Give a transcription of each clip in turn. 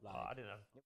Oh, I Like, didn't know.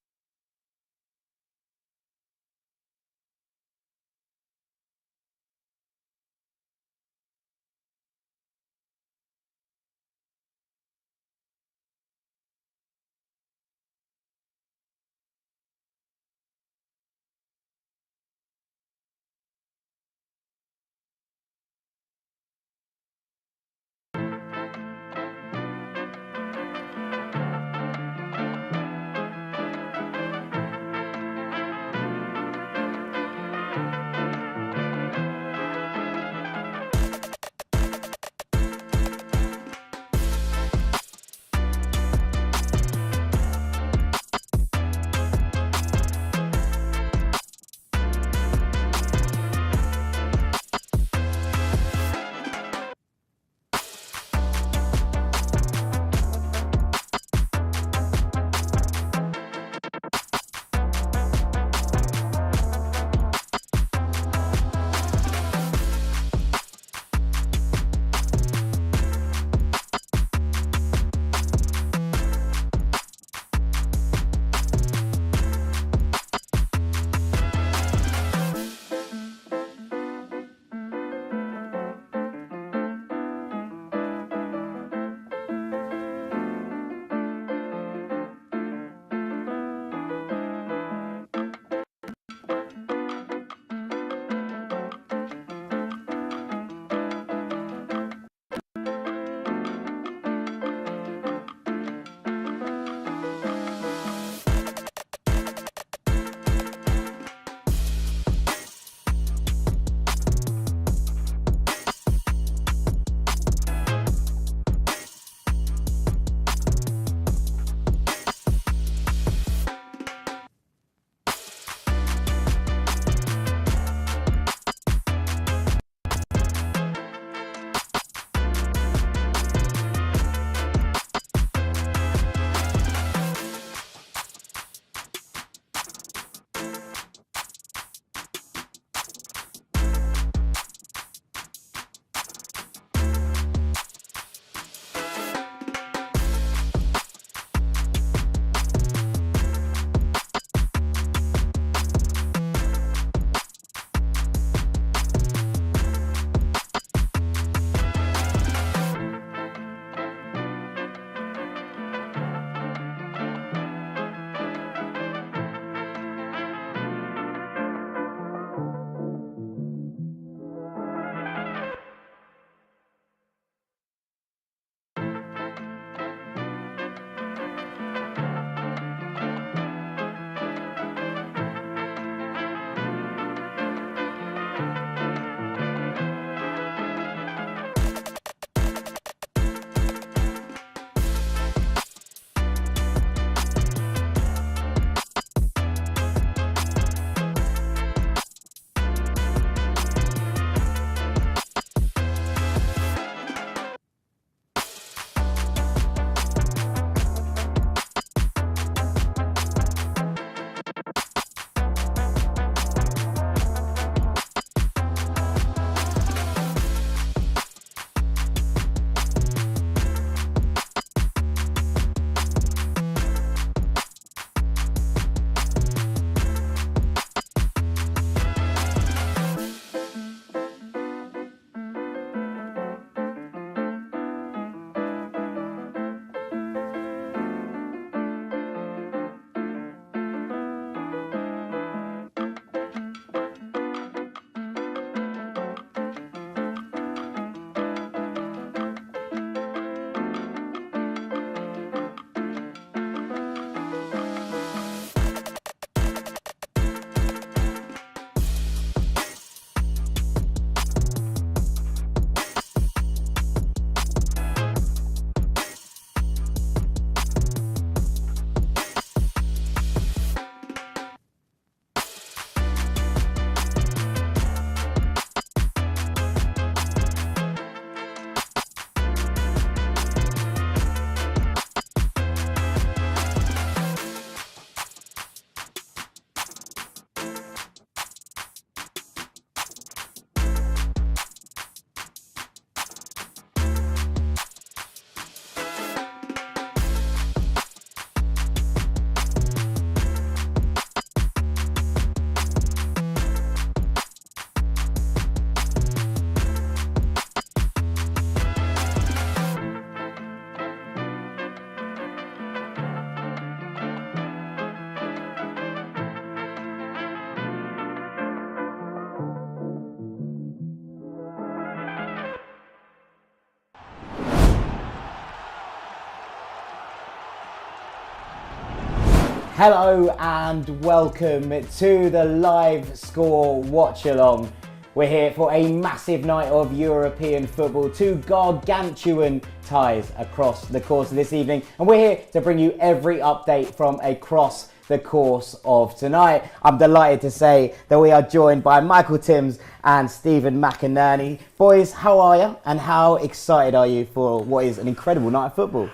Hello and welcome to the LiveScore Watchalong. We're here for a massive night of European football, two gargantuan ties across the course of this evening, and we're here to bring you every update from across the course of tonight. I'm delighted to say that we are joined by Michael Timms and Stephen McInerney. Boys, how are you and how excited are you for what is an incredible night of football?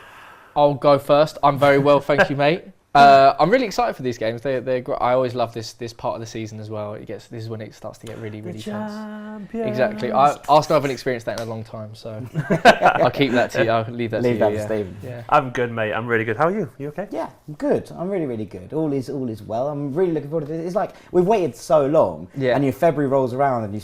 I'll go first. I'm very well, thank you, mate. I'm really excited for these games. They're great. I always love this part of the season as well. This is when it starts to get really tense. Exactly. Arsenal haven't experienced that in a long time, so I'll keep that to you. I'll leave that to you. To Stephen. Yeah. I'm good, mate. I'm really good. How are you? You okay? Yeah, I'm good. I'm really good. All is well. I'm really looking forward to this. It's like we've waited so long, and your February rolls around, and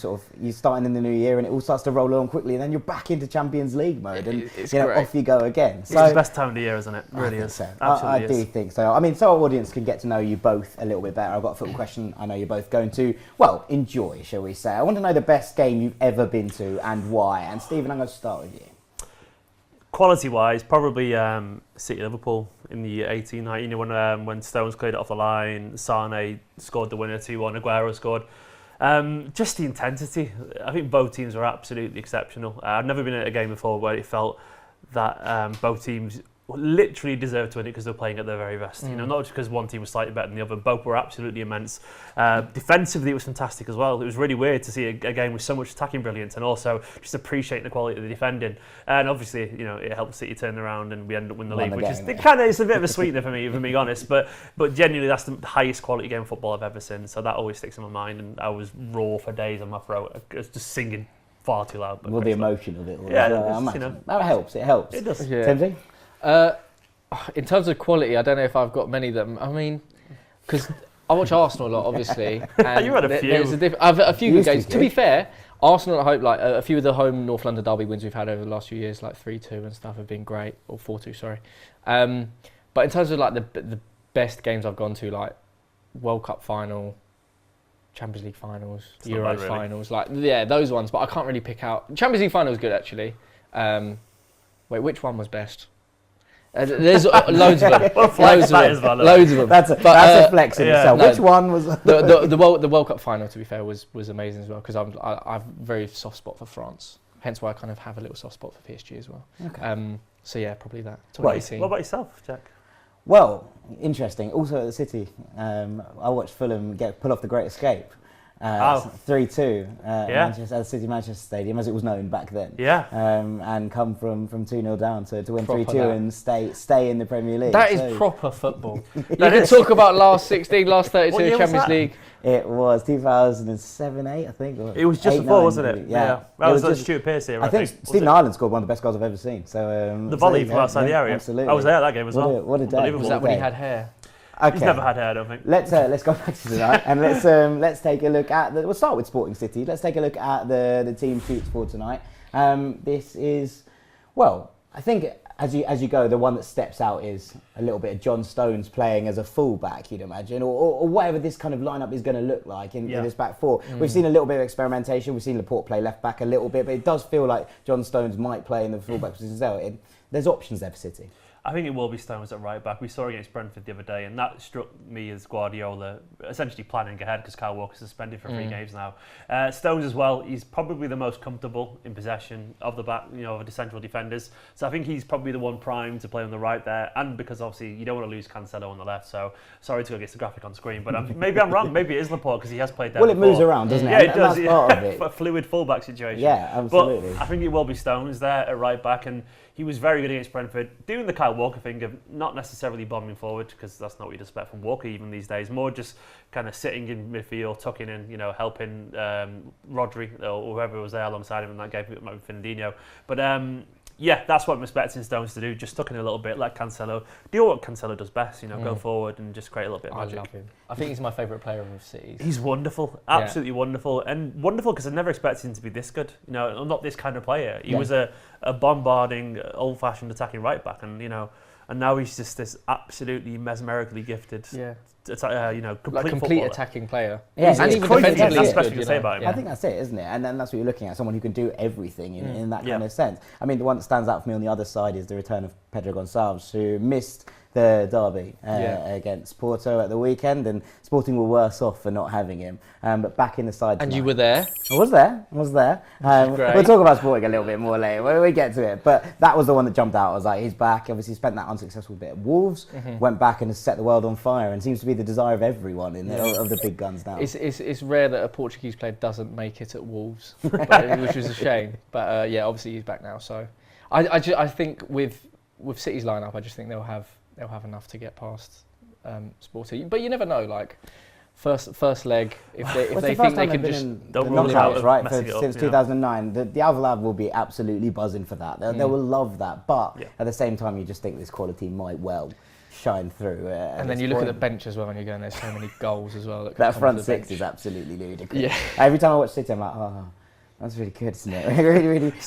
you're starting in the new year, and it all starts to roll along quickly, and then you're back into Champions League mode, and off you go again. So, it's the best time of the year, isn't it? It really is. So. I do think so. I mean, so our audience can get to know you both a little bit better. I've got a football question I know you're both going to, well, enjoy, shall we say. I want to know the best game you've ever been to and why. And Stephen, I'm going to start with you. Quality-wise, probably City Liverpool in the 18-19, when Stones cleared it off the line, Sane scored the winner 2-1, Aguero scored. Just the intensity. I think both teams were absolutely exceptional. I've never been at a game before where it felt that both teams literally deserved to win it because they're playing at their very best. You know, not just because one team was slightly better than the other. Both were absolutely immense. Defensively, it was fantastic as well. It was really weird to see a game with so much attacking brilliance and also just appreciating the quality of the defending. And obviously, it helped City turn around and we ended up winning the league, which is it's a bit of a sweetener for me, if I'm being honest. But genuinely, that's the highest quality game of football I've ever seen. So that always sticks in my mind. And I was raw for days on my throat. I was just singing far too loud. Well, the emotion of it all. Yeah, that helps. It helps. It does. Yeah. Timsy? In terms of quality, I don't know if I've got many of them. I mean, because I watch Arsenal a lot, obviously. And you had a few. I've a few good games. To be fair, Arsenal at home, like a few of the home North London derby wins we've had over the last few years, like 3-2 and stuff, have been great, or 4-2, sorry. But in terms of like the best games I've gone to, like World Cup final, Champions League finals, Euros finals, those ones. But I can't really pick out. Champions League final was good actually. Wait, which one was best? There's loads of them. Loads of them. That's a flex in itself. No, which one was the World Cup final? To be fair, was amazing as well because I have a very soft spot for France. Hence why I kind of have a little soft spot for PSG as well. Okay. So yeah, probably that. What about yourself, Jack? Well, interesting. Also at the City, I watched Fulham pull off the Great Escape. 3-2 at City Manchester Stadium, as it was known back then. Yeah. And come from 2-0 down to win 3-2 and stay in the Premier League. That is proper football. You can talk about last 16, last 32 Champions League. It was 2007-8, I think. Or it was just before, wasn't it? Yeah. That was Stuart Pearce here, I think. Stephen Ireland scored one of the best goals I've ever seen. So the volley from outside the area. Absolutely. I was there at that game as well. What a day. Was that when he had hair? Okay. He's never had hair, I don't think. Let's go back to tonight and let's take a look at we'll start with Sporting City. Let's take a look at the team shoots for tonight. This is, well, I think as you go, the one that steps out is a little bit of John Stones playing as a fullback, you'd imagine, or whatever this kind of lineup is going to look like in this back four. We've seen a little bit of experimentation. We've seen Laporte play left back a little bit, but it does feel like John Stones might play in the fullback position as well. There's options there for City. I think it will be Stones at right back. We saw against Brentford the other day, and that struck me as Guardiola essentially planning ahead because Kyle Walker's suspended for 3 games now. Stones as well, he's probably the most comfortable in possession of the back, of the central defenders. So I think he's probably the one primed to play on the right there, and because obviously you don't want to lose Cancelo on the left. So sorry to go against the graphic on screen, but maybe I'm wrong. Maybe it is Laporte because he has played there. Well, before. It moves around, doesn't it? Yeah, it does. That's part of it. A fluid fullback situation. Yeah, absolutely. But I think it will be Stones there at right back, and he was very good against Brentford, doing the Kyle Walker thing of not necessarily bombing forward, because that's not what you'd expect from Walker even these days. More just kind of sitting in midfield, tucking in, helping Rodri or whoever was there alongside him in that game. It might be Fernandinho. But that's what I'm expecting Stones to do, just tuck in a little bit, like Cancelo. Do what Cancelo does best, go forward and just create a little bit of magic. I love him. I think he's my favourite player of City's. He's wonderful, absolutely wonderful. And wonderful because I never expected him to be this good. I'm not this kind of player. He was a bombarding, old-fashioned attacking right-back, and now he's just this absolutely mesmerically gifted complete complete attacking player. Yeah, and even defensively, that's he's what good, you can say about him. I think that's it, isn't it? And then that's what you're looking at, someone who can do everything in that kind of sense. I mean, the one that stands out for me on the other side is the return of Pedro Gonçalves, who missed the derby against Porto at the weekend, and Sporting were worse off for not having him. But back in the side And tonight. you were there? I was there. We'll talk about Sporting a little bit more later when we get to it. But that was the one that jumped out. I was like, he's back. Obviously, spent that unsuccessful bit at Wolves, went back and has set the world on fire, and seems to be the desire of everyone of the big guns now. It's rare that a Portuguese player doesn't make it at Wolves, which is a shame. But obviously he's back now. So I think with City's lineup, I just think they'll have enough to get past Sporting. But you never know. Like first leg, if they think they can just the knockouts, right? Since 2009, the Alvalade will be absolutely buzzing for that. They will love that. But at the same time, you just think this quality might well shine through. And then you look at the bench as well, and you're going, there's so many goals as well. That front six is absolutely ludicrous. Yeah. Every time I watch City, I'm like, that's really good, isn't it?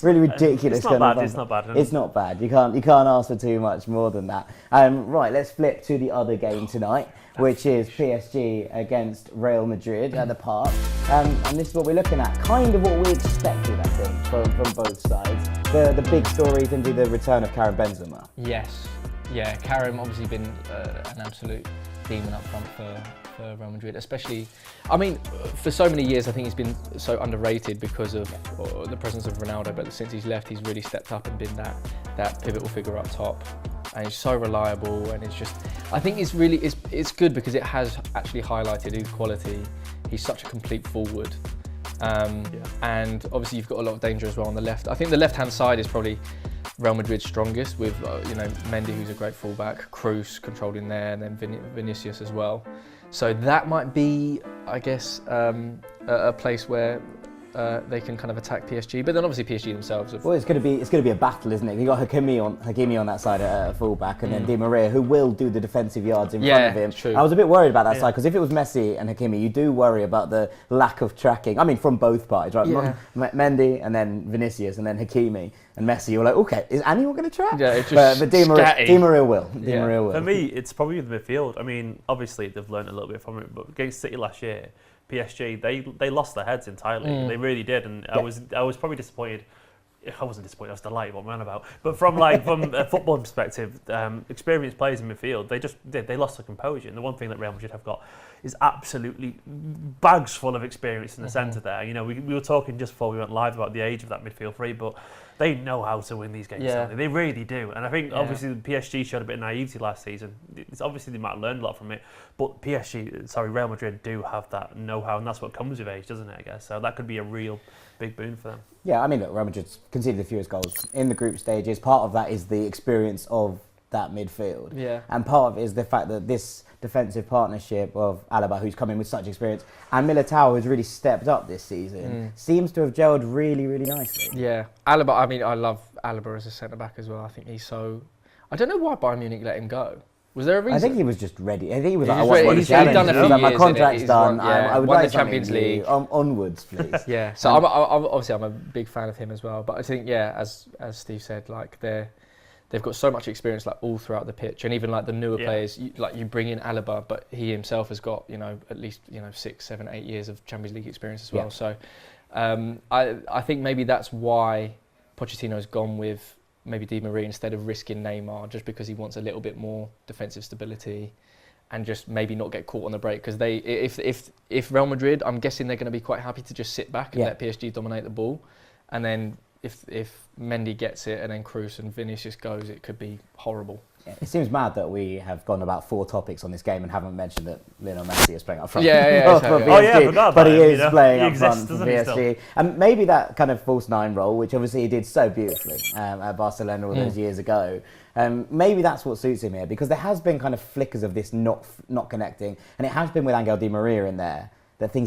really ridiculous. It's not bad. It's not bad. It's not bad. You can't ask for too much more than that. Right, let's flip to the other game tonight, which is PSG against Real Madrid at the Park. And this is what we're looking at. Kind of what we expected, I think, from both sides. The big story is indeed the return of Karim Benzema. Yes. Yeah, Karim obviously been an absolute demon up front for Real Madrid, especially, I mean, for so many years I think he's been so underrated because of the presence of Ronaldo, but since he's left he's really stepped up and been that pivotal figure up top, and he's so reliable, and it's just, I think it's good because it has actually highlighted his quality. He's such a complete forward. And obviously you've got a lot of danger as well on the left. I think the left-hand side is probably Real Madrid's strongest, with Mendy, who's a great fullback, Kroos controlled in there, and then Vinicius as well. So that might be, I guess, a place where they can kind of attack PSG. But then obviously PSG themselves. Well, it's going to be a battle, isn't it? You got Hakimi on that side at fullback, and then Di Maria, who will do the defensive yards in front of him. True. I was a bit worried about that side, because if it was Messi and Hakimi, you do worry about the lack of tracking. I mean, from both parties, right? Yeah. Mendy and then Vinicius and then Hakimi and Messi. You're like, okay, is anyone going to track? Yeah, it's just but Di Maria will. Di Maria will. For me, it's probably the midfield. I mean, obviously they've learned a little bit from it, but against City last year, PSG, they lost their heads entirely. They really did, and I was probably disappointed. I wasn't disappointed. I was delighted. What I'm on about. But from a football perspective, experienced players in midfield, they lost their composure. And the one thing that Real Madrid have got is absolutely bags full of experience in the centre there. You know, we were talking just before we went live about the age of that midfield three, but they know how to win these games. They really do. And I think obviously the PSG showed a bit of naivety last season. It's obviously they might have learned a lot from it, but Real Madrid do have that know-how, and that's what comes with age, doesn't it, I guess? So that could be a real big boon for them. Yeah, I mean, look, Real Madrid's conceded the fewest goals in the group stages. Part of that is the experience of that midfield. Yeah. And part of it is the fact that this defensive partnership of 𝗟𝗶𝘃, who's come in with such experience, and Militao, who's really stepped up this season, seems to have gelled really, really nicely. Yeah. 𝗟𝗃𝘃, I mean, I love 𝗟𝗃𝘃 as a centre-back as well. I think he's so... I don't know why Bayern Munich let him go. Was there a reason? I think he was just ready. I think he was He's like, I want ready. to challenge. He's done a few Like, my years, contract's innit? done. I would won like the Champions League. Onwards, please. Yeah. So I'm a big fan of him as well. But I think, as Steve said, like they've got so much experience like all throughout the pitch, and even like the newer players, you bring in 𝗟𝗃𝘃, but he himself has got at least 6, 7, 8 years of Champions League experience as well. Yeah. So I think maybe that's why Pochettino's gone with maybe Di Maria instead of risking Neymar, just because he wants a little bit more defensive stability and just maybe not get caught on the break. Because if Real Madrid, I'm guessing they're going to be quite happy to just sit back and let PSG dominate the ball, and then if Mendy gets it and then Kroos and Vinicius goes, it could be horrible. Yeah, it seems mad that we have gone about 4 topics on this game and haven't mentioned that Lionel Messi is playing up front. For PSG, I forgot but he about is playing up front for PSG. PSG. And maybe that kind of false 9 role, which obviously he did so beautifully at Barcelona all those years ago, maybe that's what suits him here, because there has been kind of flickers of this not connecting, and it has been with Angel Di Maria in there. That seem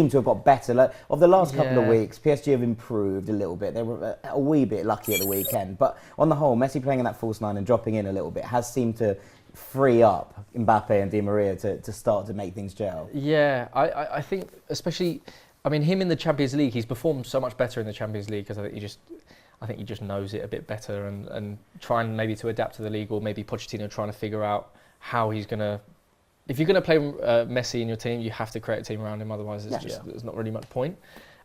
to have got better. Like, of the last couple of weeks, PSG have improved a little bit. They were a wee bit lucky at the weekend, but on the whole, Messi playing in that false 9 and dropping in a little bit has seemed to free up Mbappe and Di Maria to start to make things gel. Yeah, I think especially, I mean, him in the Champions League, he's performed so much better in the Champions League because I think he just knows it a bit better and trying maybe to adapt to the league, or maybe Pochettino trying to figure out how he's going to. if you're going to play Messi in your team, you have to create a team around him. Otherwise, there's not really much point.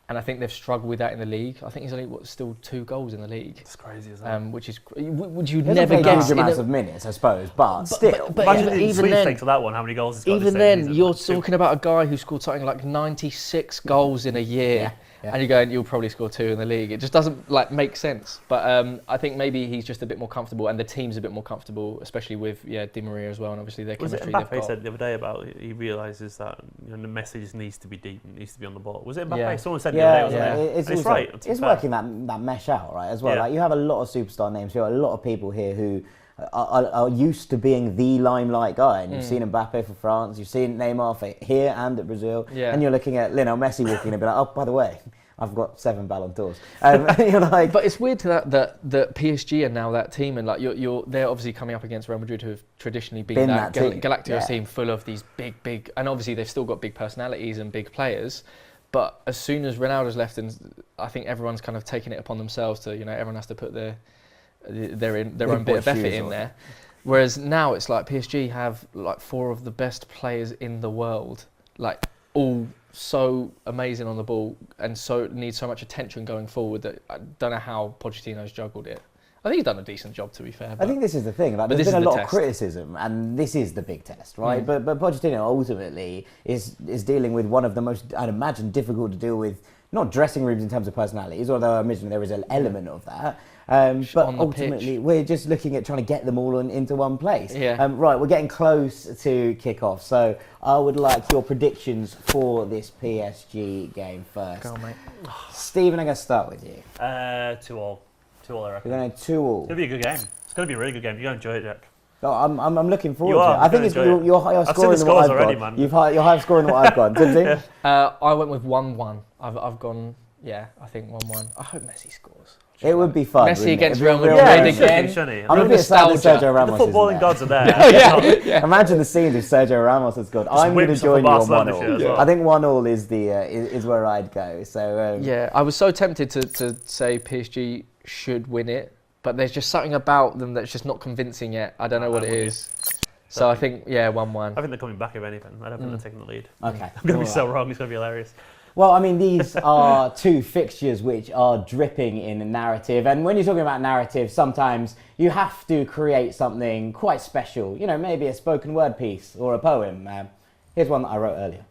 And I think they've struggled with that in the league. I think he's only still 2 goals in the league. It's crazy, isn't it? Which is would you He never guess? Huge amounts of minutes, I suppose, but still. But imagine even the then, stakes of that one. How many goals he's got? even then, you're talking about a guy who scored something like 96 goals in a year. Yeah. And you're going, you'll probably score 2 in the league. It just doesn't make sense. But I think maybe he's just a bit more comfortable, and the team's a bit more comfortable, especially with Di Maria as well, and obviously their chemistry. Was it Mbappe said the other day about he realises that the Messi just needs to be deep, needs to be on the ball? Was it Mbappe? Yeah. Someone said the other day, wasn't it? It's and it's right. It's working that mesh out, right, as well. Yeah. Like, you have a lot of superstar names. You have a lot of people here who are used to being the limelight guy, and you've seen Mbappe for France, you've seen Neymar for here and at Brazil, and you're looking at Lionel Messi walking and be like, oh, by the way, I've got 7 Ballon d'Ors. You're like, but it's weird to that PSG are now that team, and like they're obviously coming up against Real Madrid, who have traditionally been that team. Galacticos team full of these big, and obviously they've still got big personalities and big players. But as soon as Ronaldo's left, and I think everyone's kind of taking it upon themselves to, everyone has to put their own bit of effort in there. Whereas now it's like PSG have like 4 of the best players in the world, like all so amazing on the ball and so need so much attention going forward that I don't know how Pochettino's juggled it. I think he's done a decent job, to be fair. I think this is the thing. Like, there's been a lot of criticism, and this is the big test, right? But Pochettino ultimately is dealing with one of the most, I'd imagine, difficult to deal with, not dressing rooms in terms of personalities, although I imagine there is an element of that. But ultimately, we're just looking at trying to get them all into one place. Right, we're getting close to kickoff, so I would like your predictions for this PSG game first. Go on, mate. Stephen, I'm going to start with you. 2-2, I reckon. You're going 2-2. It's going to be a good game. It's going to be a really good game. You're going to enjoy it, Jack. Oh, I'm looking forward to it. I think you're higher scoring than what I've already, got. Man. You're higher scoring than what I've got. Did I went with 1-1. I've gone, I think 1-1. I hope Messi scores. It would be fun. Messi against Real Madrid again. I'm a bit sad that Sergio Ramos the footballing gods are there. Imagine the scenes if Sergio Ramos has scored. I'm going to join you on 1-1. I think 1-1 is where I'd go. So I was so tempted to say PSG should win it, but there's just something about them that's just not convincing yet. I don't know what it is. So I think 1-1. I think they're coming back if anything. I don't think they're taking the lead. Okay. I'm going to be so wrong. It's going to be hilarious. Well, I mean, these are 2 fixtures which are dripping in narrative. And when you're talking about narrative, sometimes you have to create something quite special. Maybe a spoken word piece or a poem. Here's one that I wrote earlier.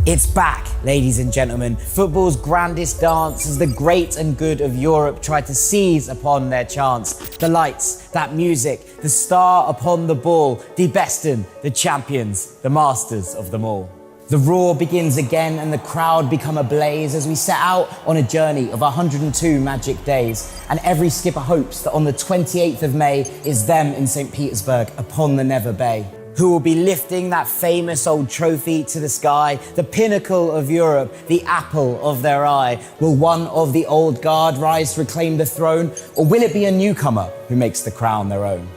It's back, ladies and gentlemen. Football's grandest dance as the great and good of Europe try to seize upon their chance. The lights, that music, the star upon the ball, the besten, the champions, the masters of them all. The roar begins again and the crowd become ablaze as we set out on a journey of 102 magic days. And every skipper hopes that on the 28th of May is them in St. Petersburg upon the Never Bay, who will be lifting that famous old trophy to the sky, the pinnacle of Europe, the apple of their eye. Will one of the old guard rise to reclaim the throne, or will it be a newcomer who makes the crown their own?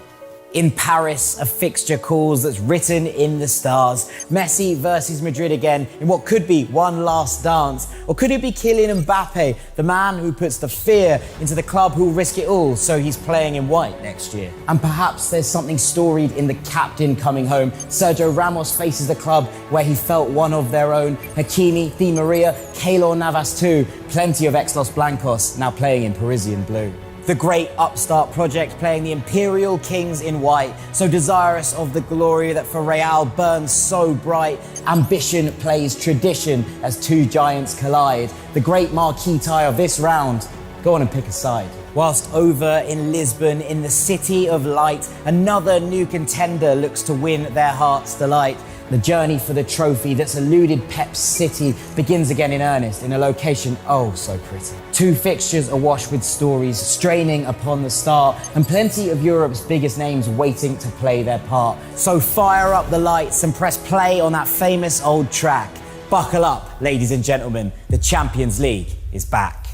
In Paris, a fixture calls that's written in the stars. Messi versus Madrid again in what could be one last dance. Or could it be Kylian Mbappe, the man who puts the fear into the club who'll risk it all, so he's playing in white next year? And perhaps there's something storied in the captain coming home. Sergio Ramos faces the club where he felt one of their own. Hakimi, Di Maria, Keylor Navas too. Plenty of ex-Los Blancos now playing in Parisian blue. The great upstart project playing the Imperial Kings in white, so desirous of the glory that for Real burns so bright. Ambition plays tradition as 2 giants collide. The great marquee tie of this round, go on and pick a side. Whilst over in Lisbon, in the city of light, another new contender looks to win their heart's delight. The journey for the trophy that's eluded Pep's city begins again in earnest in a location oh so pretty. 2 fixtures awash with stories straining upon the start, and plenty of Europe's biggest names waiting to play their part. So fire up the lights and press play on that famous old track. Buckle up, ladies and gentlemen, the Champions League is back.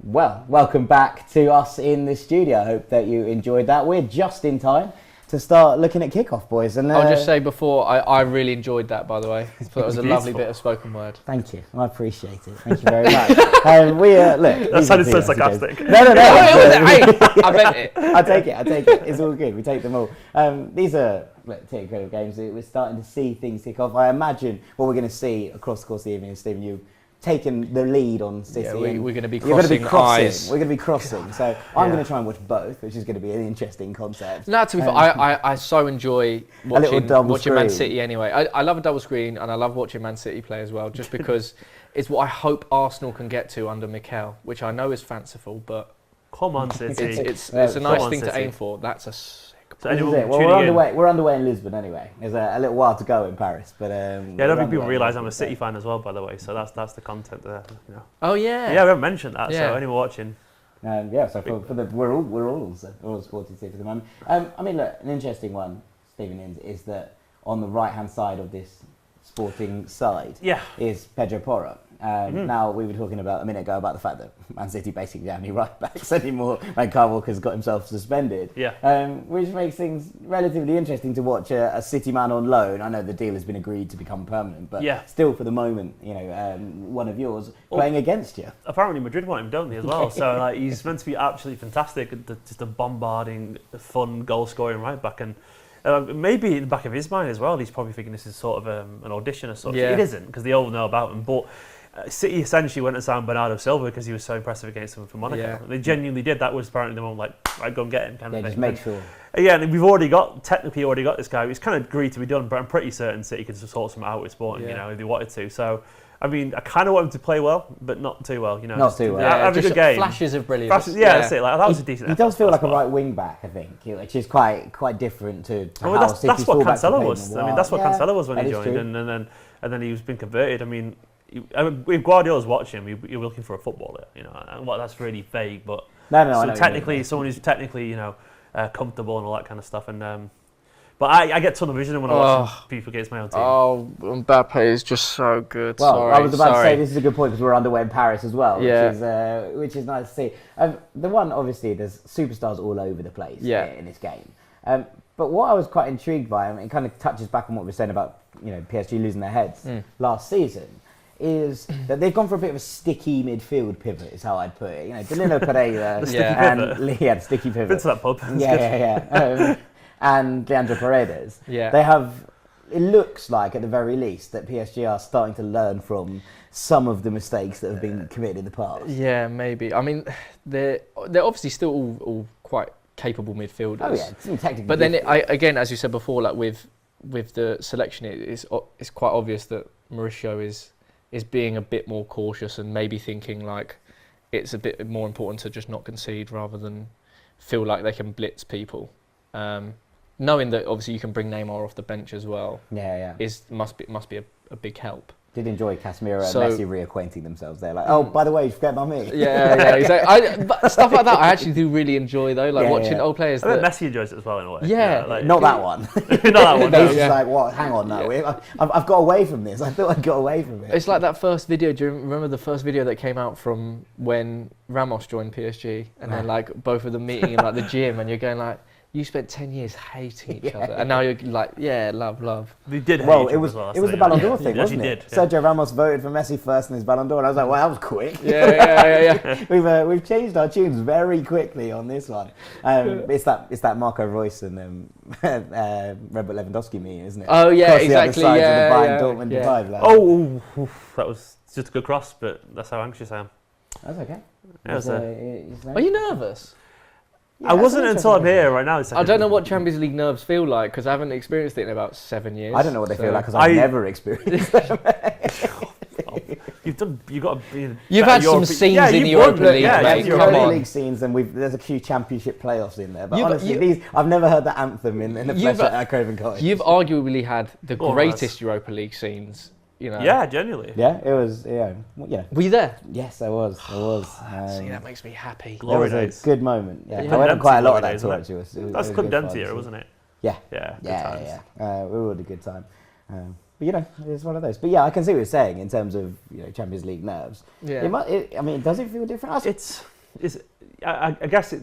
Well, welcome back to us in the studio. I hope that you enjoyed that. We're just in time to start looking at Kickoff, boys. And I'll just say before, I really enjoyed that, by the way. I thought it was a lovely bit of spoken word. Thank you. I appreciate it. Thank you very much. Look, that sounded so sarcastic. No. I meant it. I take it. It's all good. We take them all. These are typical games. We're starting to see things kick off. I imagine what we're going to see across the course of the evening is, Stephen, you taking the lead on City. Yeah, we're going to be crossing eyes. We're going to be crossing. So I'm going to try and watch both, which is going to be an interesting concept. No, to be fair, I so enjoy watching Man City anyway. I love a double screen, and I love watching Man City play as well, just because it's what I hope Arsenal can get to under Mikel, which I know is fanciful, but come on, City. It's a nice thing to aim for. That's a So anyone well, we're underway in Lisbon anyway. There's a little while to go in Paris, but I don't think people realise I'm a City fan as well, by the way. So that's the content there. You know. Oh yeah. Yeah, we haven't mentioned that. So anyone watching. So we're all supporting City at the moment. I mean, look, an interesting one, Stephen, is that on the right hand side of this sporting side is Pedro Porro. Now, we were talking about a minute ago about the fact that Man City basically don't have any right backs anymore, and Kyle Walker's got himself suspended. Which makes things relatively interesting to watch a City man on loan. I know the deal has been agreed to become permanent, but still, for the moment, one of yours playing against you. Apparently, Madrid want him, don't they, as well? So he's meant to be absolutely fantastic, just a bombarding, fun, goal-scoring right back, and maybe in the back of his mind as well, he's probably thinking this is sort of an audition or something. It isn't, because they all know about him, but City essentially went and signed Bernardo Silva because he was so impressive against them for Monaco. They genuinely did. That was apparently the one like, right, go and get him kind of thing. Just make sure. And we've technically already got this guy. It's kind of agreed to be done, but I'm pretty certain City could sort something out with Sporting, if they wanted to. So, I mean, I kind of want him to play well, but not too well. Not too well. Have a good game. Flashes of brilliance. That's it. Like, that was a decent. He does feel like a right wing back, I think, which is quite different to how that's City's what fullbacks Cancelo have was. played in a I mean, while. that's what Cancelo was when he that is joined, and then he's been converted. I mean, if Guardiola's watching, you're looking for a footballer, and that's really vague, but so technically, someone who's technically, comfortable and all that kind of stuff, and but I get tunnel vision when I watch people against my own team. Oh, Mbappe is just so good. Well, I was about to say this is a good point because we're underway in Paris as well, which is nice to see. The one, obviously, there's superstars all over the place in this game. But what I was quite intrigued by, and it kind of touches back on what we were saying about PSG losing their heads last season, is that they've gone for a bit of a sticky midfield pivot, is how I'd put it. Danilo Pereira and sticky pivot. Been to that pub. And Leandro Paredes. They have. It looks like, at the very least, that PSG are starting to learn from some of the mistakes that have been committed in the past. Yeah, maybe. I mean, they're obviously still all quite capable midfielders. Oh yeah, technically. But then again, as you said before, like with the selection, it's quite obvious that Mauricio is being a bit more cautious and maybe thinking like it's a bit more important to just not concede rather than feel like they can blitz people. Knowing that obviously you can bring Neymar off the bench as well, must be a big help. Did enjoy Casemiro and Messi reacquainting themselves there, like, oh, by the way, you forget about me. Yeah, exactly. But stuff like that I actually do really enjoy though, like watching old players. I think Messi enjoys it as well in a way. Not that one. Not that one. He's just like, what? Hang on, no, I've got away from this. I thought I got away from it. It's like that first video. Do you remember the first video that came out from when Ramos joined PSG, and then like both of them meeting in like the gym, and you're going like, you spent 10 years hating each other, and now you're like, love. They did hate each other it was the Ballon d'Or thing, wasn't it? Sergio Ramos voted for Messi first in his Ballon d'Or, and I was like, well, that was quick. Yeah. We've changed our tunes very quickly on this one. It's that Marco Reus and Robert Lewandowski meme, isn't it? Oh yeah, Across exactly. The other side of the Bayern Dortmund divide. Like. That was just a good cross, but that's how anxious I am. That's okay. Are you nervous? I wasn't until I'm here right now. I don't know what Champions League nerves feel like because I haven't experienced it in about 7 years. I don't know what they feel like because I've never experienced them. You've had some scenes in the Europa League, mate. Europa League scenes, and there's a few championship playoffs in there. But honestly, I've never heard the anthem in the flesh at Craven Cottage. You've arguably had the greatest Europa League scenes. Yeah, genuinely. Yeah, it was. Yeah. Were you there? Yes, I was. See, that makes me happy. Glory days. It was a good moment. Yeah, I went on quite a lot of that tour actually. That's Condemned era, wasn't it? Yeah. Yeah. We all had a good time. But it's one of those. But yeah, I can see what you're saying in terms of Champions League nerves. Yeah. Does it feel different? I guess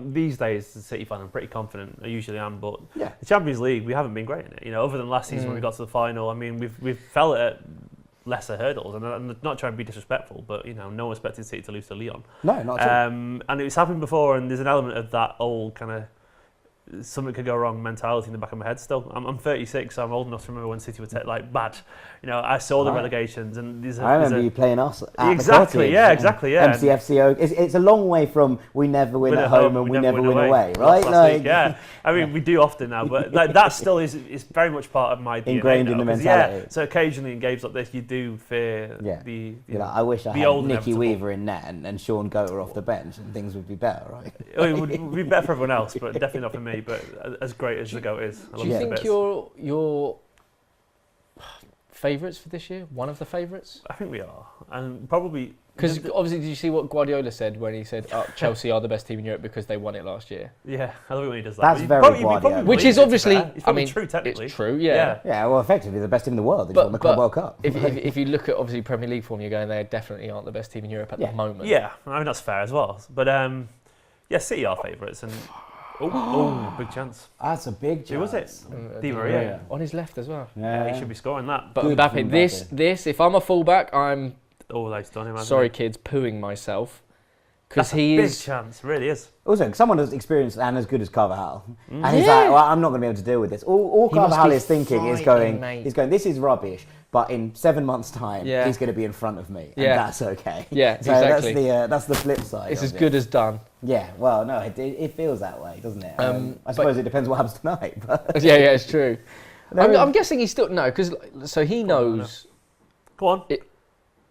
these days, as a City fan, I'm pretty confident. I usually am, but Yeah. the Champions League, we haven't been great in it. Other than last season when we got to the final, I mean, we've fell at lesser hurdles, and I'm not trying to be disrespectful, but no one expected City to lose to Lyon. No, not at all. And it's happened before, and there's an element of that old kind of something could go wrong mentality in the back of my head still. I'm 36, so I'm old enough to remember when City were bad. I saw the relegations, and I remember you playing us at exactly, the yeah, exactly, yeah. MCFCO. It's a long way from we never win at home and we never win away, right? Last week, yeah. I mean, we do often now, but that still is very much part of my DNA ingrained now, in the mentality. Yeah, so occasionally in games like this, you do fear the. I wish I the had old Nicky inevitable. Weaver in net and Sean Goater off the bench, and things would be better, right? It would be better for everyone else, but definitely not for me. But as great as the goat is, I love Do you him to think bits. your favourites for this year? One of the favourites? I think we are, and probably Because obviously, did you see what Guardiola said when he said Chelsea are the best team in Europe because they won it last year? Yeah, I love it when he does that. That's He very probably Guardiola. Which believes is it, to be obviously, fair. It's probably true technically. It's true, yeah. Yeah, well, effectively the best team in the world. They just won the But- Club World Cup. If you look at obviously Premier League form, you're going they definitely aren't the best team in Europe at the moment. Yeah, I mean that's fair as well. But City are favourites, and big chance. That's a big chance. Who was it? Di Yeah. Maria. On his left as well. He should be scoring that. But Good Mbappe, from this, if I'm a fullback, I'm That's done him. sorry, kids, pooing myself because That's he a big is. chance, really is. Also, someone as experienced and as good as carvajal, and he's like, well, I'm not going to be able to deal with this. All He must Carvajal be is thinking is frightening, going, mate. this is rubbish, but in 7 months' time, Yeah. he's going to be in front of me, and Yeah. that's okay. Yeah, so exactly. that's the flip side. It's of as it. good as done. Yeah, well, no, it feels that way, doesn't it? I suppose it depends what happens tonight. But Yeah, it's true. There I'm is- guessing he's still no, because so he knows. Go on. It-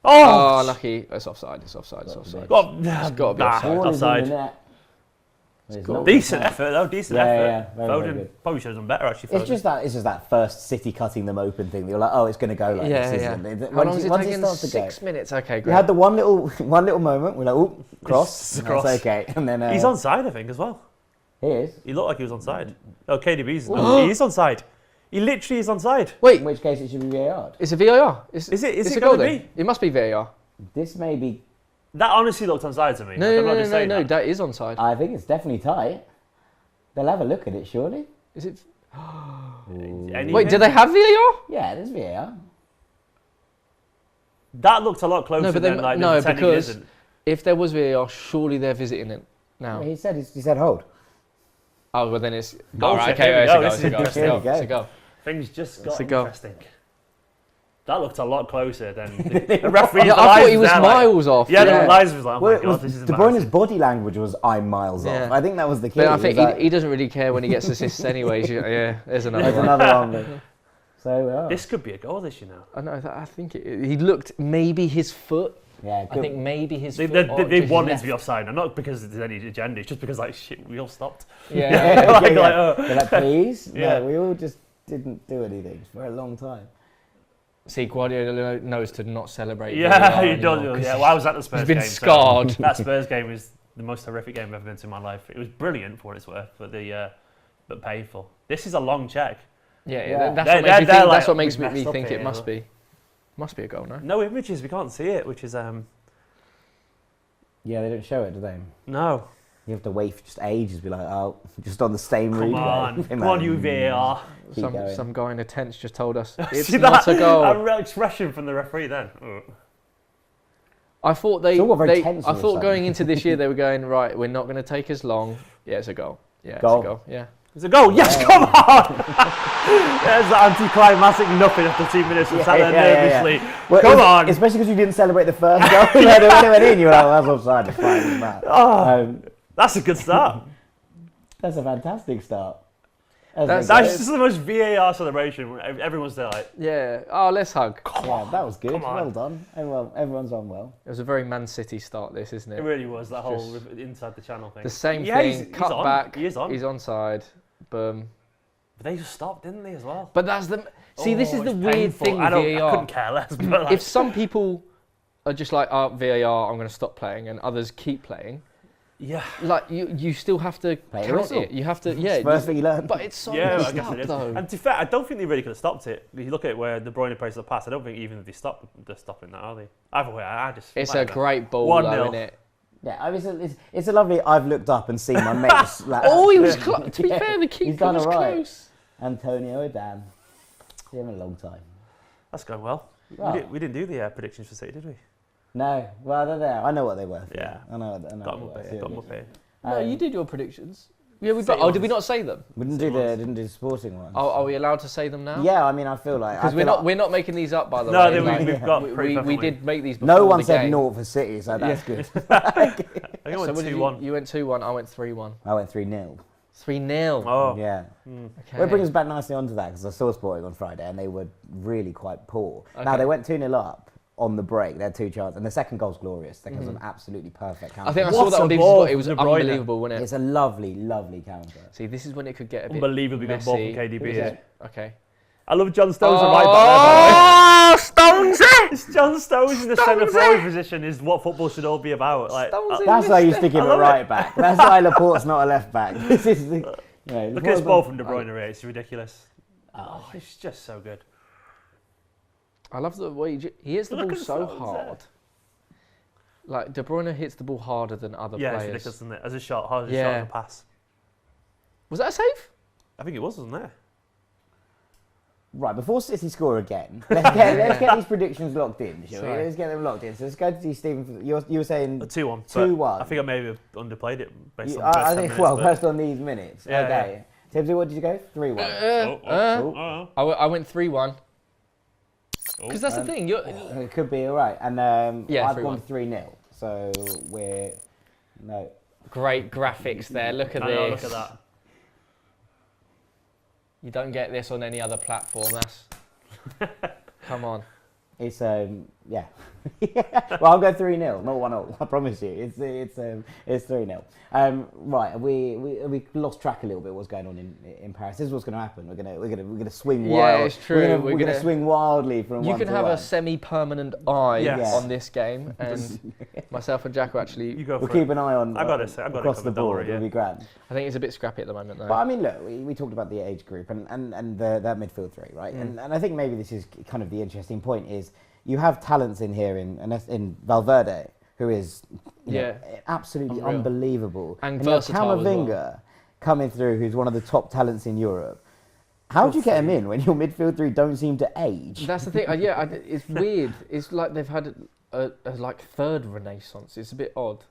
Oh, lucky! It's offside. It's offside. It's offside. Go on. It's got to be Nah. offside. Ball is in the offside. net. It's got- not. Decent effort though. Decent Yeah, effort. yeah, very, very Foden good. probably should have done better actually. Foden. It's just that first City cutting them open thing. You're like, oh, it's going to go like Yeah, this, yeah. isn't it? How long is it once taking? starts to go, 6 minutes. Okay, you great. had the one little moment. We're like, oh, cross. It's a cross. That's okay. And then He's onside, I think, as well. He is. He looked like he was onside. Oh, KDB's. No, he is onside. He literally is onside. Wait, In which case, it should be VAR. it's a VAR. Is it? Is it's it a goal gonna then? be? It must be VAR. This may be. That honestly looked onside to me. No, I'm no, not no, just no, saying no. that. That is onside. I think it's definitely tight. They'll have a look at it, surely. Is it? Anything? Wait, do they have VAR? Yeah, there's VAR. That looked a lot closer No, but they than like no the pretending it because isn't. if there was VAR, surely they're visiting it now. He said hold. Oh, well then it's. Goal All right, kick, okay, here we it's a go, goal. this It's a is goal. It's a interesting. goal. There It's we a go. goal. Things just It's got a goal. interesting. That looked a lot closer than the referee. Yeah, I thought he was miles off. Yeah, yeah. the lies was like, oh Well, my it was, god, this is De Bruyne's embarrassing. body language was I'm miles Yeah. off. I think that was the key. But I He think was like, he doesn't really care when he gets assists anyways. Yeah, there's another there's one. another one. So, This could be a goal, this, I know. I think he looked maybe his foot. yeah, I think maybe his They, foot. they, or they just wanted left. to be offside, and not because there's any agenda. It's just because like shit, we all stopped. Yeah. Like, They're like, please? Yeah. No, we all just didn't do anything for a long time. See, Guardiola knows to not celebrate. Yeah, VAR he anymore, does. 'cause Yeah, well, I was at the Spurs He's been game. so scarred. that Spurs game was the most horrific game I've ever been to in my life. It was brilliant for what it's worth, but painful. This is a long check. Yeah, that's They're- what makes me they're think. like, That's what makes "We've me messed up think here." it must be a goal, no? No images, we can't see it, which is Yeah, they don't show it, do they? no. You have to wait for just ages, be like, oh, just on the same Come on, come on, you VAR. Keep going. Some guy in a tent's just told us it's See not that? a goal. That real expression from the referee then. I thought they. It's all got very they tense I all of a thought sudden. going into this year they were going right. We're not going to take as long. Yeah, it's a goal. Yeah, Goal. it's a goal. Yeah. It's a goal. Yes, come on. There's the anticlimactic nothing after 2 minutes and sat there nervously. Well, Come on. Especially because you didn't celebrate the first goal. When it went in, you were like, well, that's offside. It's fine. It's mad. Oh, that's a good start. That's a fantastic start. That's That's just the most VAR celebration. Everyone's there like, Yeah. Oh, let's hug. Yeah, that was good. Come on. Well done. Everyone's on well. It was a very Man City start, this, isn't it it? really was that whole Just inside the channel thing. The same Yeah, thing. he's Cut on. back. He is on. He's onside. Boom. But they just stopped, didn't they, as well? But that's the. See, this is Oh, the it's weird painful. thing with I VAR. couldn't care less. But like, If some people are just like, oh, VAR, I'm going to stop playing, and others keep playing, yeah. like you still have to Play the count whistle. it. You have to, It's yeah. the first thing you learn. But it's so Yeah, I messed guess up it is. though. And to be fair, I don't think they really could have stopped it. If you look at it where De Bruyne plays the pass, I don't think even if they stop, they're stopping that, are they? Either way, I just. It's a whatever. great ball, 1-0. though, isn't it? Yeah, I mean, it's a lovely. I've looked up and seen my mates. Like, Oh, he was close. To be fair, the he's keeper done was all right. close. Antonio Dan. See him in a long time. That's going well. Well. We didn't do the predictions for City, did we? No, well, they're there. I know what they were. Yeah. I know Got them up what they here. were. Got them up here. No, you did your predictions. Yeah, we. Say Oh, did we yours. not say them? We didn't do the sporting ones. Oh, are we allowed to say them now? Yeah, I mean, I feel like Because we're not making these up, by the No, way. then Like, we've got proof, we haven't we? did make these. no before one the said game. naught for City, so that's good. I think I So went what did 2-1. you went 2-1. I went 3-1. I went 3-0. 3-0. Oh, Yeah. Okay. Well, it brings us back nicely onto that because I saw Sporting on Friday and they were really quite poor. Now, Okay. they went 2-0 up on the break. They had 2 chances. And the second goal's glorious. That was an absolutely perfect counter. I think I What saw that a on BBC ball Sport. It was from De Bruyne. unbelievable, wasn't it? It's a lovely, lovely counter. See, this is when it could get a bit unbelievably good ball from messy. KDB here. Okay. I love John Stones right back Stones! there. It's John Stones in the centre forward position is what football should all be about. Like, Stones That's why you stick him I at love right it. back. That's why Laporte's not a left back. This is the, look at this ball from De Bruyne here. It's ridiculous. Oh, It's just so good. I love the way he hits the Look ball at the so Stones hard. there. Like, De Bruyne hits the ball harder than other Yeah, it's players. ridiculous, isn't it? As a shot, hard as a shot, Yeah. as a pass. Was that a save? I think it was, wasn't it? Right, before City score again, let's get these predictions locked in, shall we? Sorry. Let's get them locked in. So let's go to see Stephen. You were saying 2-1. 2-1. I think I maybe underplayed it based on the I first 10 think, minutes. well, but- based on these minutes. Yeah, Okay. Tibbsy, what did you go? 3-1. I went 3-1. Oh. Because that's the thing. You're, It could be all right. And Yeah, I've 3-1. gone 3-0. So we're... No. great graphics there. Look at I know, this. look at that. You don't get this on any other platform. That's. Come on. It's yeah. Well, I'll go 3-0, not 1-0. I promise you. It's 3-0. Right, we lost track a little bit. What's going on in Paris? This is what's going to happen. We're gonna swing Yeah, wild. it's true. We're gonna swing wildly from You one can to have one. a semi-permanent eye Yes. on this game, and myself and Jack are actually. You go for We'll keep an eye on. I got it, I got it across covered, the don't board. worry, It'll yeah. be grand. I think it's a bit scrappy at the moment, though. But I mean, look, we talked about the age group and that midfield three, right? And I think maybe this is kind of the interesting point is you have talents in here in Valverde, who is absolutely Unreal. unbelievable. And you have versatile as well. Camavinga coming through, who's one of the top talents in Europe. How do you get him in when your midfield three don't seem to age? That's the thing. It's weird. It's like they've had a like third renaissance. It's a bit odd.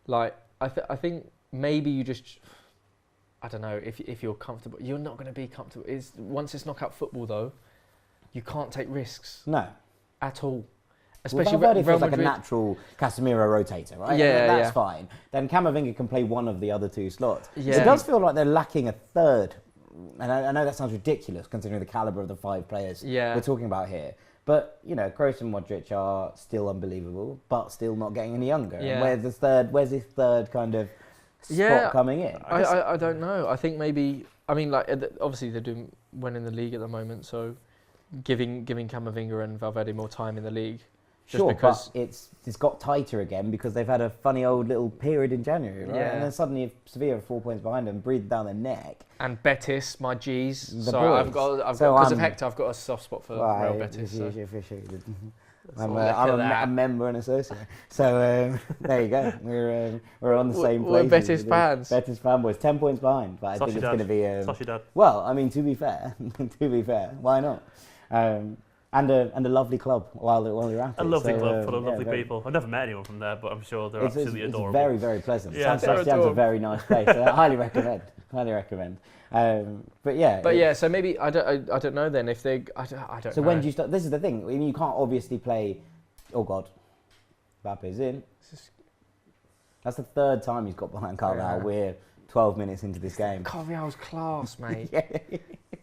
Like I think maybe you just. I don't know if you're comfortable. You're not going to be comfortable. Once it's knockout football though, you can't take risks No. at all. Well, Especially Valverde Real feels like a Madrid. natural Casemiro rotator, right? Yeah, And that's yeah. fine. Then Camavinga can play one of the other 2 slots. So Yeah. it does feel like they're lacking a third. And I know that sounds ridiculous considering the caliber of the 5 players Yeah. we're talking about here. But, Kroos and Modric are still unbelievable, but still not getting any younger. Yeah. And where's this third kind of spot coming in? I don't know. I think maybe. I mean, like obviously they're doing winning the league at the moment, so giving Camavinga and Valverde more time in the league. Just Sure, because but it's got tighter again because they've had a funny old little period in January, right? Yeah. And then suddenly Sevilla are 4 points behind them, breathed down their neck. and Betis, my G's. The So boys. I've got So because of I'm- Hector, I've got a soft spot for Well, Real Betis. So. I'm, Look at a that. member and associate. So there you go. We're on the same We're place. Betis fans. Betis fanboys, 10 points behind. But I think it's going to be. Sociedad. Well, I mean, to be fair, why not? And a lovely club while you're at it. A lovely So, club full of yeah, lovely very- people. I've never met anyone from there, but I'm sure they're absolutely it's adorable. very, very pleasant. Yeah, San they're Sebastian's a adorable. very nice place. So I highly recommend. Highly recommend. But yeah. But yeah, so maybe I don't know then if they I don't know. So when do you start? This is the thing. I mean, you can't obviously play. Oh God, Mbappe's in. That's the 3rd time he's got behind Carvalho. Yeah. We're 12 minutes into this game. Carvalho's class, mate. Yeah.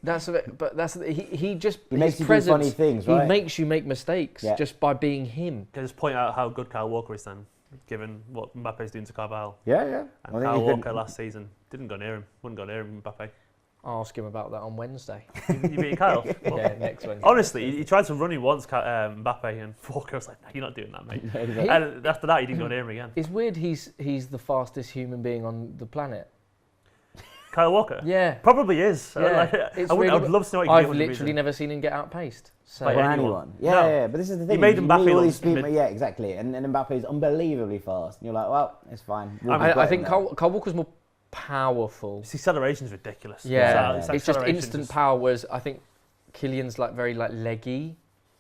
That's a bit, but that's he just He makes his you do presence, funny things, He right? makes you make mistakes Yeah. just by being him. Can I just point out how good Kyle Walker is then, given what Mbappe's doing to Carvalho. Yeah, yeah. And Kyle Walker last season didn't go near him. Wouldn't go near him, Mbappe. I'll ask him about that on Wednesday. You beat Kyle? Well, Yeah, next Wednesday. honestly, he tried to run him once, Mbappe, and Walker was like, "No, you're not doing that, mate." And after that, he didn't go near him again. It's weird. He's the fastest human being on the planet. Kyle Walker? Yeah. Probably is. Yeah. I would love to know what he I've can do. literally never seen him get outpaced. So. By Or anyone. anyone. Yeah, No. yeah, but this is the thing. He made You Mbappe meet all look these people, mid- yeah, exactly. And Mbappe is unbelievably fast. And you're like, well, it's fine. I think Kyle Walker's more powerful. His acceleration's ridiculous. Yeah, His it's just instant power. Whereas I think Kylian's like very like leggy,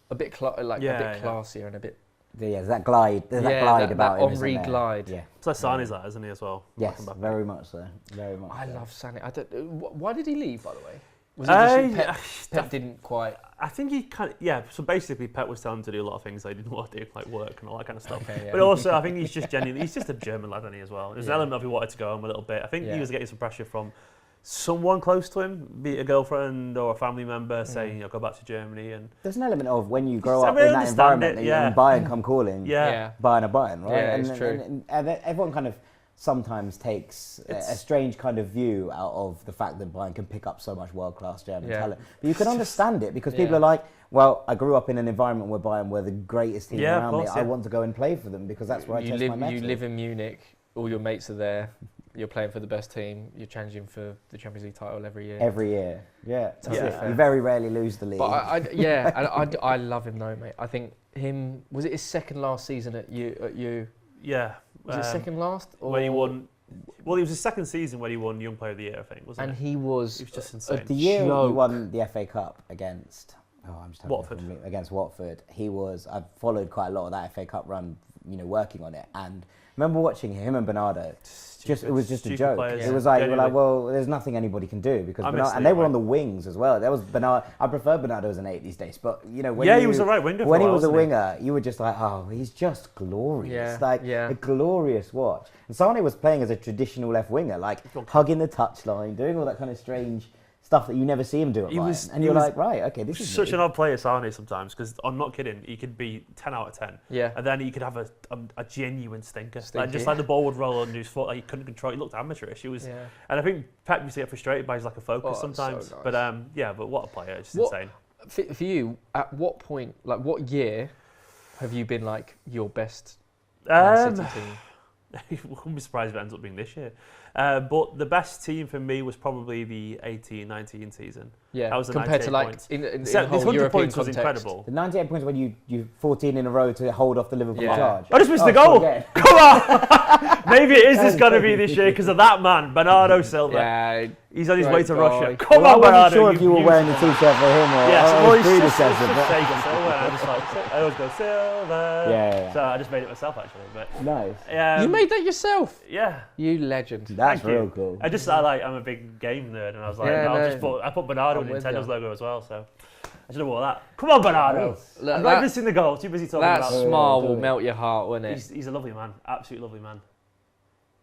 a bit classier and a bit. Yeah, there's that glide. There's that glide about him. Henri isn't there? glide. Yeah. It's like Sané's that, isn't he, as well? Yes, Like Mbappe. very much so. Very much. I so. love Sané. I don't. Why did he leave, by the way? Was it just Pep didn't quite? I think he kind of, yeah, so basically Pep was telling him to do a lot of things they didn't want to do, like work and all that kind of stuff. Okay, yeah. But also, I think he's just genuinely, he's just a German lad, isn't he, as well? There's an element of he wanted to go home a little bit. I think he was getting some pressure from someone close to him, be it a girlfriend or a family member, saying, you know, go back to Germany. And there's an element of when you grow I up really in that understand environment it, and Bayern come calling, yeah. Bayern are Bayern, right? Yeah, and, it's true. And everyone kind of sometimes takes a strange kind of view out of the fact that Bayern can pick up so much world-class German talent. But you can understand it because people are like, well, I grew up in an environment where Bayern were the greatest team around me. I want to go and play for them because that's where I test my mettle. You live in Munich, all your mates are there, you're playing for the best team, you're challenging for the Champions League title every year. Every year, yeah. Yeah. You very rarely lose the league. But I love him though, mate. I think him, was it his second last season at you? Yeah. Was it second last? Or? When he won, well, it was his second season when he won Young Player of the Year, I think, wasn't it? And he was just insane. The year he won the FA Cup against Watford. Against Watford, I've followed quite a lot of that FA Cup run, you know, working on it, and remember watching him and Bernardo. It was just a joke. Players. It was like, you were like, well, there's nothing anybody can do because and they were on the wings as well. There was Bernardo. I prefer Bernardo as an 8 these days, but you know, he was a right winger. When he was a winger, you were just like, oh, he's just glorious, a glorious watch. And Sané was playing as a traditional left winger, like hugging the touchline, doing all that kind of strange stuff that you never see him do at Bayern. And you're like, right, okay, this is such an odd player, Sané, sometimes, because I'm not kidding, he could be 10 out of 10. Yeah. And then he could have a genuine stinker. Like, just like the ball would roll under his foot, like he couldn't control it. He looked amateurish. And I think Pep used to get frustrated by his lack of focus sometimes. So nice. But what a player, it's just insane. For you, at what point, like what year have you been like your best Man City team? I wouldn't be surprised if it ends up being this year. But the best team for me was probably the 18-19 season. Yeah, that was the compared to like points. in this whole 100 European points was context. incredible. The 98 points when you 14 in a row to hold off the Liverpool charge. I just missed the goal. Come on. Maybe it is going to be this year because of that man, Bernardo Silva. Yeah, he's on his way to guy. Russia. Come on, I Bernardo. wasn't sure if you were wearing the t-shirt for him or his predecessor. Silva. So I just made it myself actually. But nice. You made that yourself. Yeah. You legend. That's real cool. I'm a big game nerd, and I was like, I put Bernardo in Nintendo's logo as well. So I should have wore that. Come on, Bernardo. I'm not missing the goal. Too busy talking about. That smile will melt your heart, won't it? He's a lovely man. Absolutely lovely man.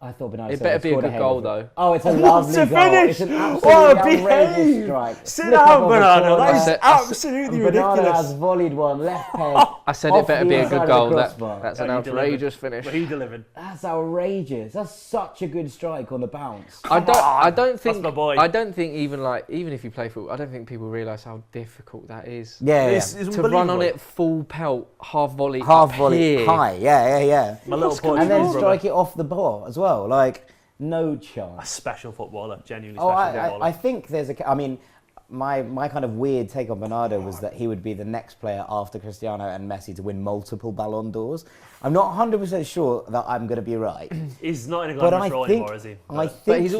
I thought Bernardo it better be a good goal, though. Oh, it's a lovely goal. Finish. It's an absolutely outrageous strike. Sit down, Bernardo. That is absolutely ridiculous. Bernardo has volleyed one left peg. I said it better be a good goal. That's an outrageous finish. But he delivered. That's outrageous. That's such a good strike on the bounce. I don't think. That's my boy. I don't think even if you play football, I don't think people realise how difficult that is. Yeah. To run on it full pelt, half volley, high. Yeah. My little Portuguese and then strike it off the bar as well. Like, no chance. A special footballer, genuinely special footballer. I think there's my kind of weird take on Bernardo was that he would be the next player after Cristiano and Messi to win multiple Ballon d'Ors. I'm not 100% sure that I'm going to be right. He's not in a glamorous role anymore, is he? I think he's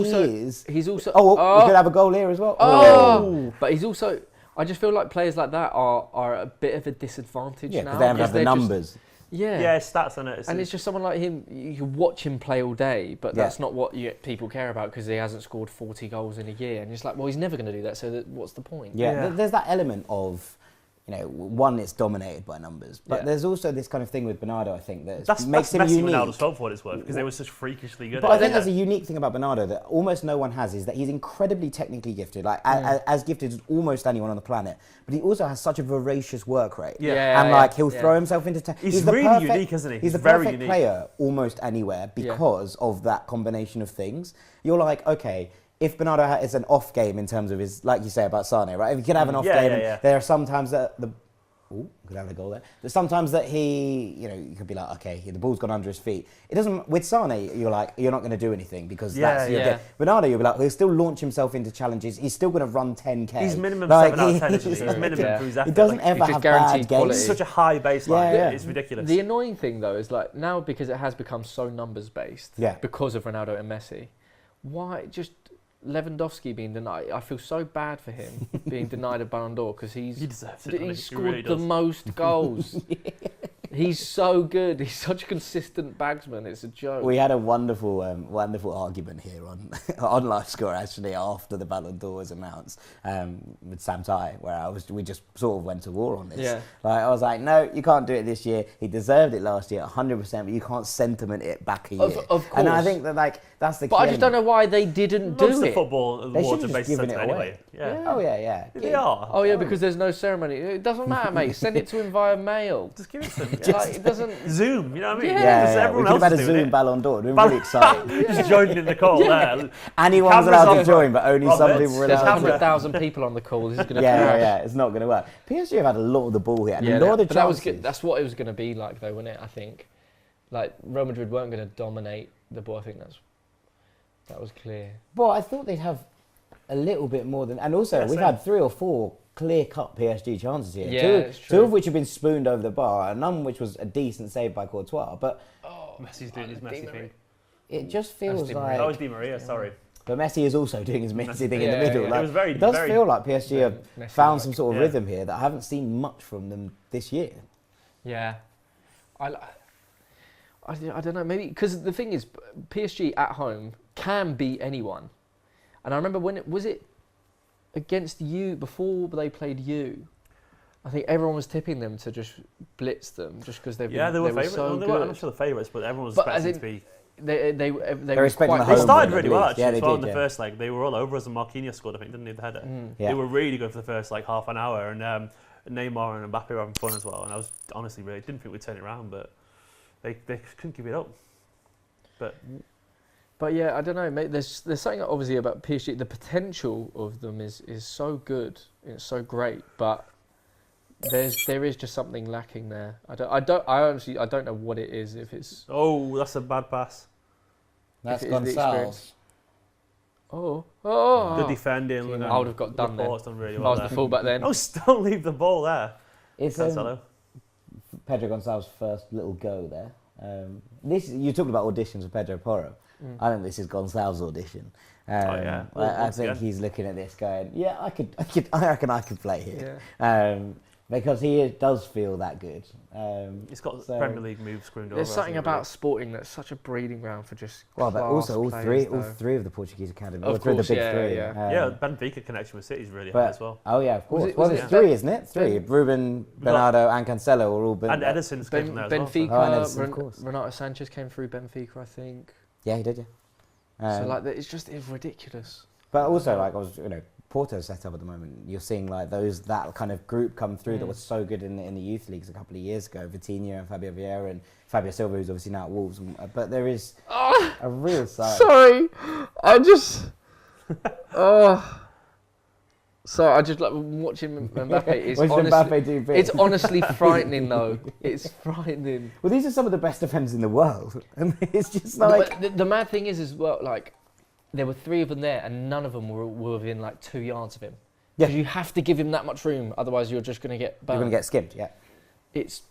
also. Oh, we could have a goal here as well. But he's also. I just feel like players like that are a bit of a disadvantage now. Yeah, because they don't have the numbers. Yeah, stats on it. And it's just someone like him, you can watch him play all day, but that's not what people care about because he hasn't scored 40 goals in a year. And it's like, well, he's never going to do that, so what's the point? Yeah, there's that element of, you know, one, it's dominated by numbers, but there's also this kind of thing with Bernardo, I think, that makes him unique. Ronaldo's fault for what it's worth, because they were such freakishly good. But I think there's a unique thing about Bernardo that almost no one has, is that he's incredibly technically gifted, like as gifted as almost anyone on the planet, but he also has such a voracious work rate. He'll throw himself into... He's really unique, isn't he? He's the perfect player almost anywhere because of that combination of things. You're like, okay, if Bernardo is an off game in terms of his, like you say about Sané, right? If you can have an off game, there are some times that Ooh, could have a goal there. But sometimes that you could be like, okay, the ball's gone under his feet. It doesn't, with Sane, you're like, you're not going to do anything because that's your game. Bernardo, you'll be like, he'll still launch himself into challenges. He's still going to run 10K. He's minimum 7 out of 10, isn't he? He's minimum for his effort. He doesn't ever have bad games. It's such a high baseline. Yeah. It's ridiculous. The annoying thing, though, is like now because it has become so numbers-based because of Ronaldo and Messi, why just Lewandowski being denied? I feel so bad for him being denied a Ballon d'Or because he scored really the most goals. He's so good. He's such a consistent bagsman. It's a joke. We had a wonderful argument here on LiveScore actually after the Ballon d'Or was announced with Sam Tighe, where we just sort of went to war on this. Yeah. Like, I was like, no, you can't do it this year. He deserved it last year, 100%, but you can't sentiment it back a year. Of course. And I think that that's the key. But I just don't know why they didn't do it. Most of football awards are based on anyway. Yeah. Oh yeah. They are. Oh yeah, because there's no ceremony. It doesn't matter, mate. Send it to him via mail. Just give it to him. Like, it doesn't. Zoom, you know what I mean? Yeah. Everyone We could have had a else Zoom Ballon d'Or. It would be really exciting. Just joined in the call there. Anyone's allowed to join, but only some people were There's allowed to. 100,000 people on the call. This is going to Yeah, it's not going to work. PSG have had a lot of the ball here. And a lot of the but that was chances. good. That's what it was going to be like, though, wasn't it? I think, like Real Madrid weren't going to dominate the ball. I think that was clear. Well, I thought they'd have a little bit more than, and also we've had 3 or 4 clear-cut PSG chances here. Yeah, two of which have been spooned over the bar, and none which was a decent save by Courtois. But Messi's doing his Messi thing. It just feels like. Oh, it's 𝗟𝗏, sorry. But Messi is also doing his Messi thing in the middle. Yeah. Like, it does feel like PSG have found some sort of rhythm here that I haven't seen much from them this year. Yeah, I don't know. Maybe because the thing is, PSG at home can beat anyone. And I remember when was it against you before they played you. I think everyone was tipping them to just blitz them just because they were favourites. So I'm not sure the favourites, but everyone was expecting to be. They started really well actually. Yeah, as well in the first leg. They were all over us, and Marquinhos scored, I think, didn't he, the header? They were really good for the first half an hour, and Neymar and Mbappe were having fun as well. And I was honestly really didn't think we'd turn it around, but they couldn't give it up. But yeah, I don't know, mate. There's something obviously about PSG. The potential of them is so good. It's so great, but there is just something lacking there. I don't know what it is. If it's that's a bad pass. That's Gonçalves. The defending. I would have got done there. Done really if well I was the fullback then. Don't leave the ball there. It's Pedro Gonçalves' first little go there. You talked about auditions for Pedro Porro. I think this is Gonçalves' audition. I think he's looking at this going, I reckon I could play here. Yeah. Because he does feel that good. He's got Premier League moves screwed over. There's something about Sporting that's such a breeding ground for just. Well, but also all three of the Portuguese academy, of course, the big three. Benfica connection with City is really high as well. Oh yeah, of course. It's 3, isn't it? 3. Ruben, Bernardo, and Cancelo are all been. And Edison's came from there as Benfica. well. Edison, of course. Renato Sanchez came through Benfica, I think. Yeah, he did. Yeah. So it's ridiculous. But also, Porto's set up at the moment. You're seeing that kind of group come through that was so good in the youth leagues a couple of years ago. Vitinha and Fabio Vieira and Fabio Silva, who's obviously now at Wolves. But there is a real side. Sorry, I just. So I just like watching Mbappe. It's honestly frightening, though. It's frightening. Well, these are some of the best defenders in the world, and it's just like the mad thing is as well. Like, there were 3 of them there, and none of them were within 2 yards of him. Because you have to give him that much room, otherwise you're just going to get burned. You're going to get skimmed. Yeah. It's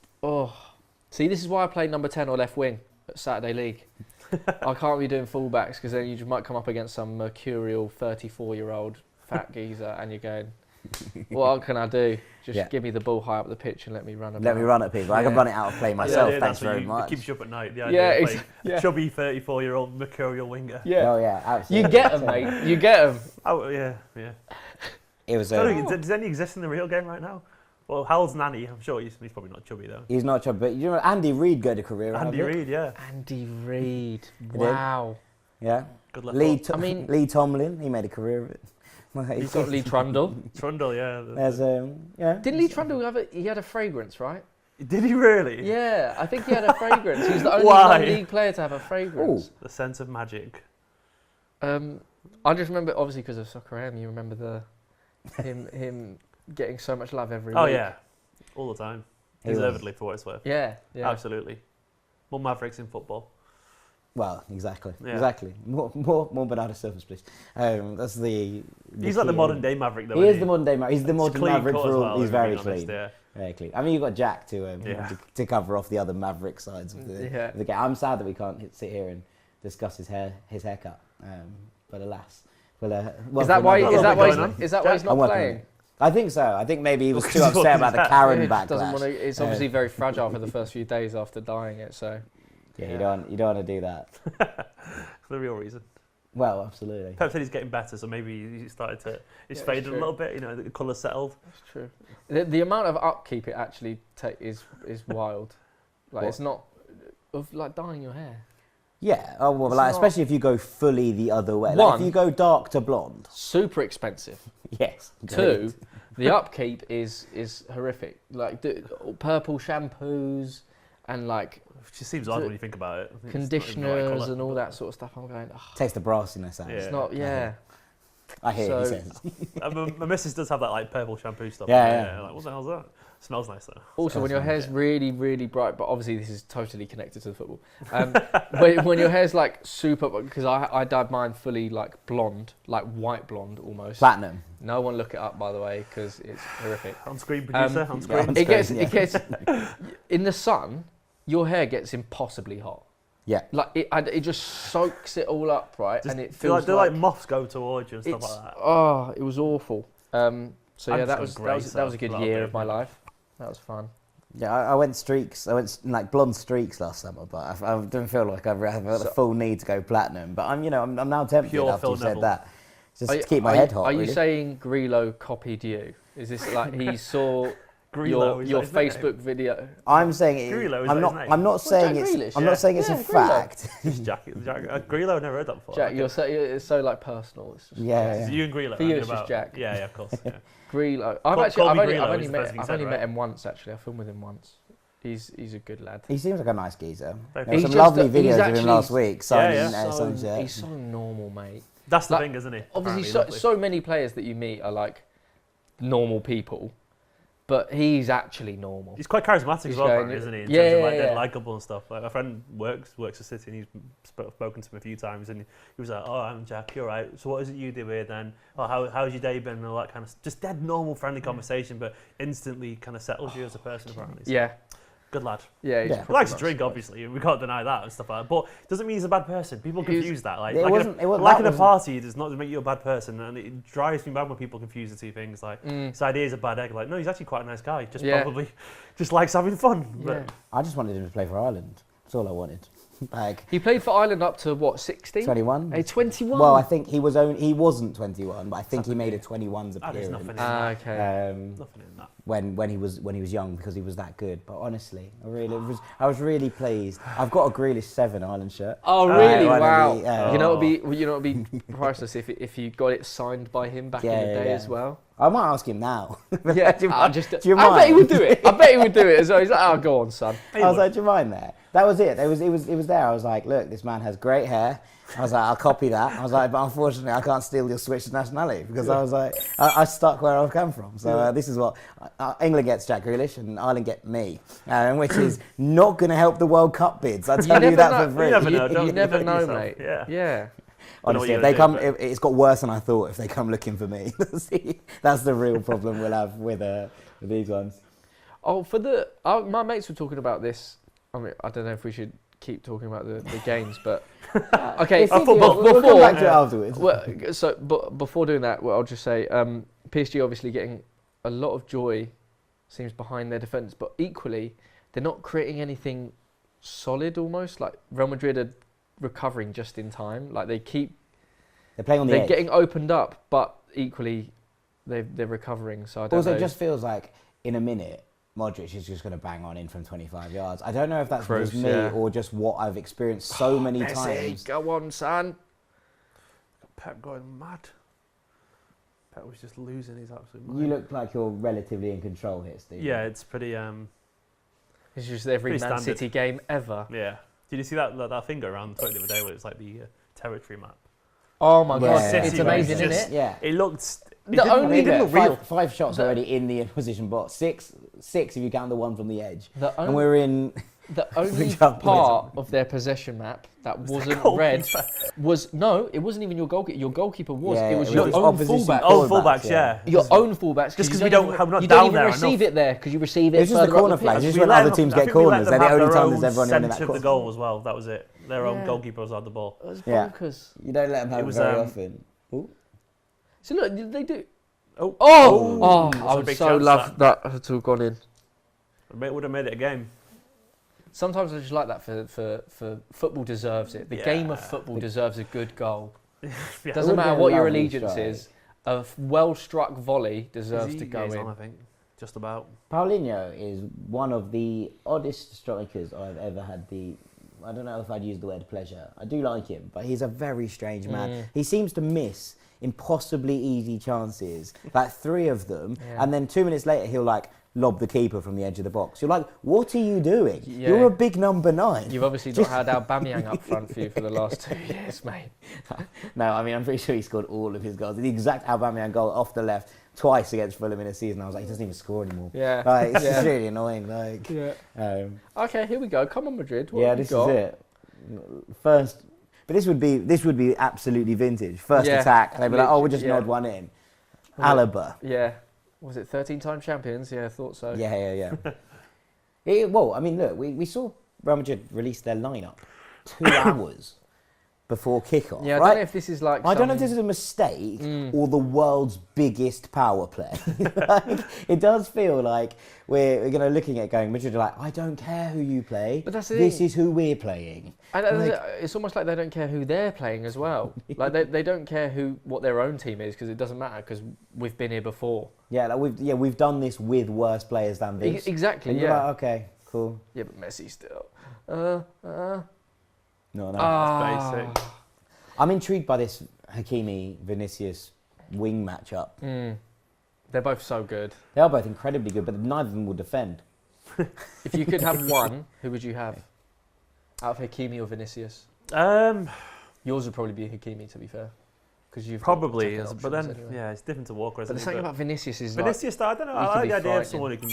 See, this is why I play number 10 or left wing at Saturday League. I can't be doing fullbacks because then you just might come up against some mercurial 34-year-old fat geezer, and you're going, what can I do? Just give me the ball high up the pitch and let me run about. Let me run at people. I can run it out of play myself. Thanks very much. It keeps you up at night. The idea of chubby 34-year-old mercurial winger. Yeah. Oh yeah, absolutely. You get them, mate. You get them. Oh yeah. It was. Does any exist in the real game right now? Well, Hal's nanny. I'm sure he's probably not chubby though. He's not chubby, but you know Andy Reid got a career. Andy Reid, yeah. Andy Reid. Wow. Yeah. Good luck. Lee Tomlin. He made a career of it. He's got Lee Trundle. Trundle, yeah. There's Didn't Lee Trundle he had a fragrance, right? Did he really? Yeah, I think he had a fragrance. He was the only non-league player to have a fragrance. Ooh. The sense of magic. I just remember, obviously, because of Soccer AM, you remember him getting so much love every week. Oh yeah. all the time. He was. Deservedly for what it's worth. Yeah, yeah. Absolutely. More Mavericks in football. Well, exactly, Yeah. exactly. More Bernardo Silva's, please. That's the. He's like the modern day Maverick, though. He is the modern day Maverick. He's the modern clean Maverick cut for as all. well, He's if I'm very being clean. honest, yeah. Very clean. I mean, you've got Jack Yeah. to cover off the other Maverick sides of the game. I'm sad that we can't sit here and discuss his haircut. But alas, Is that why? Is that why he's not playing? I think so. I think maybe he was too upset about the Karen backlash. It's obviously very fragile for the first few days after dyeing it. So yeah, you don't want to do that. The real reason. Well, absolutely. Pep said he's getting better, so maybe he started to. It's faded a little bit. You know, the colour settled. That's true. The amount of upkeep it actually is wild. Like What? it's not of like dyeing your hair. Yeah. Oh well, like, especially if you go fully the other way. Like One, if you go dark to blonde. Super expensive. Yes. Two, the upkeep is horrific. Like purple shampoos and like It just seems odd when you think about it. I think it's not even the right conditioners colour. and all that sort of stuff. I'm going, Takes the brassiness out. Yeah. it's not. Yeah. I hear So- he says. My missus does have that like purple shampoo stuff. Yeah. Like, what the hell's that? Smells nice though. Also, when your hair's Yeah. really, really bright, but obviously this is totally connected to the football. When your hair's like super, because I dyed mine fully like blonde, like white blonde almost. Platinum. No one look it up, by the way, because it's horrific. On screen producer, on screen. yeah. It gets in the sun. Your hair gets impossibly hot. Yeah. Like it just soaks it all up, right? Just and it feel feels they're like moths go towards you and stuff it's like that. oh, it was awful. So yeah, I'm that just was grey that was a good stuff, year like of my life. That was fun. Yeah, I went streaks. I went like blonde streaks last summer, but I don't feel like I've got the full need to go platinum. But I'm now tempted Pure after Phil you said Neville. that. Just to keep my head hot. Are you really. saying Grillo copied you? Is this like he saw Grillo, is your that his name? Facebook video? I'm saying Grillo, is I'm that not. his name? I'm not saying Jack it's. Grealish, I'm yeah. not saying it's Yeah, a Grillo. fact. Jack Grillo, I've never heard that before. Jack, Okay. it's so like personal. It's just, Yeah. It's you and Grillo. For you, hanging it's just about. Jack. Yeah, of course. Yeah. Grillo. Colby I've Grillo only is the first thing you I've said, only met right? him once actually. I filmed with him once. He's a good lad. He seems like a nice geezer. There were He's some just lovely he's videos of him actually- last week. Signing, yeah. signing shirts. He's so normal, mate. That's the Like, thing, isn't he? Obviously, Apparently, so many players that you meet are like normal people, but he's actually normal. He's quite charismatic as well, going- apparently, isn't he? In yeah, terms of yeah, like yeah. they're likable and stuff. Like my friend works at City, and he's spoken to him a few times, and he was like, "Oh, I'm Jack. You're right. So what is it you do here then? Oh, how's your day been?" And all that kind of just dead normal, friendly conversation, but instantly kind of settles you as a person, apparently. So, Yeah, good lad. yeah. Yeah. He likes to drink, obviously. We can't deny that and stuff like that. But it doesn't mean he's a bad person. People confuse that. Like, It like wasn't- it wasn't- liking that a wasn't- party does not make you a bad person, and it drives me mad when people confuse the two things. Like, this idea is a bad egg. Like, no, he's actually quite a nice guy. Just Yeah. probably just likes having fun. Yeah. But I just wanted him to play for Ireland. That's all I wanted. Like He played for Ireland up to what, 16? 21. 21. Well, I think he wasn't 21, but I think he made a 21s that is appearance. nothing in that. Okay. Nothing in that. When he was young, because he was that good. But honestly, I was really pleased. I've got a Grealish 7 Ireland shirt. Oh really? one of Wow. the, You know it'd be priceless if you got it signed by him back in the day as well. I might ask him now. Yeah, do you I mind? just. Do you I bet he mind? would do it. I bet he would do it as well. He's like, oh, go on, son. I was like, do you mind there? That was it. It was there. I was like, look, this man has great hair. I was like, I'll copy that. I was like, but unfortunately, I can't steal your switch to nationality because I was like, I stuck where I've come from. So this is what England gets Jack Grealish and Ireland get me, which is not going to help the World Cup bids. I tell you that for free. You never know, don't You never don't know, yourself. mate. Yeah. Yeah. Honestly, you're if they gonna come, do, it's got worse than I thought. If they come looking for me, that's the real problem we'll have with these ones. Oh, my mates were talking about this. I mean, I don't know if we should keep talking about the games, but okay. We'll come back to it afterwards. Well, but before doing that, I'll just say PSG obviously getting a lot of joy seems behind their defence, but equally they're not creating anything solid. Almost like Real Madrid are recovering just in time. Like they're playing on the they're edge. getting opened up, but equally they're recovering. So I don't know. Also, it just feels like in a minute, Modric is just going to bang on in from 25 yards. I don't know if that's just me or just what I've experienced so many times. Go on, son. Pep going mad. Pep was just losing his absolute mind. You look like you're relatively in control here, Steve. Yeah, it's pretty. It's just every Pretty Man standard. City game ever. Yeah. Did you see that thing go around the other day where it was like the territory map? Oh my Yeah. god, City it's was amazing, just- isn't it? Yeah. It looked The only didn't look real. Five shots already in the opposition box. Six if you count the one from the edge. And we're in. The only part of their possession map that wasn't red was it wasn't even your goalkeeper. Your goalkeeper was. Yeah, it was it your was own opposition fullback. Oh, fullbacks, yeah. Your own fullbacks. Just because you we're not you down don't even there receive enough. it there because you receive it. It's just the corner flags. Just when other teams get corners, they're the only time there's everyone in that centre of corner. the goal as well. That was it. Their own goalkeepers had the ball. It was Yeah. bonkers. You don't let them have it very often. Ooh. So look, they do. Oh, I would so love that to have gone in. It would have made it a game. Sometimes I just like that for football deserves it. The game of football deserves a good goal. Yeah. Doesn't matter what your lovely allegiance strike. is. A well-struck volley deserves to go He's in. on, I think. Just about. Paulinho is one of the oddest strikers I've ever had I don't know if I'd use the word pleasure. I do like him, but he's a very strange man. He seems to miss impossibly easy chances, like 3 of them, and then 2 minutes later he'll lob the keeper from the edge of the box. You're like, what are you doing? Yeah. You're a big number 9. You've obviously not had 𝗟𝗏𝗃𝗃 up front for you for the last 2 years, mate. No, I mean, I'm pretty sure he scored all of his goals. The exact 𝗟𝗏𝗃𝗃 goal off the left, twice against Fulham in a season. I was like, he doesn't even score anymore. Yeah. It's just really annoying. Okay, here we go. Come on, Madrid. What have this you got? is it. First, but this would be absolutely vintage. First attack, they'd be like, oh, we'll just nod one in. 𝗟𝗏𝗃𝗃. Yeah. Was it 13-time champions? Yeah, I thought so. Yeah. Well, I mean, look, we saw Real Madrid release their lineup 2 hours before kickoff. Yeah, I right? don't know if this is like. I don't know if this is a mistake or the world's biggest power play. It does feel like we're going to looking at going, Madrid are like, I don't care who you play. But that's the this thing. is who we're playing. And it's almost like they don't care who they're playing as well. Like they don't care what their own team is because it doesn't matter because we've been here before. Yeah, we've done this with worse players than this. Exactly. And you're like, okay, cool. Yeah, but Messi still. No. That's basic. I'm intrigued by this Hakimi-Vinicius wing matchup. They're both so good. They are both incredibly good, but neither of them will defend. If you could have one, who would you have? Out of Hakimi or Vinicius? Yours would probably be Hakimi, to be fair. Because you've Probably got is, options but then anyway. it's different to Walker. But the thing about Vinicius is Vinicius, I don't know. I can like be the idea of frightening. someone who can,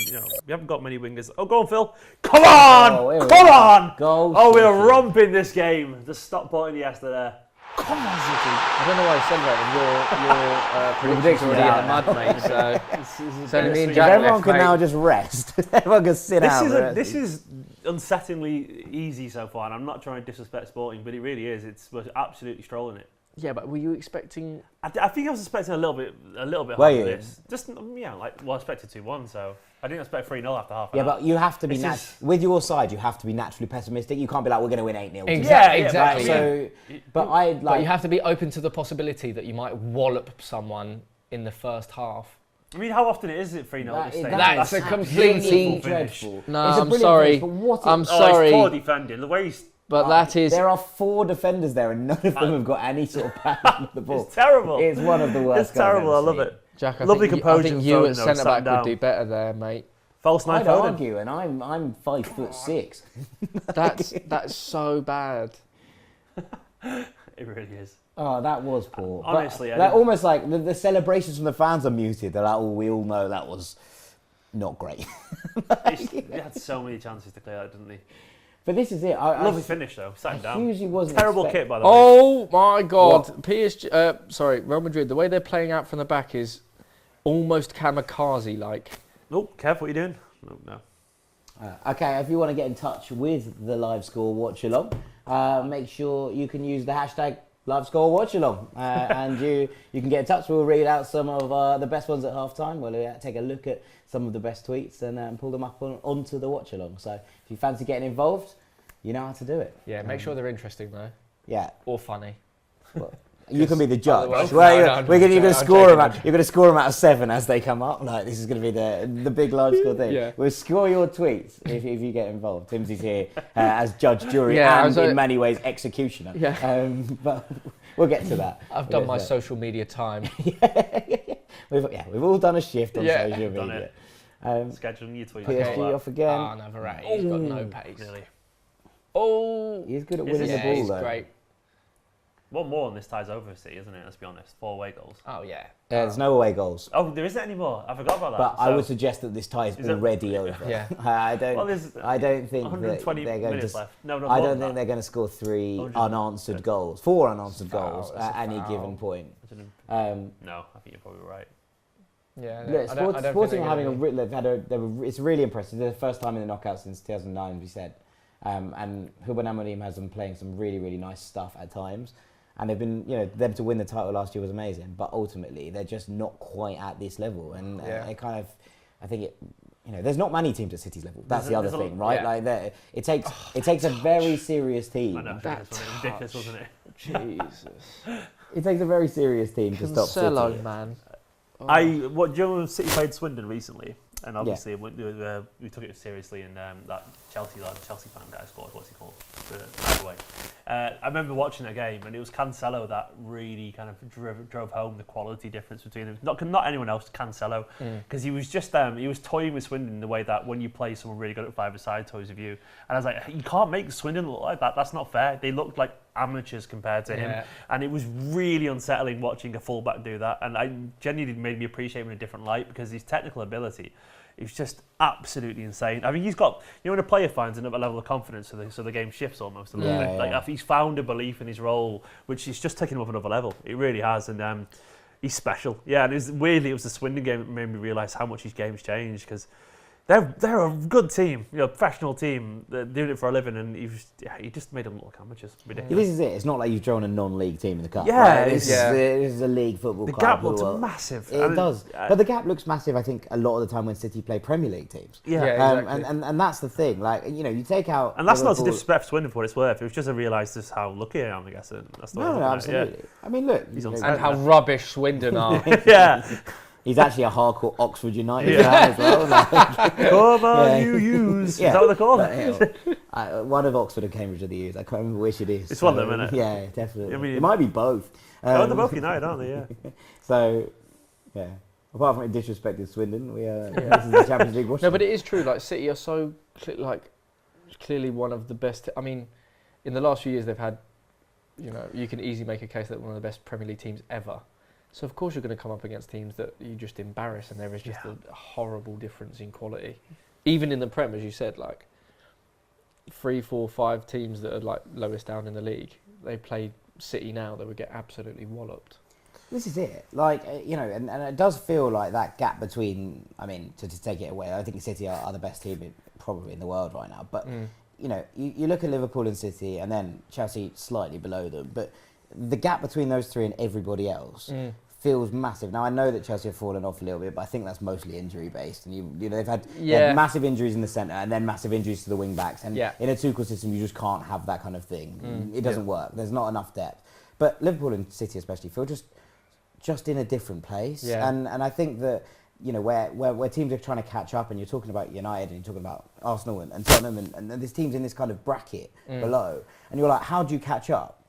we haven't got many wingers. Oh, go on, Phil. Come on! Come on! Goal Oh, we're shooting. romping this game. Just stop putting Iniesta there. Come on, Ziggy. I don't know why I celebrated your predictions already in the mud, mate. So it's only me and If Jack everyone left, can mate. now just rest. Everyone can sit down. This is unsettlingly easy so far, and I'm not trying to disrespect Sporting, but it really is. We're absolutely strolling it. Yeah, but were you expecting? I think I was expecting a little bit Were higher you? than this. Just I expected 2-1, so I didn't expect 3-0 after half an Yeah, hour. but you have to be This is- with your side. You have to be naturally pessimistic. You can't be like, we're going to win 8-0. Exactly. Yeah, exactly. So, but But you have to be open to the possibility that you might wallop someone in the first half. I mean, how often is it 3-0 at this stage? That's a completely dreadful. No, It's a I'm brilliant sorry. finish, but what I'm it- sorry. It's poor defending. The way he's... But that is. There are 4 defenders there, and none of them have got any sort of pass on the ball. It's terrible. It's one of the worst. It's terrible. I love it. Jack, I Lovely think composure I think and you phone, at though, centre sat back down. would do better there, mate. False I'd knife Foden. argue, and I'm 5'6". That's so bad. It really is. Oh, that was poor. Honestly, but, almost like the celebrations from the fans are muted. They're like, oh, we all know that was not great. He had so many chances to clear that, didn't he? But this is it. Lovely finish, though. Sat him down. Usually wasn't Terrible expect- kit, by the way. Oh my God! PSG, Real Madrid. The way they're playing out from the back is almost kamikaze-like. Oh, careful what you're doing. No. Okay, if you want to get in touch with the LiveScore Watch Along, make sure you can use the hashtag LiveScore Watch Along, and you can get in touch. We'll read out some of the best ones at half time. We'll take a look at some of the best tweets and pull them up onto the Watch Along. So if you fancy getting involved, you know how to do it. Yeah, make sure they're interesting though, Yeah. or funny. Well, you can be the judge. Otherwise- Well, No, you're going to I'm score them. joking. You're going to score them out of 7 as they come up. Like this is going to be the big large score thing. Yeah. We'll score your tweets if you get involved. Timsy's here as judge, jury, Yeah, and so- in many ways executioner. Yeah. But we'll get to that. I've done my social media time. We've all done a shift on Yeah. social Done media. it. Um, Scheduling your tweets. PSG all that. off again. Ah, no, Verratti. He's got no pace. Really. Oh, He's good at Is winning he? the ball he's though. great. One more and this ties over City, isn't it? Let's be honest. 4 away goals. Oh yeah. There's no away goals. Oh, there isn't anymore. I forgot about that. But I would suggest that this tie is already over. Yeah. I don't think 120 that they're going minutes to. left. No, I don't think they're going to score 3 unanswered goals, 4 unanswered goals at any given point. No, I think you're probably right. Yeah. Look, Sporting are having it's really impressive. They're the first time in the knockout since 2009, as we said. And 𝗟𝗶𝘃𝗪𝗰𝗵 has them playing some really, really nice stuff at times. And they've been, them to win the title last year was amazing. But ultimately, they're just not quite at this level. And it kind of, I think there's not many teams at City's level. That's the other thing, right? Yeah. Like, it takes a very serious team. I know, that was ridiculous, wasn't it? Jesus. It takes a very serious team to stop City. Cancelo, man. City played Swindon recently, and obviously we took it seriously, and that Chelsea fan guy scored. What's he called? By the way, I remember watching that game, and it was Cancelo that really kind of drove home the quality difference between them. Not anyone else, Cancelo, because he was just he was toying with Swindon in the way that when you play someone really good at 5-a-side toys with you, and I was like, you can't make Swindon look like that. That's not fair. They looked like amateurs compared to him, and it was really unsettling watching a fullback do that, and I genuinely made me appreciate him in a different light because his technical ability is just absolutely insane. I mean, he's got, when a player finds another level of confidence, so the game shifts almost a little bit. Like he's found a belief in his role, which is just taking him up another level. It really has, and he's special. Yeah, and it was the Swindon game that made me realise how much his game's changed, because they're a good team, professional team. They're doing it for a living, and he just made them look like amateurs. Ridiculous. This is it. It's not like you've drawn a non-league team in the cup. Yeah, right? This is a league football club. The gap looks massive. It does, but the gap looks massive. I think a lot of the time when City play Premier League teams. Exactly. And that's the thing. Like you take out. And that's not to disrespect Swindon for what it's worth. It was just to realise just how lucky I am. I guess that's the no, absolutely. Yeah. I mean, look, and how rubbish Swindon are. Yeah. He's actually a hardcore Oxford United fan as well. Come on, you use. Is that what they're called? One of Oxford and Cambridge are the U's. I can't remember which it is. It's one of them, isn't it? Yeah, definitely. I mean, it might be both. They're both United, aren't they? Yeah. So, yeah. Apart from disrespecting Swindon, this is the Champions League. No, but it is true. Like City are so clearly one of the best. I mean, in the last few years they've had, you can easily make a case that one of the best Premier League teams ever. So of course you're going to come up against teams that you just embarrass, and there is just a horrible difference in quality. Even in the Prem, as you said, like 3, 4, 5 teams that are like lowest down in the league, they play City now, they would get absolutely walloped. This is it. Like, and it does feel like that gap between, I mean, to take it away, I think City are the best team probably in the world right now. But, you look at Liverpool and City, and then Chelsea slightly below them, but the gap between those 3 and everybody else feels massive. Now, I know that Chelsea have fallen off a little bit, but I think that's mostly injury-based. And they've had massive injuries in the centre and then massive injuries to the wing-backs. And in a Tuchel system, you just can't have that kind of thing. It doesn't work. There's not enough depth. But Liverpool and City especially feel just in a different place. Yeah. And I think that, where teams are trying to catch up, and you're talking about United and you're talking about Arsenal and Tottenham, and there's teams in this kind of bracket below, and you're like, how do you catch up?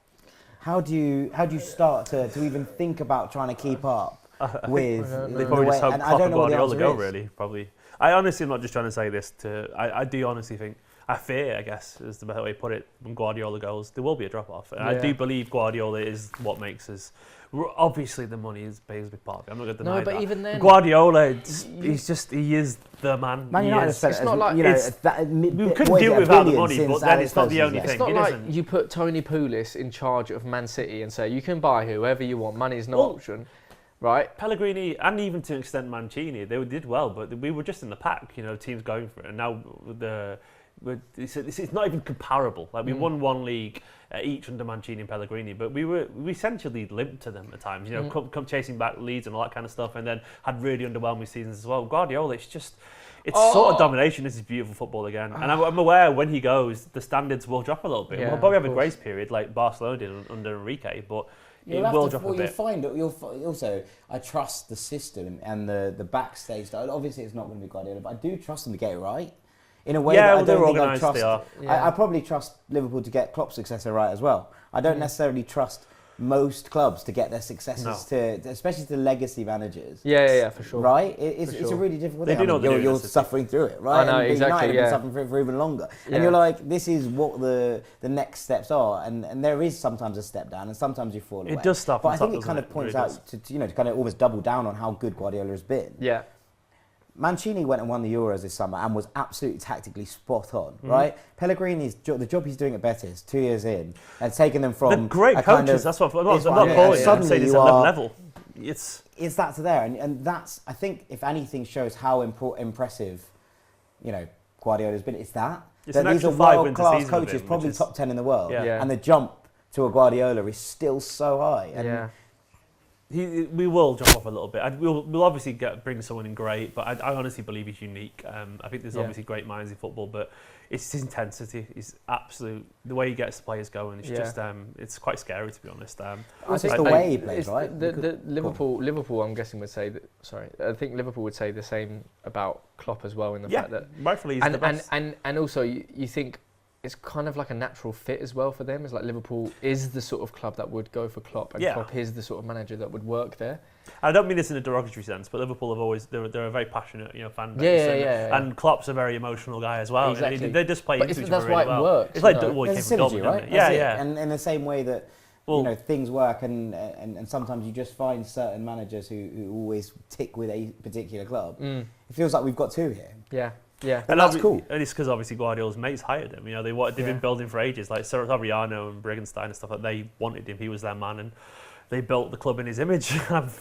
How do you start to even think about trying to keep up with they probably just hope and I don't know what the answer go, is. Really, probably. I honestly am not just trying to say this I do honestly think, I fear, I guess, is the better way to put it, when Guardiola goes, there will be a drop-off. And I do believe Guardiola is what makes us... Obviously, the money plays a big part of it. I'm not going to deny that. No, but even then... Guardiola, he is the man. Man United it's not like... we couldn't do it without the money, but then it's not the only thing. It's not like you put Tony Pulis in charge of Man City and say, you can buy whoever you want, money's no option. Right, Pellegrini, and even to an extent Mancini, they did well, but we were just in the pack, teams going for it. And now it's not even comparable. Like we won one league each under Mancini and Pellegrini, but we essentially limped to them at times. Come chasing back leads and all that kind of stuff, and then had really underwhelming seasons as well. Guardiola, it's sort of domination. This is beautiful football again, and I'm aware when he goes, the standards will drop a little bit. We'll probably have a grace period like Barcelona did under Enrique, but. It will drop a bit. Also, I trust the system and the backstage. Obviously, it's not going to be Guardiola, but I do trust them to get it right. In a way that I don't think I trust. I probably trust Liverpool to get Klopp's successor right as well. I don't necessarily trust most clubs to get their successes especially to legacy managers. Yeah, for sure. Right? It's sure. a really difficult They thing. do know what they're doing, you're suffering through it, right? I know, and exactly, United have been suffering through it for even longer. Yeah. And you're like, this is what the next steps are. And there is sometimes a step down and sometimes you fall away. It does stop. But I think it kind of points out to to kind of almost double down on how good Guardiola has been. Yeah. Mancini went and won the Euros this summer and was absolutely tactically spot on, right? Pellegrini's the job he's doing at Betis 2 years in and taking them from They're great coaches. That's what I'm not calling it. Suddenly It's you are level. It's that to there, and that's, I think, if anything shows how impressive, Guardiola's been. It's that an these extra are 5 wins a world-class season with coaches, him, probably which is- top 10 in the world, Yeah. and the jump to a Guardiola is still so high. And we will jump off a little bit. We'll obviously bring someone in great, but I honestly believe he's unique. I think there's obviously great minds in football, but it's his intensity. It's absolute. The way he gets the players going. It's just. It's quite scary, to be honest. It's the way he plays, right? The Liverpool, I'm guessing would say that. Sorry, I think Liverpool would say the same about Klopp as well, in the fact that rightfully he's the best. And also you think it's kind of like a natural fit as well for them. It's like Liverpool is the sort of club that would go for Klopp, and Klopp is the sort of manager that would work there. I don't mean this in a derogatory sense, but Liverpool have always they're a very passionate fan base. And Klopp's a very emotional guy as well. Exactly. They just play into each other that's why really it well. works. It's like There's a synergy, right? Yeah. And in the same way that things work, and sometimes you just find certain managers who always tick with a particular club. It feels like we've got two here. Yeah, and that's cool. And it's because obviously Guardiola's mates hired him. They've been building for ages. Like 𝗟𝗶𝘃𝗏 and Briggenstein and stuff like that. They wanted him. He was their man, and they built the club in his image. I'm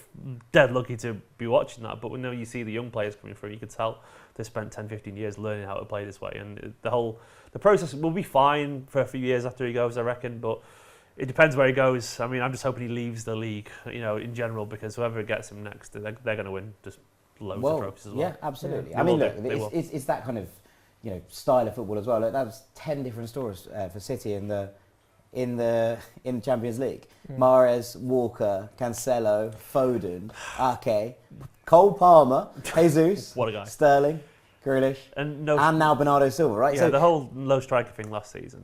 dead lucky to be watching that. But when you see the young players coming through, you can tell they spent 10, 15 years learning how to play this way. And the process will be fine for a few years after he goes, I reckon. But it depends where he goes. I mean, I'm just hoping he leaves the league, in general, because whoever gets him next, they're going to win just loads of trophies as well. Yeah, absolutely. Yeah. I mean, look, it's that kind of style of football as well. Like, that was 10 different stories for City in the Champions League. Mahrez, Walker, Cancelo, Foden, Ake, Cole Palmer, Jesus, what a guy. Sterling, Grealish, and now Bernardo Silva, right? Yeah, so the whole low striker thing last season.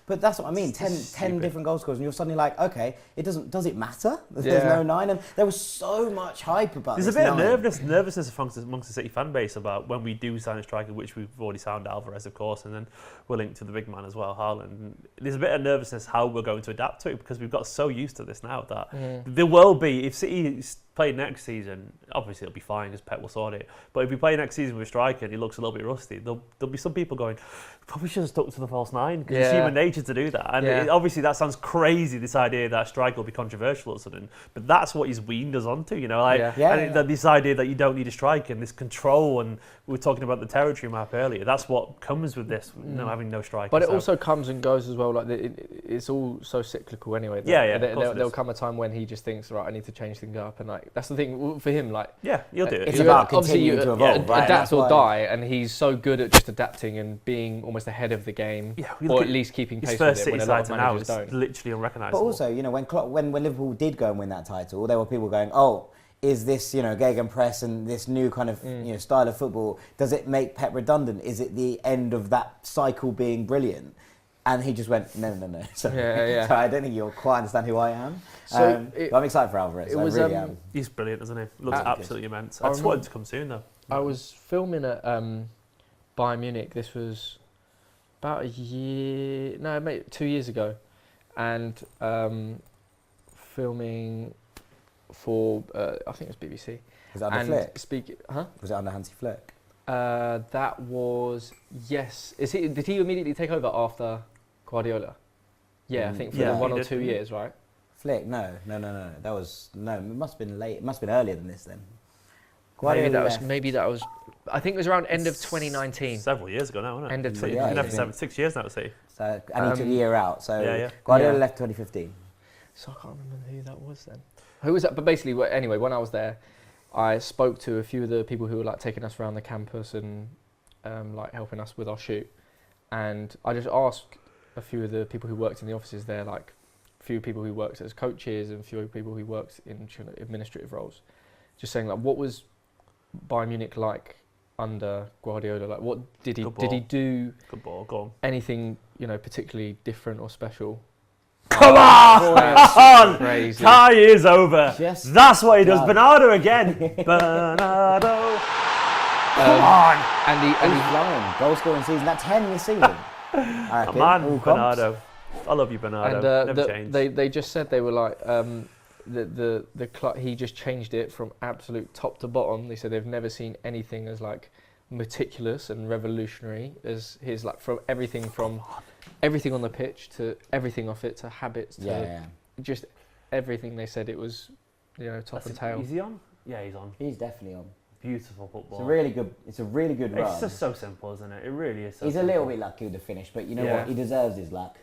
But that's what I mean. 10 different goal scorers, and you're suddenly like, okay, does it matter? There's no 9, and there was so much hype about. There's a bit of nervousness amongst the City fan base about when we do sign a striker, which we've already signed Alvarez, of course, and then we're linked to the big man as well, Haaland. There's a bit of nervousness how we're going to adapt to it, because we've got so used to this now that there will be, if City play next season, obviously it'll be fine because Pep will sort it. But if we play next season with a striker and he looks a little bit rusty, there'll be some people going, probably should have stuck to the false 9, because it's human nature to do that. And obviously that sounds crazy, this idea that a striker will be controversial or something, but that's what he's weaned us onto, this idea that you don't need a striker and this control, and we were talking about the territory map earlier, that's what comes with this, having no striker. But it also comes and goes as well, like it's all so cyclical anyway. There'll come a time when he just thinks, right, I need to change things up, and that's the thing for him, you'll do it. It's about continuing to evolve, right? Adapt or die, and he's so good at just adapting and being almost ahead of the game, or at least keeping pace with it when a lot of managers don't. Literally unrecognisable. But also, when Liverpool did go and win that title, there were people going, oh, is this, gegenpress and this new kind of style of football, does it make Pep redundant? Is it the end of that cycle being brilliant? And he just went, no. So I don't think you'll quite understand who I am. But I'm excited for Alvarez. I really am. He's brilliant, isn't he? Looks absolutely immense. I just wanted to come soon, though. I was filming at Bayern Munich. This was about 2 years ago. And filming for, I think it was BBC. Was it under Flick? Was it under Hansi Flick? That was, yes. Did he immediately take over after Guardiola? Yeah, I think for 1 or 2 years, right? Flick? No. That was, it must have been late. It must have been earlier than this then. Maybe that was. I think it was around end of 2019. Several years ago now, wasn't it? End of 2019. 6 years now, see. So I need to took a year out. So Guardiola left 2015. So I can't remember who that was then. Who was that? But basically, anyway, when I was there, I spoke to a few of the people who were taking us around the campus and helping us with our shoot, and I just asked a few of the people who worked in the offices there, a few people who worked as coaches and a few people who worked in administrative roles, just saying what was Bayern Munich like under Guardiola? What did he do? Good ball, go on. Anything particularly different or special? Come on! Crazy. Kai is over. Just That's what he does. done. Bernardo again. Bernardo. Come on. And He's flying. Goal scoring season. That's 10 this season. I reckon. Come on, All comps. Bernardo. I love you, Bernardo. And Never change. they just said they were like he just changed it from absolute top to bottom. They said they've never seen anything as like meticulous and revolutionary as his, like, from everything on the pitch to everything off it to habits to just everything. They said it was, top and tail. Is he on? Yeah, he's on. He's definitely on. Beautiful football. It's a really good run. It's just so simple, isn't it? It really is. He's a little bit lucky with the finish, but you know what? He deserves his luck.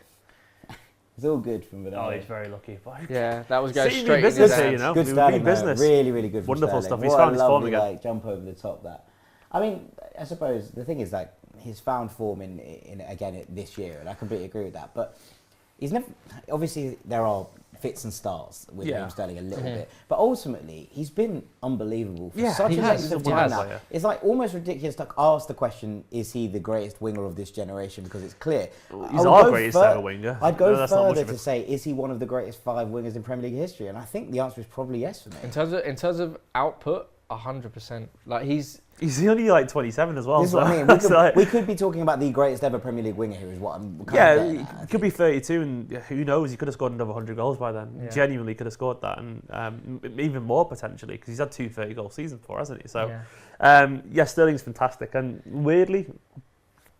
It's all good from Bernardo. Oh, he's very lucky. Yeah, that was going See, straight into business his here, hands. you know. Good Sterling, business. Really, really good. Wonderful Sterling. stuff. He's What found a his form lovely, again. like, jump over the top. That. I mean, I suppose the thing is, like, he's found form in again this year, and I completely agree with that. But he's never. Obviously, there are fits and starts with Raheem Sterling a little bit, but ultimately he's been unbelievable for such a length of time now. It's like almost ridiculous to ask the question: is he the greatest winger of this generation? Because it's clear He's our greatest ever winger. I'd go further to say: is he one of the greatest 5 wingers in Premier League history? And I think the answer is probably yes for me. In terms of output, 100%. Like he's only like 27 as well. This is what I mean. We could be talking about the greatest ever Premier League winger here, is what I'm kind of he could be 32, and who knows? He could have scored another 100 goals by then. Yeah. Genuinely could have scored that, and even more potentially, because he's had 2 30-goal seasons before, hasn't he? So, Sterling's fantastic, and weirdly,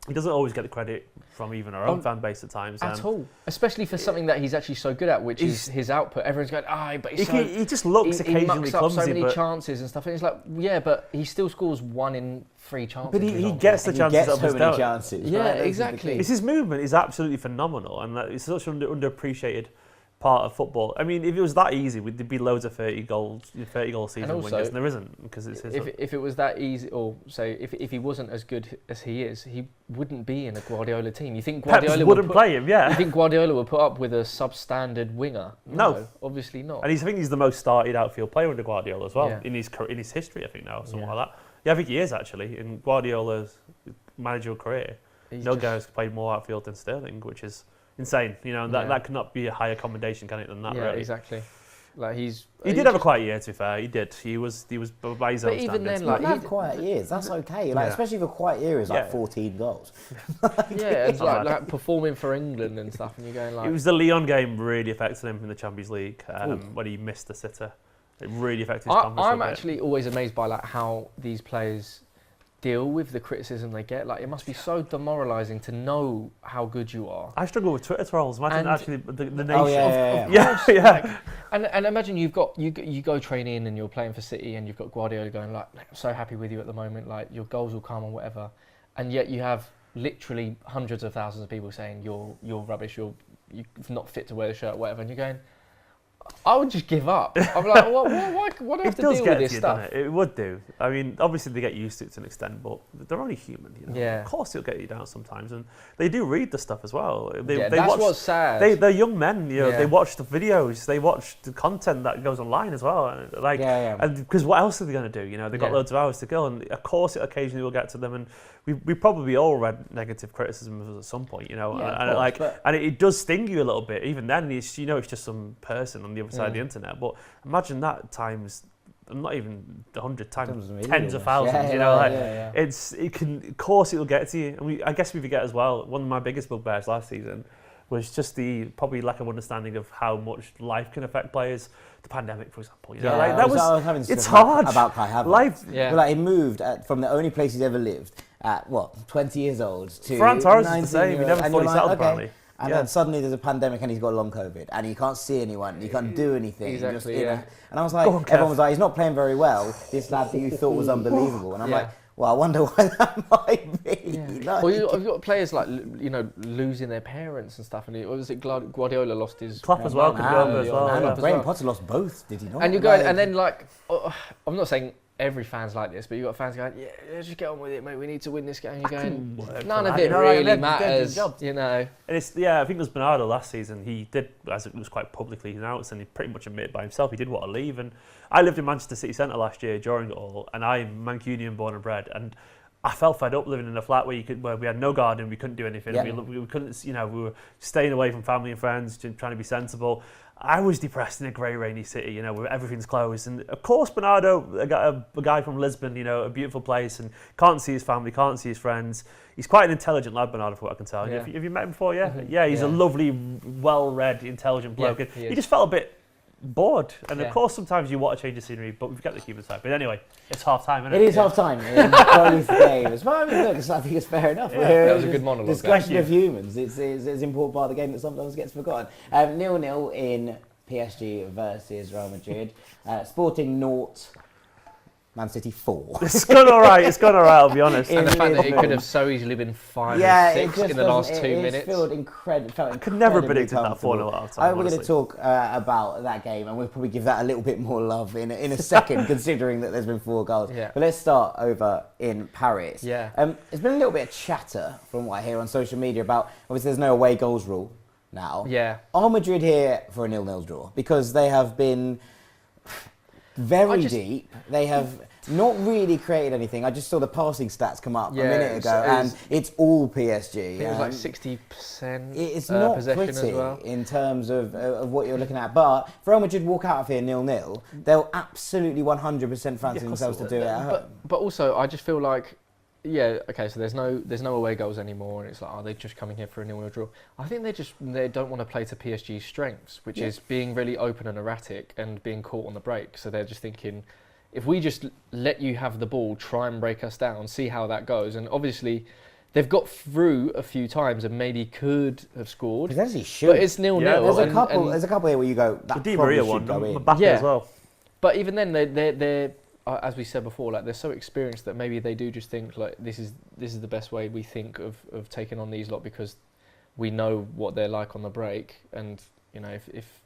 he doesn't always get the credit from even our own fan base at times. At all. Especially for something that he's actually so good at, which is his output. Everyone's going, but he just looks occasionally he mucks up clumsy. So many chances and stuff. And he's like, yeah, but he still scores 1 in 3 chances. But he gets the chances. He gets so many chances. Yeah, right? exactly. His movement is absolutely phenomenal, and it's such an underappreciated part of football. I mean, if it was that easy, there'd be loads of 30-goal season wingers, and there isn't, because it's his. If it was that easy, or say if he wasn't as good as he is, he wouldn't be in a Guardiola team. You think Guardiola wouldn't play him? Yeah. You think Guardiola would put up with a substandard winger? No, obviously not. And I think he's the most started outfield player under Guardiola as well in his history. I think now, something like that. Yeah, I think he is actually in Guardiola's managerial career. No guy's played more outfield than Sterling, which is insane. That could not be a higher commendation, can it, than that? Yeah, really. Exactly. Like he did have a quiet year. To be fair, he did. He was by his own standards. Even then, like, he had quiet years. That's okay. Like especially if a quiet year is like 14 goals. It's like performing for England and stuff, and you're going like. It was the Lyon game really affected him in the Champions League when he missed the sitter. It really affected his confidence. I'm actually always amazed by like how these players deal with the criticism they get. Like, it must be so demoralising to know how good you are. I struggle with Twitter trolls. Imagine actually the nation. Oh, yeah. And imagine you go train in and you're playing for City and you've got Guardiola going like, I'm so happy with you at the moment. Like, your goals will come and whatever, and yet you have literally hundreds of thousands of people saying you're rubbish. You're not fit to wear the shirt, whatever, and you're going, I would just give up. I'm like, what do I have to deal with this stuff? It would do. I mean, obviously they get used to it to an extent, but they're only human. Yeah. Of course, it'll get you down sometimes, and they do read the stuff as well. They that's watch, what's sad. They're young men. They watch the videos, they watch the content that goes online as well. And because what else are they going to do? They've got loads of hours to go, and of course, it occasionally will get to them. And we probably all read negative criticism at some point, and it does sting you a little bit. Even then, it's it's just some person on the other side of the internet. But imagine that times, not even 100 times, tens of thousands. Of course, it'll get to you. And I guess we forget as well. One of my biggest bugbears last season was just the probably lack of understanding of how much life can affect players. The pandemic, for example. It's hard. About Kai Havertz. Life. Like, he moved from the only place he's ever lived at 20 years old to Ferran Torres is the same. He never fully settled, apparently. And then suddenly there's a pandemic and he's got long COVID and he can't see anyone, he can't do anything. Exactly, And I was like, everyone was like, he's not playing very well, this lad that you thought was unbelievable. And I'm like, well, I wonder why that might be. Yeah. Well, you've got players like, losing their parents and stuff. And what was it, Guardiola lost his... Klopp as well. Graham Potter lost both, did he not? And you're going, and then like, I'm not saying every fan's like this, but you've got fans going, just get on with it, mate, we need to win this game. You're going, none of it really matters, And it's, I think it was Bernardo last season, he did, as it was quite publicly announced, and he pretty much admitted by himself, he did want to leave. And I lived in Manchester City Centre last year during it all, and I'm Mancunian born and bred, and I felt fed up living in a flat where we had no garden, we couldn't do anything, we couldn't, we were staying away from family and friends, trying to be sensible. I was depressed in a grey, rainy city, where everything's closed. And of course, Bernardo, a guy from Lisbon, a beautiful place, and can't see his family, can't see his friends. He's quite an intelligent lad, Bernardo, for what I can tell. Have you met him before? Yeah, yeah. He's a lovely, well-read, intelligent bloke. Yeah, he just felt a bit bored, and of course sometimes you want to change the scenery, but we've got the human side. But anyway, it's half time, isn't it? It is half time in both games. Well, I mean, look, I think it's fair enough. That was a good monologue. Discussion of humans. It's an important part of the game that sometimes gets forgotten. 0-0 in PSG versus Real Madrid. Sporting 0, Man City 4. It's gone all right. I'll be honest. And the fact that it could have so easily been 5 or 6 in the last 2 minutes. It felt incredible. I could never have predicted that 4-0 out of time. We're going to talk about that game, and we'll probably give that a little bit more love in a second, considering that there's been 4 goals. Yeah. But let's start over in Paris. Yeah. There's been a little bit of chatter from what I hear on social media about, obviously there's no away goals rule now. Yeah. Are Madrid here for a 0-0 draw? Because they have been very deep. They have not really created anything. I just saw the passing stats come up a minute ago, and it's all PSG. It was like 60% it's not possession pretty as well. in terms of what you're looking at. But if Real Madrid walk out of here 0-0, they'll absolutely 100% fancy themselves to do it at home. But also, I just feel like, okay, so there's no away goals anymore, and it's like, are they just coming here for a 0-0 draw? I think they don't want to play to PSG's strengths, which is being really open and erratic and being caught on the break. So they're just thinking, if we just let you have the ball, try and break us down, see how that goes. And obviously, they've got through a few times and maybe could have scored. Potentially should. But it's 0-0. Yeah, there's a couple here where you go, that the Di probably Maria should one, go in. Mbappe as well. But even then, they're as we said before, like, they're so experienced that maybe they do just think like this is the best way we think of taking on these lot, because we know what they're like on the break, and if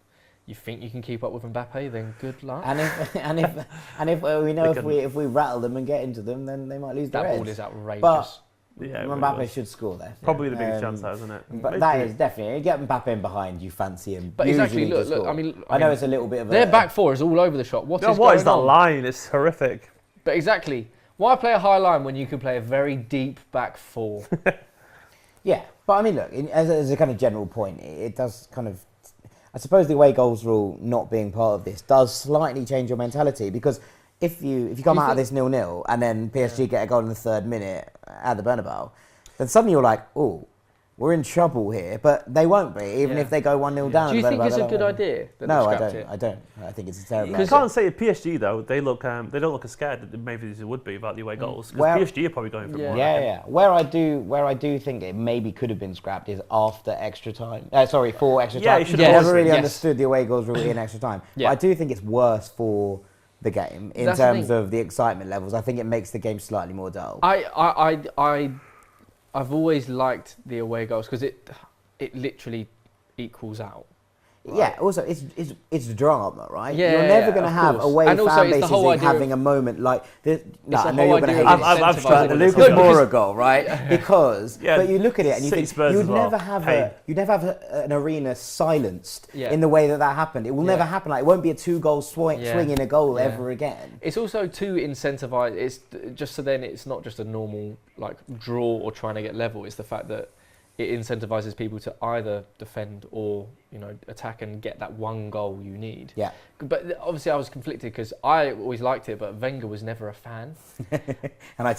you think you can keep up with Mbappe, then good luck. And if we know if we rattle them and get into them, then they might lose their heads. heads. That ball is outrageous. But yeah, Mbappe should score there. Probably the biggest chance, that, isn't it? But that is definitely, you get Mbappe in behind, you fancy him. But exactly, look. I know it's a little bit of their back four is all over the shop. What is that on? line? It's horrific. But exactly, why play a high line when you could play a very deep back four? Yeah, but I mean, look, as a kind of general point, it does kind of, I suppose the away goals rule not being part of this does slightly change your mentality, because if you come out of this 0-0 and then PSG get a goal in the 3rd minute at the Bernabeu, then suddenly you're like, oh, we're in trouble here, but they won't be, even if they go 1-0 down. Do you think it's a good idea? No, I don't. I think it's a terrible idea. You can't say at PSG though. They don't look as scared that maybe they would be about the away goals, because PSG are probably going for more. Yeah. Where I do think it maybe could have been scrapped is after extra time. For extra time. I never really understood the away goals rule in extra time. Yeah. But I do think it's worse for the game in terms of the excitement levels. I think it makes the game slightly more dull. I've always liked the away goals because it literally equals out. Right? Yeah, also it's drama, right? Yeah, you're never going to have away and fan bases having a moment like this. I know you're going to hate I've tried the Lucas Moura goal, right? Because but you look at it and you think you'd never have an arena silenced in the way that happened. It will never happen. Like, it won't be a 2-goal swing in a goal ever again. It's also to incentivize. It's just so then it's not just a normal like draw or trying to get level. It's the fact that it incentivizes people to either defend or attack and get that 1 goal you need. Yeah. But obviously I was conflicted because I always liked it, but Wenger was never a fan. And I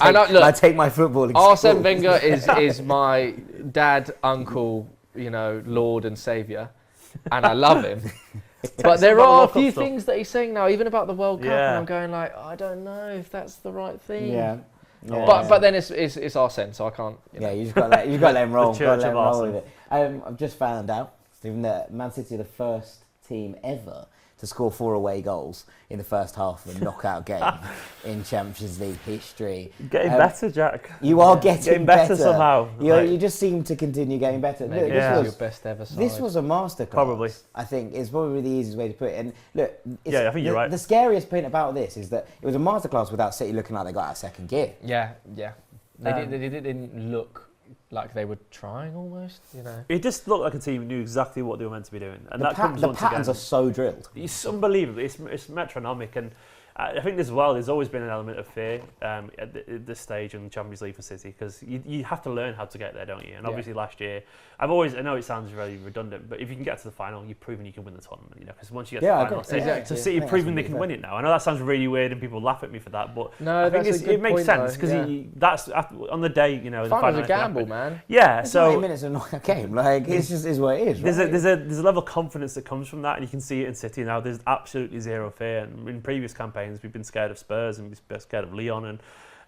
take my footballing. Arsene Wenger is my dad, uncle, Lord and Saviour, and I love him. But there are a few things that he's saying now, even about the World Cup, and I'm going like, I don't know if that's the right thing. Yeah. But then it's Arsene, so I can't. Yeah, you just got to let him roll. With it. I've just found out even that Man City are the first team ever to score 4 away goals in the first half of a knockout game in Champions League history. Getting better, Jack. You are getting better somehow. You just seem to continue getting better. Maybe this was your best ever side. This was a masterclass. Probably. I think it's probably the easiest way to put it. And look, I think you're right. The scariest point about this is that it was a masterclass without City looking like they got out of second gear. Yeah. They didn't look like they were trying almost, It just looked like a team who knew exactly what they were meant to be doing, and the patterns are so drilled. It's unbelievable. It's metronomic, and I think as well, there's always been an element of fear at this stage in the Champions League for City, because you have to learn how to get there, don't you? And obviously last year, I know it sounds very redundant, but if you can get to the final, you've proven you can win the tournament, you know, because once you get to the final, so City have proven they can win it now. I know that sounds really weird and people laugh at me for that, but no, I think it makes sense, because that's on the day, you know, the final's a gamble, man. Yeah, it's so 90 minutes of not a game, like it's just is what it is. Right? There's a level of confidence that comes from that, and you can see it in City now. There's absolutely zero fear, and in previous campaigns we've been scared of Spurs and we've been scared of Lyon and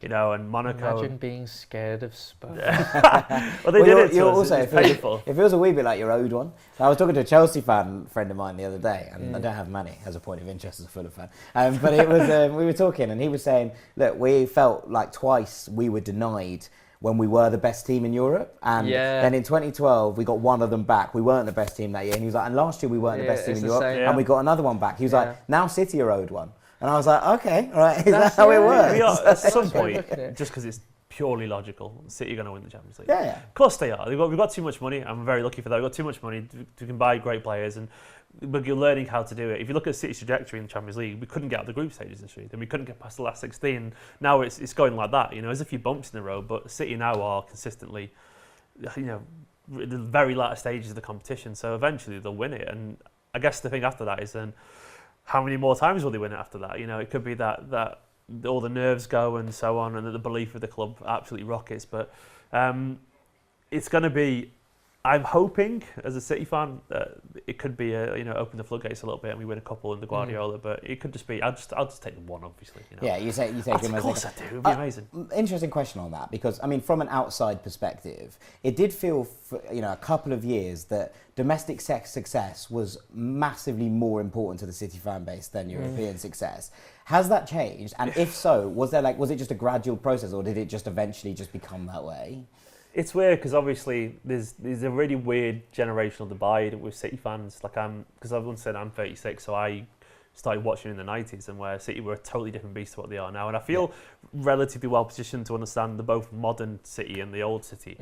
and Monaco. Imagine being scared of Spurs. Well, they did it to us. It's painful. It feels a wee bit like you're owed one. I was talking to a Chelsea friend of mine the other day, and I don't have money as a point of interest as a Fulham fan. But it was we were talking, and he was saying, look, we felt like twice we were denied when we were the best team in Europe, and then in 2012 we got one of them back. We weren't the best team that year, and he was like, and last year we weren't the best team in Europe, and we got another one back. He was like, now City are owed one. And I was like, okay, all right, is that how it works? At some point, just because it's purely logical, City are going to win the Champions League. Yeah. Of course they are. We've got too much money. I'm very lucky for that. We've got too much money. We can buy great players, but you're learning how to do it. If you look at City's trajectory in the Champions League, we couldn't get out of the group stages this year. Then we couldn't get past the last 16. Now it's going like that. There's a few bumps in the road, but City now are consistently, in the very latter stages of the competition. So eventually they'll win it. And I guess the thing after that is then, how many more times will they win it after that? It could be that all the nerves go and so on, and that the belief of the club absolutely rockets. But it's going to be, I'm hoping as a City fan that it could be open the floodgates a little bit and we win a couple in the Guardiola. But it could just be I'll just take the one, obviously. Yeah, you take him. Of course I do. It'd be amazing. Interesting question on that, because I mean, from an outside perspective, it did feel for, a couple of years that domestic success was massively more important to the City fan base than European success. Has that changed? And if so, was it just a gradual process, or did it just eventually just become that way? It's weird because obviously there's a really weird generational divide with City fans. Because I've once said I'm 36, so I started watching in the 90s, and where City were a totally different beast to what they are now. And I feel relatively well positioned to understand the both modern City and the old City.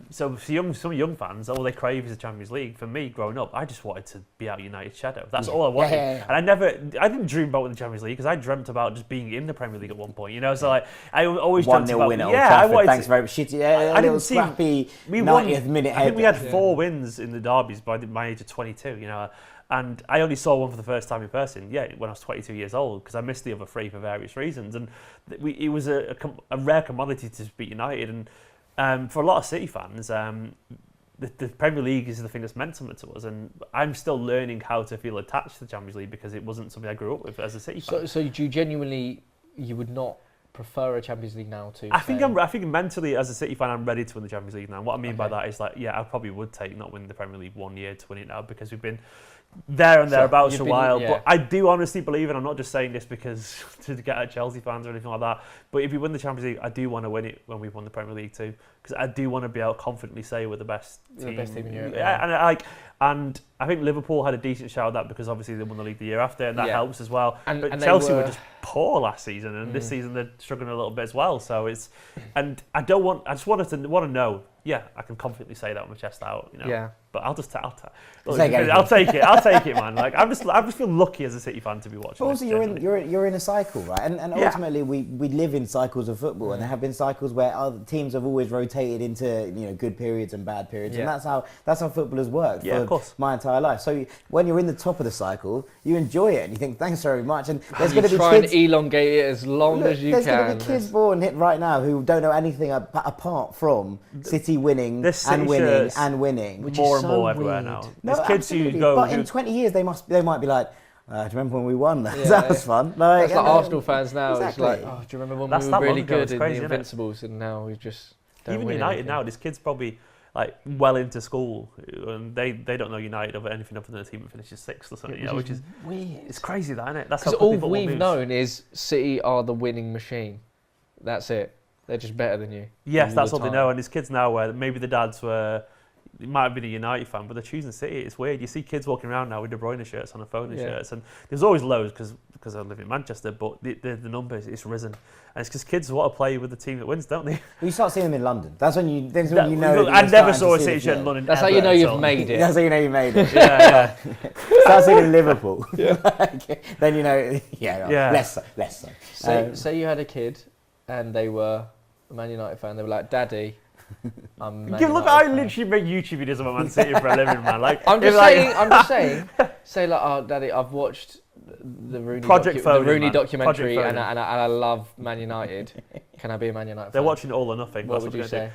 So for some young fans, all they crave is the Champions League. For me, growing up, I just wanted to be out United's shadow. That's all I wanted. And I didn't dream about winning the Champions League because I dreamt about just being in the Premier League at one point. So I always dreamt about 1-0 win at Old Trafford. Thanks very much. I didn't scrappy 90th minute. I think we had 4 wins in the derbies by my age of 22. And I only saw one for the first time in person, when I was 22 years old, because I missed the other 3 for various reasons. And it was a rare commodity to beat United. And for a lot of City fans, the Premier League is the thing that's meant something to us. And I'm still learning how to feel attached to the Champions League because it wasn't something I grew up with as a City fan. So do you genuinely, you would not prefer a Champions League now to? I think mentally as a City fan, I'm ready to win the Champions League now. What I mean by that is I probably would take not winning the Premier League 1 year to win it now, because we've been there and thereabouts for a while. But I do honestly believe, and I'm not just saying this because to get at Chelsea fans or anything like that, but if we win the Champions League, I do want to win it when we've won the Premier League too, because I do want to be able to confidently say we're the best team. The best team in Europe. And I think Liverpool had a decent shout at that because obviously they won the league the year after, and that helps as well. But Chelsea were just poor last season, and this season they're struggling a little bit as well. So I just want to know. Yeah, I can confidently say that with my chest out. Yeah. But I'll take it. I'll take it, man. I just feel lucky as a City fan to be watching. But also, you're in a cycle, right? And ultimately, we live in cycles of football, and there have been cycles where other teams have always rotated into good periods and bad periods, and that's how football has worked for my entire life. So when you're in the top of the cycle, you enjoy it and you think thanks very much. And there's going to be try and elongate it as long as you can. There's going to be kids born right now who don't know anything apart from City winning and winning and winning. Which more and more everywhere now. No, there's kids who go. But in 20 years, they might be like, do you remember when we won? That was fun. It's like Arsenal fans now. Exactly. It's like, do you remember when we were really good in the Invincibles, and now we just don't even win United anything. now. There's kids probably well into school, and they don't know United of anything other than a team that finishes 6th or something. Which is weird. It's crazy, that, isn't it? That's because all we've known is City are the winning machine. That's it. They're just better than you. Yes, that's all they know. And there's kids now where maybe the dads were He might have been a United fan, but they're choosing City. It's weird. You see kids walking around now with De Bruyne shirts on a Foden shirts, and there's always loads because I live in Manchester, but the numbers, it's risen. And it's because kids want to play with the team that wins, don't they? Well, you start seeing them in London. That's when you know. Look, I never saw a City shirt in London. That's how you know you've made it. That's how you know you made it. Yeah. Start seeing in Liverpool. Then you know, less so. Say you had a kid and they were a Man United fan. They were like, "Daddy, I'm Man Look, United I fan." literally make YouTube videos about Man City for a living, man. Like, I'm just saying. Say like, "Oh, Daddy, I've watched the Rooney documentary, and I love Man United. Can I be a Man United fan?" They're watching All or Nothing. What would you say?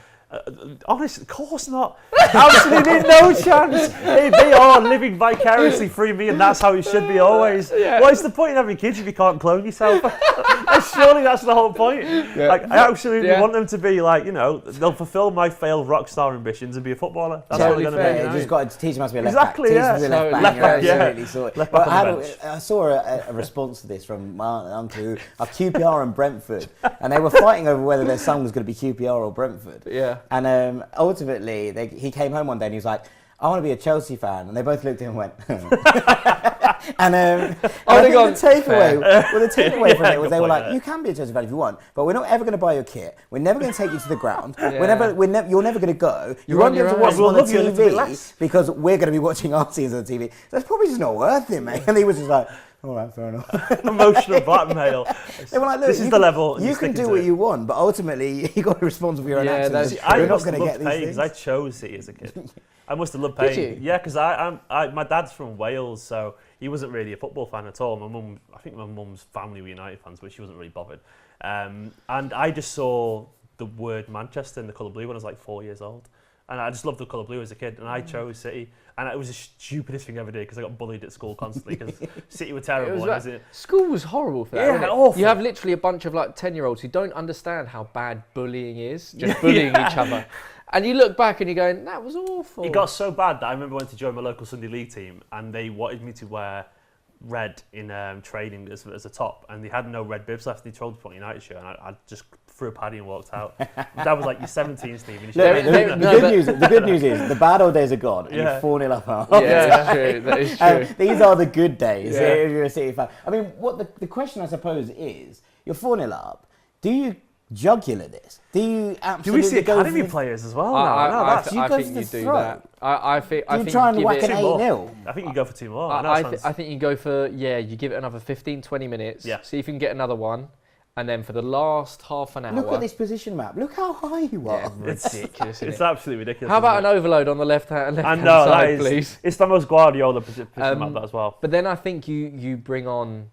Honestly, of course not. Absolutely no chance. They are living vicariously through me, and that's how it should be always. Yeah. What's the point in having kids if you can't clone yourself? Surely that's the whole point. Yeah. Like, I absolutely want them to be like, they'll fulfill my failed rock star ambitions and be a footballer. That's Totally what they're going to You be. just got to teach them how to be a left Exactly, back. yeah. Left back, Left back on the bench. I saw a response to this from my uncle, QPR and Brentford, and they were fighting over whether their son was going to be QPR or Brentford. Yeah. And ultimately, he came home one day and he was like, "I want to be a Chelsea fan," and they both looked at him and went. And the takeaway from it was they were like, "You can be a Chelsea fan if you want, but we're not ever going to buy your kit. We're never going to take you to the ground. You're never going to go. You won't be able to watch on the TV because we're going to be watching our scenes on the TV. That's probably just not worth it, mate." And he was just like, "All right, fair enough." Emotional blackmail. They were like, "Look, this is the level. You can do what you want, but ultimately you got to be responsible for your own actions. I You're not must going have to get loved these paying things." because I chose City as a kid. I must have loved paying. Did you? Yeah, because my dad's from Wales, so he wasn't really a football fan at all. I think my mum's family were United fans, but she wasn't really bothered. And I just saw the word Manchester in the colour blue when I was like 4 years old. And I just loved the colour blue as a kid, and I chose City. And it was the stupidest thing I ever did because I got bullied at school constantly because City were terrible. School was horrible for that. Yeah, wasn't it? awful. You have literally a bunch of like 10-year-olds who don't understand how bad bullying is, just bullying each other. And you look back and you're going, that was awful. It got so bad that I remember went to join my local Sunday League team, and they wanted me to wear red in training as a top, and they had no red bibs left. They told me to put United shirt, and I just threw a paddy and walked out. That was like, you're 17, Stephen. The good news is the bad old days are gone, and you're 4-0 up. Yeah, that's true. That is true. These are the good days if you're a City fan. I mean, what the question I suppose is, you're 4-0 up. Do you jugular this? Do you absolutely? Do we see academy players as well? I think you do that. I think you try and whack an 8-0? I think you go for 2 more. I think you go for you give it another 15-20 minutes. Yeah. See if you can get another one. And then for the last half an hour... Look at this position map. Look how high you are. Yeah, ridiculous, It's absolutely ridiculous. How about an overload on the left-hand side, side, please? It's the most Guardiola position map, that as well. But then I think you bring on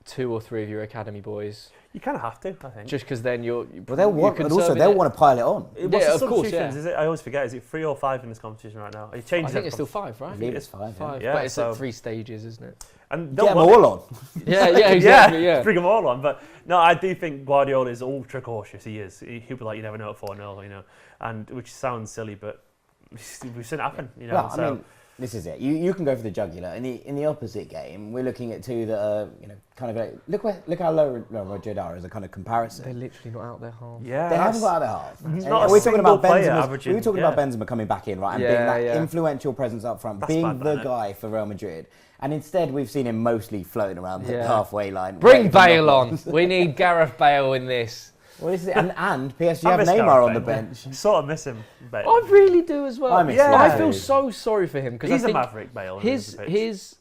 2 or 3 of your academy boys. You kind of have to, I think. Just because then you're... But they'll want to pile it on. What's the substitutions? Is it? I always forget. Is it 3 or 5 in this competition right now? I think it's still 5, right? I believe it's 5. Yeah, but it's at 3 stages, isn't it? And get them all on. Yeah, exactly. Yeah, bring them all on. But no, I do think Guardiola is ultra cautious. He is. He'll be like, you never know at 4-0, and which sounds silly, but we've seen it happen, Well, I mean, this is it. You can go for the jugular. In the opposite game, we're looking at 2 that are, kind of look how low Real Madrid are as a kind of comparison. They're literally not out their half. Yeah, they haven't got out their half. We're talking about Benzema. We were talking about Benzema coming back in, right, and being that influential presence up front, That's being the guy for Real Madrid. And instead, we've seen him mostly floating around the halfway line. Bring Bale on. We need Gareth Bale in this. Well, this is it. And PSG have Neymar on the bench. Sort of miss him, Bale. I really do as well. I feel so sorry for him because he's a maverick, Bale. His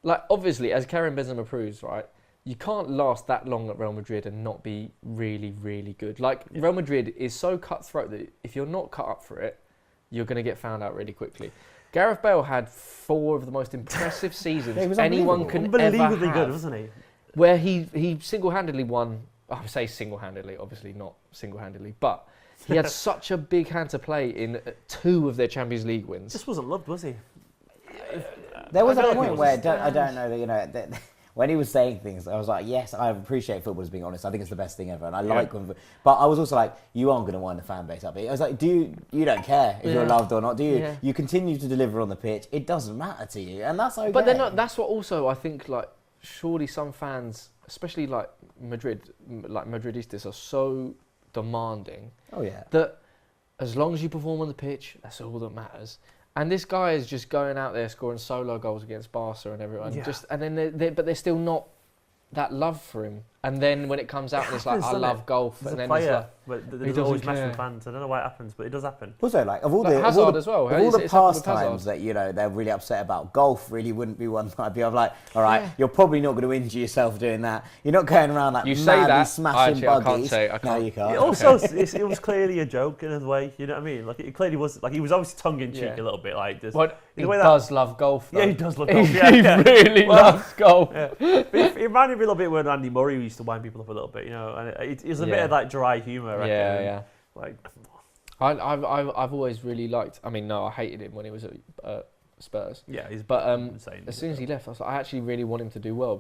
obviously, as Karim Benzema proves, right, you can't last that long at Real Madrid and not be really, really good. Like, Real Madrid is so cutthroat that if you're not cut up for it, you're going to get found out really quickly. Gareth Bale had 4 of the most impressive seasons anyone can ever have. Unbelievably good, wasn't he? Where he single-handedly won. I would say single-handedly, obviously not single-handedly, but he had such a big hand to play in 2 of their Champions League wins. Just wasn't loved, was he? There was a point where I don't know that when he was saying things, I was like, yes, I appreciate football, as being honest. I think it's the best thing ever, and I like when. But I was also like, you aren't going to wind the fan base up. I was like, you don't care if you're loved or not, do you? Yeah. You continue to deliver on the pitch. It doesn't matter to you, and that's okay. But they're not. That's what also I think. Like, surely some fans, especially like Madrid, like Madridistas, are so demanding. Oh yeah. That as long as you perform on the pitch, that's all that matters. And this guy is just going out there scoring solo goals against Barca and everyone. Yeah. And then but they're still not that love for him. And then when it comes out, it's like, I love golf. He's and a then player, it's but he they doesn't always mess care. with fans. I don't know why it happens, but it does happen. Also, like of all like the Hazard as well. of all the It's happened with pastimes Hazard. that they're really upset about, golf really wouldn't be one that I'd be like, all right, you're probably not going to injure yourself doing that. You're not going around like You say madly that, smashing actually, I buggies. can't say it, I No, can't. you can't. It also, it was clearly a joke in a way. You know what I mean? Like it clearly was. Like he was obviously tongue in cheek a little bit. Like this. But he the way that- does love golf, though. Yeah, he does love golf. He Yeah. really loves golf. Yeah. But it reminded me a little bit when Andy Murray used to wind people up a little bit, you know, and it was a bit Yeah. of that dry humour. I reckon. Yeah. Like, I've always really liked. I mean, no, I hated him when he was at Spurs. yeah, he's But insane. as soon as he left, I was like, I actually really want him to do well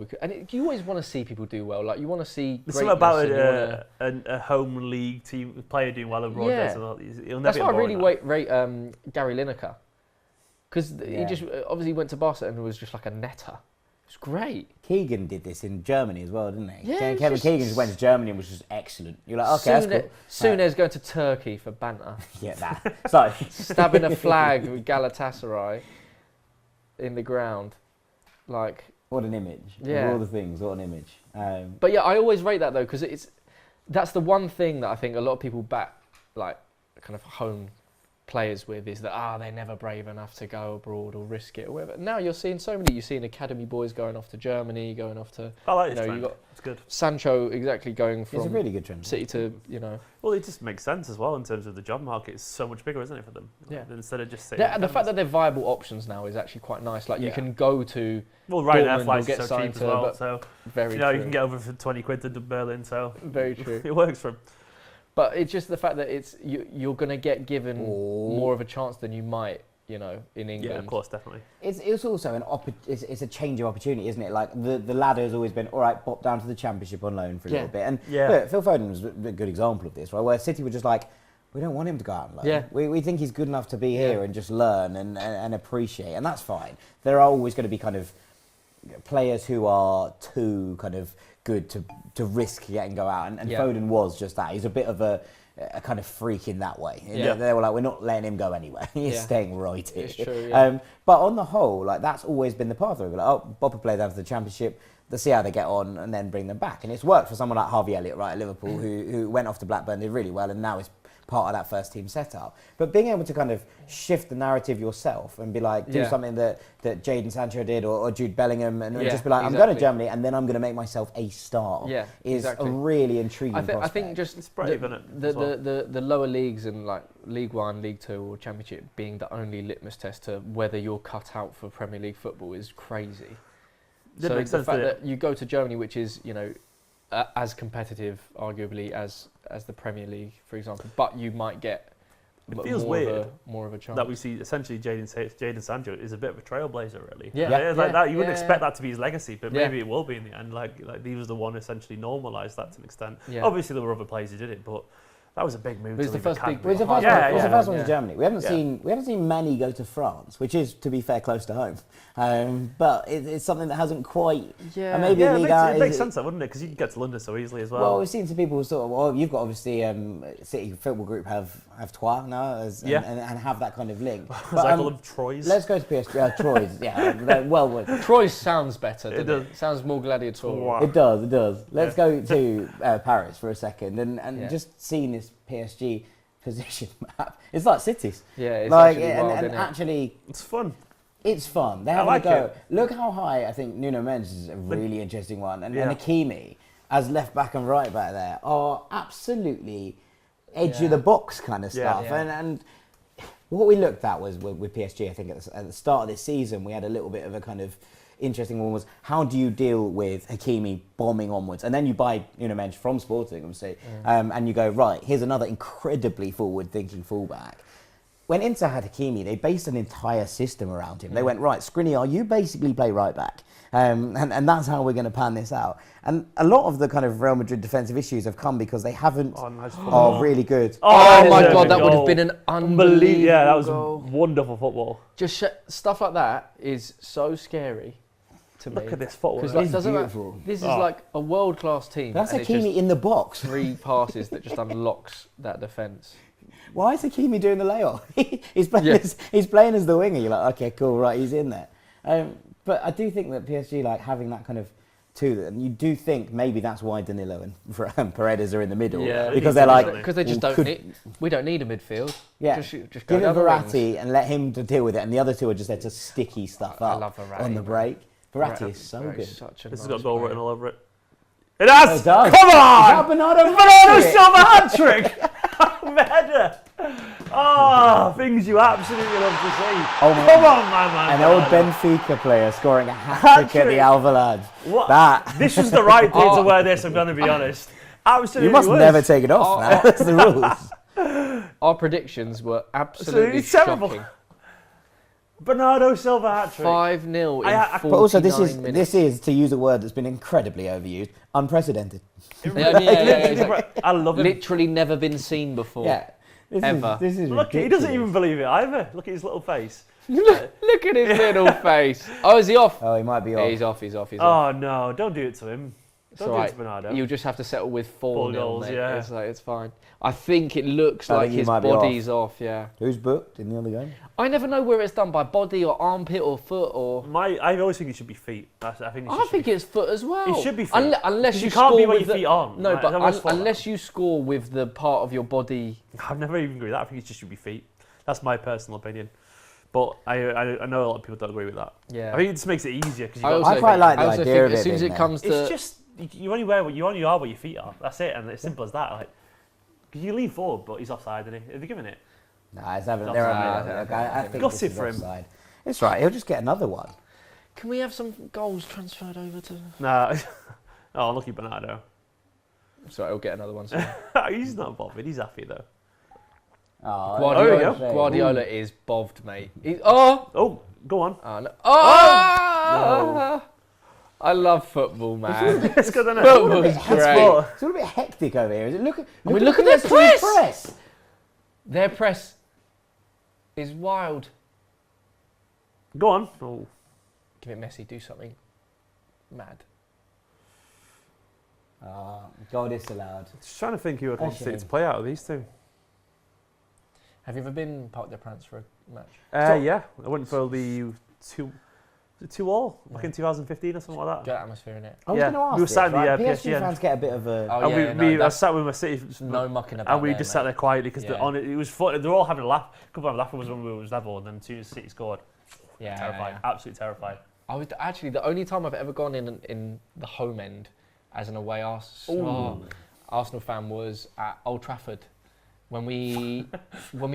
you always want to see people do well. Like you want to see. There's something about greatness and a home league team player doing well abroad. Yeah. He'll never that's get why I bored really of that. rate Gary Lineker, because he Yeah. just obviously went to Barca and was just like a netter. It was great. Keegan did this in Germany as well, didn't he? Yeah, Kevin just- Keegan just went to Germany and was just excellent. You're like, okay, that's cool. Soon as going to Turkey for banter, Yeah, that. So, stabbing a flag with Galatasaray in the ground, like. what an image. Yeah. Of all the things, what an image. But yeah, I always rate that though, because that's the one thing that I think a lot of people back like kind of home players with is that they're never brave enough to go abroad or risk it or whatever. Now you're seeing you're seeing academy boys going off to Germany, going off to I like this you trend. got It's good. Sancho exactly going it's a from really good trend. City to Well, it just makes sense as well in terms of the job market. It's so much bigger, isn't it, for them? Yeah. Instead of just saying. the fact that they're viable options now is actually quite nice. Like you Yeah. can go to well, right now Dortmund flights will are get so cheap signed as to, well. but So very you know true. you can get over for 20 quid to Berlin. So Very true. it works for them. But it's just the fact that you're going to get given Oh. more of a chance than you might, in England. Yeah, of course, definitely. It's also it's a change of opportunity, isn't it? Like the ladder has always been, all right, pop down to the Championship on loan for a Yeah. little bit. And Yeah. look, Phil Foden was a good example of this, right? Where City were just like, we don't want him to go out on loan. Yeah. We think he's good enough to be Yeah. here and just learn and appreciate, and that's fine. There are always going to be kind of players who are too kind of good to risk getting go out, and Yeah. Foden was just that. He's a bit of a kind of freak in that way. Yeah. They were like, we're not letting him go anywhere. He's Yeah. staying right here. It's true, yeah. But on the whole, like that's always been the path. We're like, oh, Bob will play down to the Championship. Let's see how they get on, and then bring them back. And it's worked for someone like Harvey Elliott, right, at Liverpool, who went off to Blackburn, did really well, and now is part of that first team setup. But being able to kind of shift the narrative yourself and be like, do Yeah. something that Jadon Sancho did, or Jude Bellingham, and Yeah, just be like, I'm going to exactly. Germany, and then I'm going to make myself a star. Yeah, is exactly. a really intriguing I think prospect. just It's brave, isn't it, the, as well? the lower leagues and like League One, League Two, or Championship being the only litmus test to whether you're cut out for Premier League football is crazy. Didn't So make the sense, fact did it? that you go to Germany, which is as competitive, arguably, as the Premier League, for example, but you might get It feels more weird more of a chance. that we see essentially Jadon Sancho is a bit of a trailblazer, really. Yeah. It's like Yeah. that. You wouldn't Yeah. expect that to be his legacy, but Yeah. maybe it will be in the end. Like he was the one who essentially normalised that to an extent. Yeah. Obviously, there were other players who did it, but that was a big move. It was to the leave first academy. big- It was the first Yeah, one. It was the yeah. first one Yeah. in Germany. We haven't Yeah. seen Manny go to France, which is, to be fair, close to home. But it's something that hasn't quite. Yeah. And maybe Yeah, Liga it makes is- sense, though, wouldn't it? Because you can get to London so easily as well. Well, we've seen some people sort of. Well, you've got obviously City Football Group have Troyes now, Yeah. and have that kind of link. As But, I call them Troyes. let's go to PSG. Troyes, yeah, well, Troy sounds better, It doesn't does. it? Sounds more gladiatorial. Wow. it does. Let's go to Paris for a second and Yeah. just seeing this PSG position map. It's like cities. Yeah, it's like actually wild, and isn't it? actually. It's fun. It's fun. They I have like a go. it. Look how high. I think Nuno Mendes is a really interesting one, and Yeah. Hakimi as left back and right back there are absolutely edge Yeah. of the box kind of Yeah. stuff. Yeah. And what we looked at was with PSG. I think at the start of this season we had a little bit of a kind of interesting one. Was how do you deal with Hakimi bombing onwards, and then you buy Nuno Mendes from Sporting, obviously, and you go right. Here's another incredibly forward-thinking fullback. When Inter had Hakimi, they based an entire system around him. They went, right, Skriniar, you basically play right back. And that's how we're going to pan this out. And a lot of the kind of Real Madrid defensive issues have come because they haven't Nice are really good. Oh my deserving God, that would have goal. been an unbelievable Yeah, that was goal. wonderful football. Just stuff like that is so scary to me. Look at this football. Because It is doesn't beautiful. this is Oh. like a world-class team. That's and it's Hakimi just in the box. 3 passes that just unlocks that defence. Why is Hakimi doing the layoff? he's playing Yeah. he's playing as the winger. You're like, okay, cool, right, he's in there. But I do think that PSG, like having that kind of to them, you do think maybe that's why Danilo and Paredes are in the middle. Yeah, because they're like, because they just well, don't need. We don't need a midfield. yeah, just go give it down the wings. Verratti and let him to deal with it, and the other two are just there to sticky stuff I up love Verratti, on the man. break. Verratti is so good. Such a This has nice got goal player. written all over it. It has! It does. Come Is on! that Bernardo? Bernardo Silva hat-trick! Header! Oh, things you absolutely love to see. Oh, man. Come on, man. An old Benfica player scoring a hat-trick at the @Alvalade. What? That. This was the right day to wear this, I'm going to be honest. Absolutely You must was. never take it off now. That's the rules. Our predictions were absolutely Absolutely terrible. shocking. Bernardo Silva hat-trick. 5-0 in 49 But also, this minutes. is, to use a word that's been incredibly overused, unprecedented. Yeah, exactly. I love him. Literally never been seen before. Yeah. Ever. This is Look, he doesn't even believe it either. Look at his little face. Look at his little face. Oh, is he off? Oh, he might be Yeah, off. he's off. Oh, no. Don't do it to him. It's Don't all do it right. to Bernardo. You'll just have to settle with 4-0, Four goals, mate. yeah. It's fine. I think it looks I like think he his might be body's off, yeah. Who's booked in the other game? I never know where it's done, by body or armpit or foot or... I always think it should be feet. I think I think it's foot as well. It should be feet. Unless 'Cause you you can't score be with with your the, feet on. No, Like, but that was fault. unless you score with the part of your body... I've never even agreed with that. I think it just should be feet. That's my personal opinion. But I know a lot of people don't agree with that. Yeah. I think it just makes it easier because I quite like the I also idea think of as it soon as being it there. comes to... It's just you only wear what you only are where your feet are. That's it, and it's simple as that. Like, 'cause you lean forward, but he's offside, isn't he? Are they giving it? Nah, it's having, It's they're offside. having it. Look, I think Gossip this is for him. offside. It's right. He'll just get another one. Can we have some goals transferred over to... Nah. Oh, lucky Bernardo. Sorry, I'll get another one soon. He's not bothered. He's happy though. Oh, there we Guardiola, go. Guardiola is boved, mate. Oh, go on. No. Oh! I love football, man. It's good, isn't it? Football's It's great. sport. It's a little bit hectic over here. Is it? Look at their PSG's press. Their press is wild. Go on. Oh. Give it Messi, do something mad. Goal disallowed. Just trying to think who I'd want Actually. to play out of these two. Have you ever been Parc des Princes for a match? Yeah, I went for the 2-2-all back in 2015 or something like that. Good atmosphere in it. I was Yeah, going to ask we were this, sat in the, right? PSG PSG end. fans get a bit of a... Oh, And yeah, I that's sat with my City, no mucking about and we there, just mate. sat there quietly because Yeah. it was fun. They were all having a laugh. A couple of laughing was when we was level, and then as soon as City scored, Yeah, terrified, yeah. absolutely terrified. I was actually the only time I've ever gone in the home end as an away Arsenal fan was at Old Trafford when we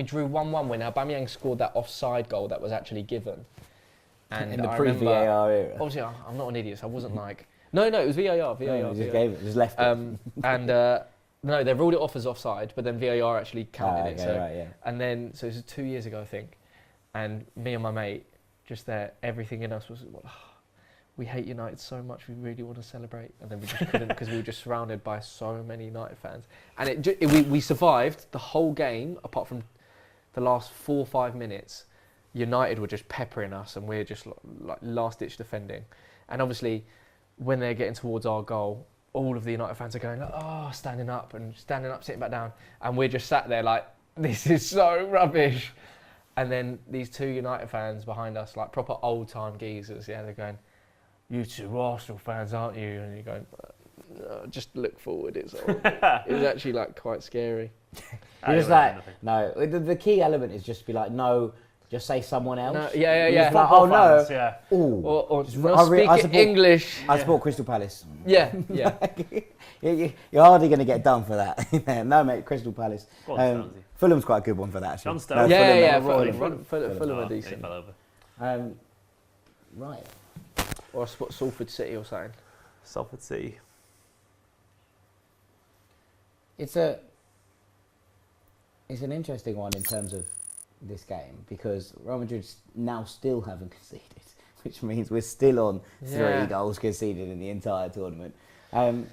drew 1-1 when Aubameyang scored that offside goal that was actually given. And in the I pre-VAR era. Obviously, I'm not an idiot, so I wasn't like no, it was VAR. No, just gave it, just left it. And no, they ruled it off as offside, but then VAR actually counted it. okay, So right, yeah. and then so it was 2 years ago, I think, and me and my mate just there, everything in us was, we hate United so much, we really want to celebrate, and then we just couldn't because we were just surrounded by so many United fans, and we survived the whole game apart from the last 4 or 5 minutes. United were just peppering us, and we're just like last-ditch defending, and obviously when they're getting towards our goal, all of the United fans are going like, standing up, sitting back down, and we're just sat there like, this is so rubbish. And then these 2 United fans behind us, like proper old-time geezers, yeah, they're going, you 2 Arsenal fans, aren't you? And you're going, no, just look forward. It was actually like quite scary. You're just like, no. The key element is just be like, no, just say someone else. No, yeah. You're just like, oh no. Fans, yeah. Ooh. Or I not support- speak English. I support Crystal Palace. Yeah. You're hardly going to get done for that. No, mate, Crystal Palace. Go on, Stonesy. Fulham's quite a good one for that, actually. John Stones. Yeah, Fulham. Fulham are Oh, decent. he fell over. Right. Or I support Salford City or something. Salford City. It's an interesting one in terms of this game because Real Madrid now still haven't conceded, which means we're still on 3 goals conceded in the entire tournament. Do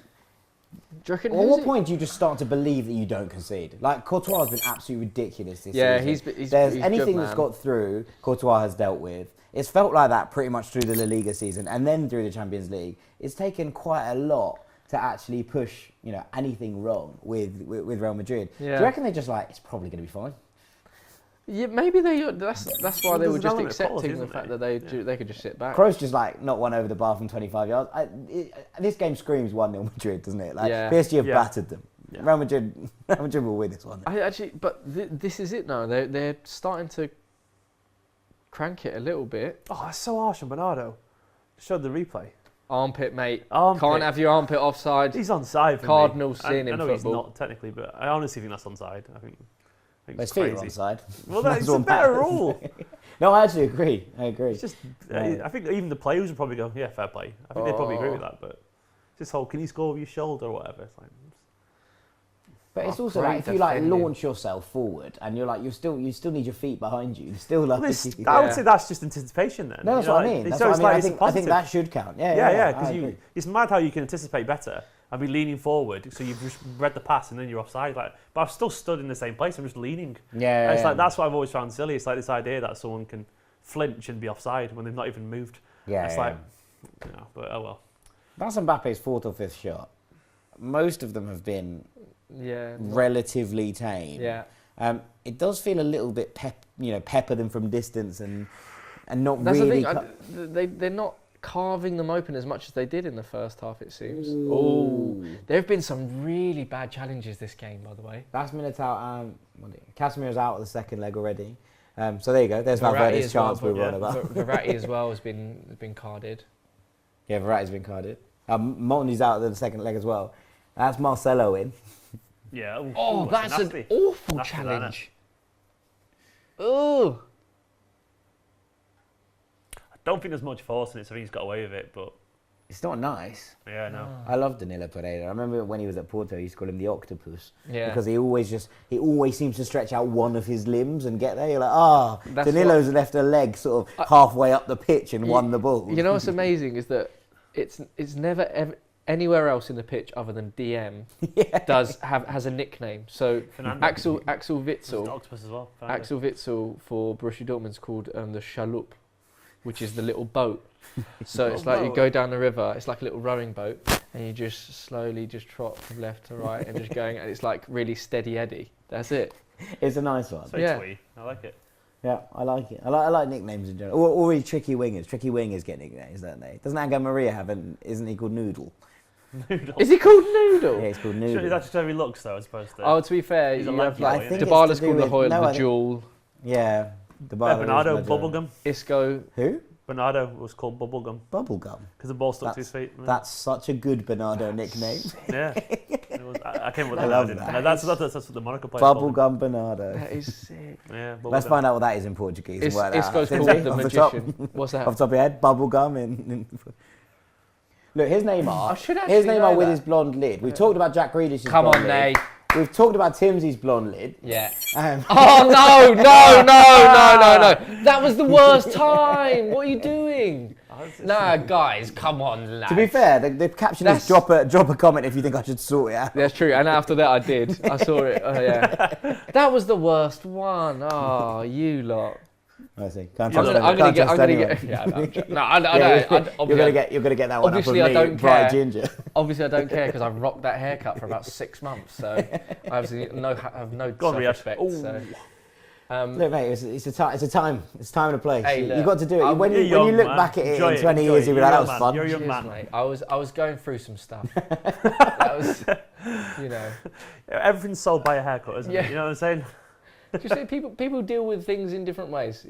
you reckon? At what point do you just start to believe that you don't concede? Like Courtois has been absolutely ridiculous this season. he's anything good, that's man. got through, Courtois has dealt with. It's felt like that pretty much through the La Liga season and then through the Champions League. It's taken quite a lot to to actually push, anything wrong with Real Madrid. Yeah. Do you reckon they're just like, it's probably going to be fine? Yeah, maybe that's why they were just accepting the fact that they could just sit back. Kroos just knocked one over the bar from 25 yards. This game screams 1-0 Madrid, doesn't it? PSG have battered them. Yeah. Real Madrid will win this one. This is it now. They're starting to crank it a little bit. Oh, that's so harsh on Bernardo. Showed the replay. Armpit, mate. Armpit. Can't have your armpit offside. He's onside for Cardinal me. sin in I know football. he's not technically, but I honestly think that's onside. I think his feet are onside. Well, that's a better rule. No, I actually agree. It's just, I think even the players would probably go, yeah, fair play. I think they'd probably agree with that, but this whole, can you score with your shoulder or whatever? It's like, but it's also if you launch yourself forward and you're you still need your feet behind you. Still I would say that's just anticipation then. No, that's what I mean. I think that should count. Yeah, because it's mad how you can anticipate better and be leaning forward, so you've just read the pass and then you're offside. But I've still stood in the same place. I'm just leaning. Yeah, it's that's what I've always found silly. It's this idea that someone can flinch and be offside when they've not even moved. Yeah, it's but oh well. That's Mbappe's 4th or 5th shot. Most of them have been relatively tame. Yeah. It does feel a little bit pepper them from distance and not That's really. The thing. They're not carving them open as much as they did in the first half, it seems. Oh, there have been some really bad challenges this game, by the way. That's Militao. Casemiro's out of the second leg already. So there you go. There's Valverde's chance we were on about. Verratti as well has been carded. Yeah, Verratti's been carded. Monti's out of the second leg as well. That's Marcelo in. Yeah. That's an awful challenge. Oh. I don't think there's much force in it, so I think he's got away with it, but it's not nice. Yeah, no. I love Danilo Pereira. I remember when he was at Porto, he used to call him the octopus. Yeah. Because he always seems to stretch out one of his limbs and get there. You're like, Danilo's left a leg sort of halfway up the pitch and won the ball. You know what's amazing is that it's never ever anywhere else in the pitch other than DM has a nickname. So Axel Witsel, octopus as well. Axel Witsel for Borussia Dortmund's called the 𝗟𝗶𝘃𝗏, which is the little boat. So it's like you go down the river. It's like a little rowing boat, and you just slowly just trot from left to right and just going, and it's like really steady eddy. That's it. It's a nice one. So twee. I like it. Yeah, I like it. I like nicknames in general. Or really tricky wingers. Tricky wingers get nicknames, don't they? Doesn't Angel Maria have isn't he called Noodle? Noodle. Is he called Noodle? Yeah, he's called Noodle. Sure, that's just how he looks, though, as opposed to... Oh, to be fair, he's you have like Dybala's called the Hoyle, the Jewel. Yeah. Bernardo, Bubblegum. Isco. Who? Bernardo was called Bubblegum. Bubblegum? Because the ball stuck to his feet. That's such a good Bernardo nickname. Yeah. I came with that. I love that. No, that's what the Monaco players Bubblegum Bernardo. That is sick. Yeah, let's find out what that is in Portuguese. Isco's called the Magician. What's that? Off the top of your head, Bubblegum in... Look, here's Neymar. Here's Neymar with his blonde lid. We've talked about Jack Grealish's blonde lid. Come on, Nate. We've talked about Timsy's blonde lid. Yeah. Oh, no. That was the worst time. What are you doing? Nah, guys, come on, lads. To be fair, the caption is drop a comment if you think I should sort it out. That's true, and after that I did. I saw it. Oh, yeah. That was the worst one. Oh, you lot. I see. I'm gonna get. Yeah, no, I know. You're gonna get that one. Obviously, up with I me, don't Bright care. Ginger. Obviously, I don't care because I've rocked that haircut for about 6 months, so I obviously have no self-respect. So. Look, mate, it's a time and a place. Hey, You've got to do it. When you look back at it in 20 years, you'll be like, that was fun. You're a young man. Mate. I was going through some stuff. That was, everything's sold by a haircut, isn't it? You know what I'm saying? Just say people deal with things in different ways,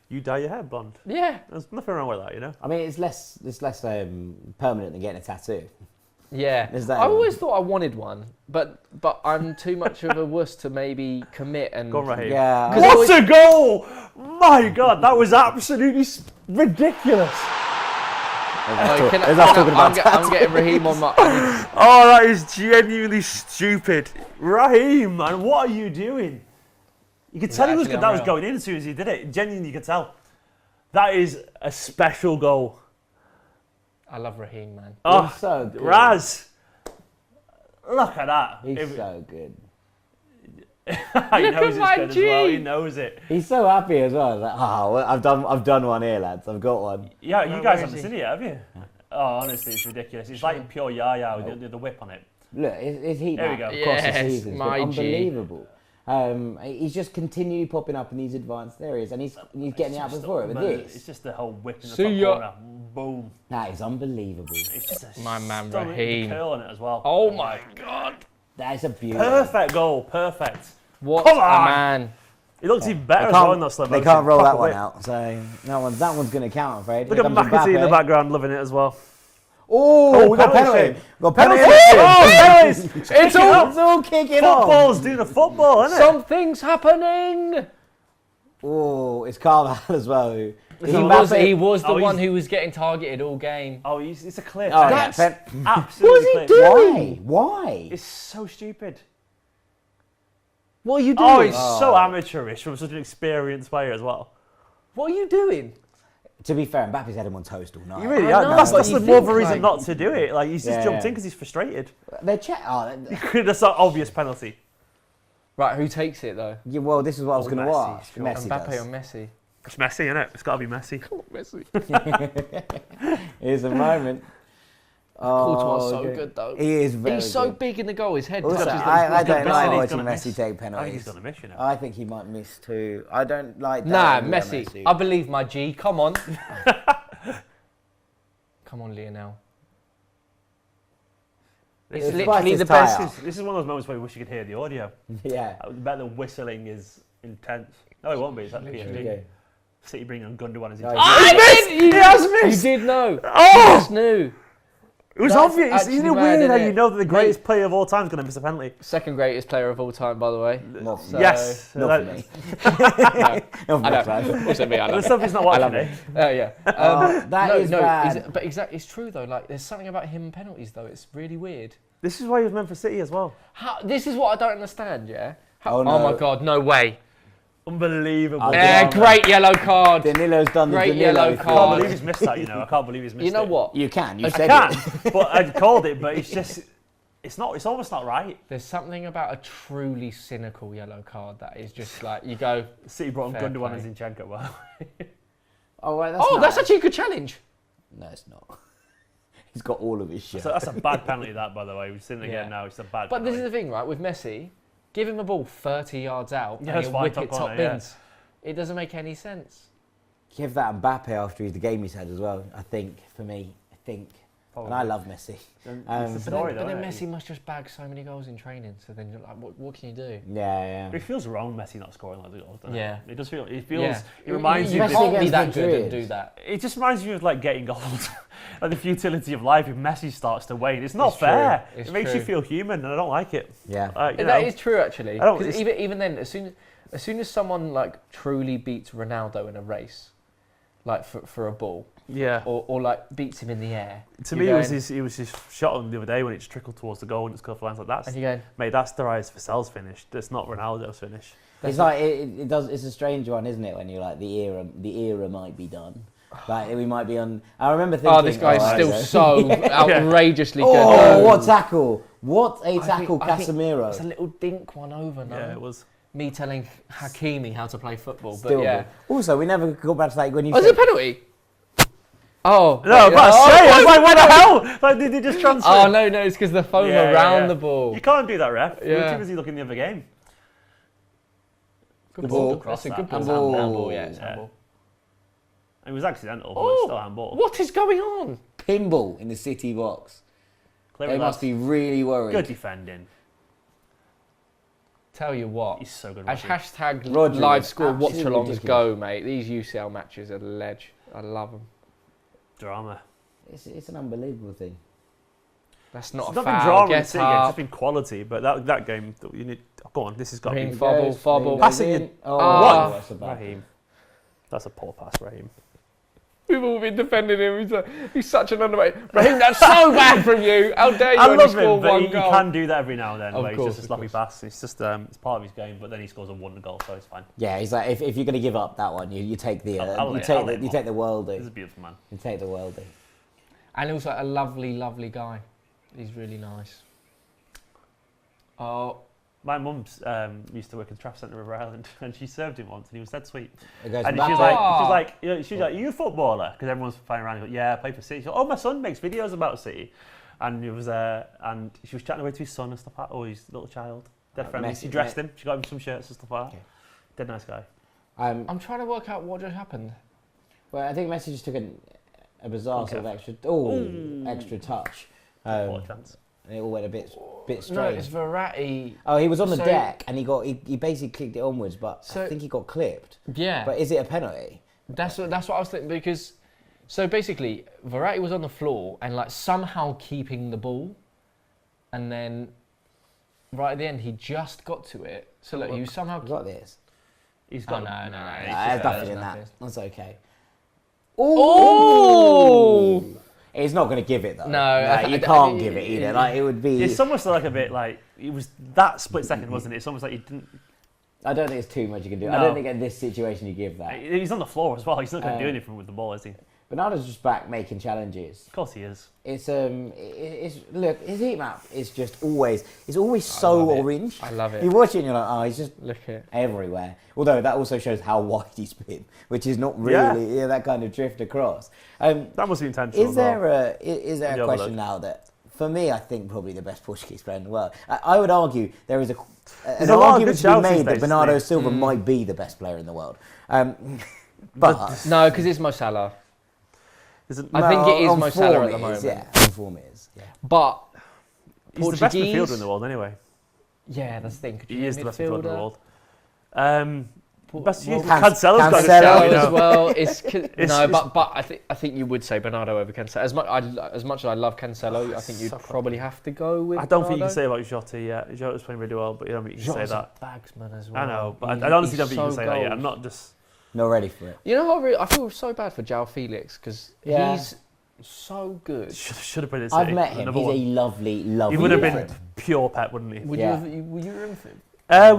You dye your hair blonde. Yeah. There's nothing wrong with that, I mean, it's less permanent than getting a tattoo. Yeah. I always thought I wanted one, but I'm too much of a wuss to maybe commit and... Go on, Raheem. Yeah. What a goal! My God, that was absolutely ridiculous. I'm getting Raheem on my... Oh, that is genuinely stupid. Raheem, man, what are you doing? You could tell that was going in as soon as he did it. Genuinely, you could tell. That is a special goal. I love Raheem, man. He's so good. Raz, look at that. He's so good. He knows it's good as well. He knows it. He's so happy as well. Like, I've done one here, lads. I've got one. Yeah, you guys haven't seen it yet, have you? Oh, honestly, it's ridiculous. It's like pure yaya with the whip on it. Look, his heat There we map go. across the Yes, season has my been G. unbelievable. He's just continually popping up in these advanced areas, and he's getting the apples for it. But It's this, just the whole whip in the See top ya. corner. Boom. that is unbelievable. It's just a My man, stunning Raheem. curl on it as well. Oh my God. That is a beauty. Perfect goal. Perfect. What Come a on. man. He looks even better as well in that slow They motion. can't roll Proper that one whip. out, so that one's going to count, I'm afraid. Look Here at comes McAtee in the Mbappe. background, loving it as well. Oh, we got penalty. penalty. We got penalty. Oh, penalties! It's all kicking off. Football's doing a football, isn't it? Something's happening. Oh, it's 𝗟𝗃 as well. He Mbappe? was the Oh, one he's- who was getting targeted all game. Oh, it's a clip. Oh, yeah, That's- Absolutely What's he clip. doing? Why? It's so stupid. What are you doing? Oh, it's so amateurish from such an experienced player as well. What are you doing? To be fair, Mbappe's had him on toast all night. You really I are. know, That's but the you more of a think, reason like- not to do it. Like he's just Yeah. jumped in because he's frustrated. They're That's an obvious penalty. Right, who takes it though? yeah, well, this is what I was Oh, going to Messi, ask. sure. Messi Mbappe does. or Messi? It's Messi, isn't it? It's got to be Messi. Messi. Here's a moment. Courtois so okay. good though. He is very He's so good. big in the goal. His head Also, touches the I he's don't gonna like miss. watching He's gonna Messi miss. take I think he's penalties. done a mission. I think he might miss too. I don't like that. Nah, angle on Messi. I believe my G. Come on. Come on, Lionel. It's It's literally his the tie best. up. This is one of those moments where you wish you could hear the audio. Yeah. I bet the whistling is intense. No, it won't be. It's at PSG. Okay. City bringing on Gundogan as Oh, he he He has missed! You did know. Oh! You just knew. It was That's obvious. actually Isn't it mad, weird how isn't you it? know that the Mate. greatest player of all time is going to miss a penalty? Second greatest player of all time, by the way. Not for So- me. Yes. Not for me. No, Not for I me, know. Clive. Also me, I love There's it. stuff he's not I watching, love eh? it. Yeah. That is bad. But exactly, it's true though. Like, there's something about him and penalties though. It's really weird. This is why he was meant for City as well. This is what I don't understand. Yeah. Oh, no. my God! No way. Unbelievable. Oh, Yeah, drama. great yellow card. Danilo's done the Great Danilo yellow thing. I can't card. believe he's missed that, you know. I can't believe he's missed it. You know what? You can. You I said can, it. but I called it, but it's just, it's almost not right. There's something about a truly cynical yellow card that is just like you go. City brought Fair on Gundogan play. and Zinchenko. Well, Oh, well, That's nice. actually a good challenge. No, it's not. He's got all of his shit. so that's a bad penalty, that, by the way. We've seen it again Yeah. now. It's a bad But penalty. this is the thing, right? With Messi, give him a ball 30 yards out Yeah, and it's he'll fine, whip top it top corner, yeah. bins. It doesn't make any sense. Give that Mbappe after the game he's had as well, I think, for me. And I love Messi. Then Um, it's the But story, then though, isn't Messi it? must just bag so many goals in training. So then you're like, what can you do? Yeah, But it feels wrong, Messi not scoring like the goals, doesn't Yeah. it? It does feel. It feels. Yeah. It reminds you. You of Messi can't this- be against that good and Madrid. do that. It just reminds you of like getting old, like the futility of life. If Messi starts to wane, it's not It's true. fair. It's It makes you true. feel human, and I don't like it. Yeah. You That know. is true, actually. I don't- 'Cause it's- even then, as soon as someone like truly beats Ronaldo in a race, like for a ball, Yeah. or like beats him in the air, To you're me, going- it was his shot on the other day when it just trickled towards the goal and it's cut for lines like that. and you're going, Mate, that's Darius Vassell's finish. That's not Ronaldo's finish. It's like it does. It's a strange one, isn't it? When you're like the era might be done. Like we might be on. I remember thinking. oh, this guy's I still know. so outrageously good. Oh, what tackle! What a tackle, I think Casemiro. It's a little dink one over now. Yeah, it was. Me telling Hakimi how to play football, Still but yeah. good. Also, we never got back to like when you. Was said, it a penalty? Oh. No, wait, but I oh, say, I was like, what the hell? Like, did they just transfer? Oh no, it's because the foam Yeah, around yeah. the ball. You can't do that, ref. You're Yeah. too busy looking the other game. Good The ball. ball. That's a Cross good that. ball. Handball. Handball, yeah, it's Yeah. handball. It was accidental, but Oh, it's still a handball. what is going on? pinball in the City box. Clearly They must be really worried. good defending. Tell you what, He's so good. as Rodri. hashtag Rodri live is score absolutely watch-alongs ridiculous. go, mate. These UCL matches are ledge. I love them. Drama. It's an unbelievable thing. That's not It's a not been foul. drama in Get City games, it's up. just been quality. But that game, you need. Oh, go on, this has got to Raheem be. Fobble, Fobble. Goes Passing in. it. Oh, Ah. that's a bad. Raheem. That's a poor pass, Raheem. We've all been defending him. He's such an underrated. Raheem, that's so bad from you. How dare you I only love score him, but one he goal? can do that every now and then. Of Where course, he's just a of sloppy course. pass. It's just it's part of his game. But then he scores a wonder goal, so it's fine. Yeah, he's like if you're going to give up that one, you take the I'll you let take him the off. you take the worldie. He's a beautiful man. You take the worldie. And also a lovely, lovely guy. He's really nice. Oh, My mum's used to work in the traffic centre of River Island, and she served him once, and he was dead sweet. It goes And back she was to- like, you know, she was like, "Are you a footballer?" Because everyone's flying around. He goes, "Yeah, I play for City." She goes, "Oh, my son makes videos about City," and it was and she was chatting away to his son and stuff like that. Oh, his little child, dead friendly. She dressed him. She got him some shirts and stuff like that. Okay. Dead nice guy. I'm trying to work out what just happened. Well, I think Messi just took a bizarre sort of extra touch. What a chance. And it all went a bit No, strange. it's 𝗿𝗃𝗃. Oh, he was on the So- deck and he basically kicked it onwards, but So- I think he got clipped. Yeah. But is it a penalty? That's what I was thinking, because so basically 𝗿𝗃𝗃 was on the floor and like somehow keeping the ball, and then right at the end he just got to it. So look, he was somehow. You got this. He's Oh, got no. There's nothing in that. nothing. That's okay. Oh! He's not going to give it though. No, you can't give it either. Like it would be. It's almost like a bit like it was that split second, wasn't it? It's almost like he didn't. I don't think it's too much you can do. I No. don't think in this situation you give that. He's on the floor as well. He's not going to do anything with the ball, is he? Bernardo's just back making challenges. Of course he is. It's look, his heat map is just always so love it. orange. I love it. You watch it and you're like, oh, he's just Look at it. everywhere. Although that also shows how wide he's been, which is not really that kind of drift across. That must be intentional. Is there a Yeah, question now that, for me, I think probably the best Portuguese player in the world. I would argue there is an a lot of argument good to be shouts made these that days, Bernardo isn't Silva might be the best player in the world. But No, because it's Mo Salah. Is it, I think it is on Mo Salah form at the it moment. is, yeah, on form it is. Yeah. But he's the best Portuguese. midfielder in the world anyway. Yeah, that's the thing. Could you He name is the best midfielder in the world. Best Well, Cancelo's got a Cancelo shout, you as know. well. It's- But I think you would say Bernardo over Cancelo. As much as I love Cancelo, I think you'd probably have to go with. I don't think you Bernardo. can say about Jota yet. Jota's playing really well, but I don't think you can say Jota's that. a bagsman as well. I know, but He- I honestly he's don't think you can so say that yet. goals. I'm not just. Not ready for it. You know what? I feel so bad for 𝗟𝗃𝗃 because Yeah. he's so good. Should have played in City. I've met him. Number He's one. a lovely, lovely. He would have been friend. pure Pep, wouldn't he? Would Yeah. you room for him?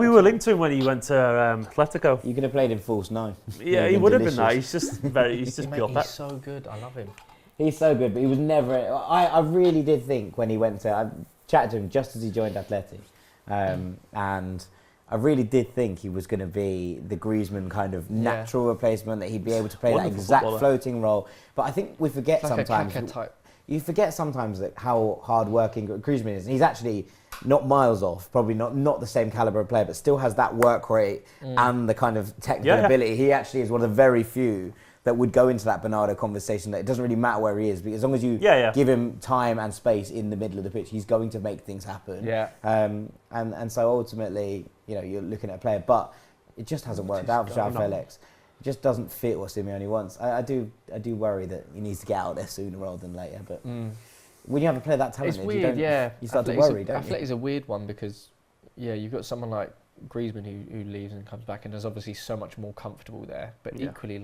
We were linked to him when he went to Atletico. You could have played in false nine. Yeah, he would have been that. He's just he's just Mate, pure Pep. he's so good. I love him. He's so good, but he was never. I really did think when he went to. I chatted to him just as he joined Athletic, and I really did think he was going to be the Griezmann kind of natural replacement, that he'd be able to play that Wonderful exact footballer. floating role. But I think we forget Like a sometimes. Kaka type. You forget sometimes that how hard-working Griezmann is. And he's actually not miles off, probably not the same caliber of player, but still has that work rate and the kind of technical ability. He actually is one of the very few that would go into that Bernardo conversation, that it doesn't really matter where he is, because as long as you give him time and space in the middle of the pitch, he's going to make things happen. Yeah. And so ultimately, you know, you're looking at a player, but it just hasn't worked out for 𝗟𝗃𝗃. It just doesn't fit what Simeone wants. I do worry that he needs to get out there sooner rather than later. But when you have a player that It's talented, weird, you start to worry, don't you? Athletic is a weird one because, you've got someone like Griezmann who leaves and comes back and is obviously so much more comfortable there. But equally,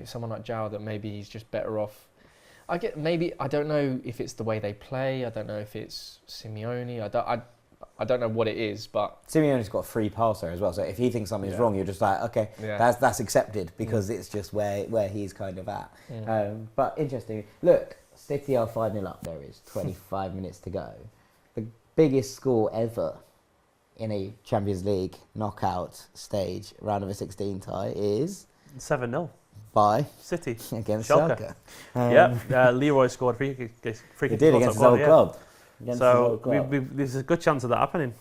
someone like 𝗟 that maybe he's just better off. I don't know if it's the way they play. I don't know if it's Simeone. I don't know what it is, but Simeone's got a free passer as well. So if he thinks something's wrong, you're just like, okay, that's accepted, because it's just where he's kind of at. But interesting. Look, City are 5-0 up. There is 25 minutes to go. The biggest score ever in a Champions League knockout stage round of a 16 tie is 7-0. by City against Schalke. Schalke. Leroy scored free kick. He did against his old club. So there's a good chance of that happening.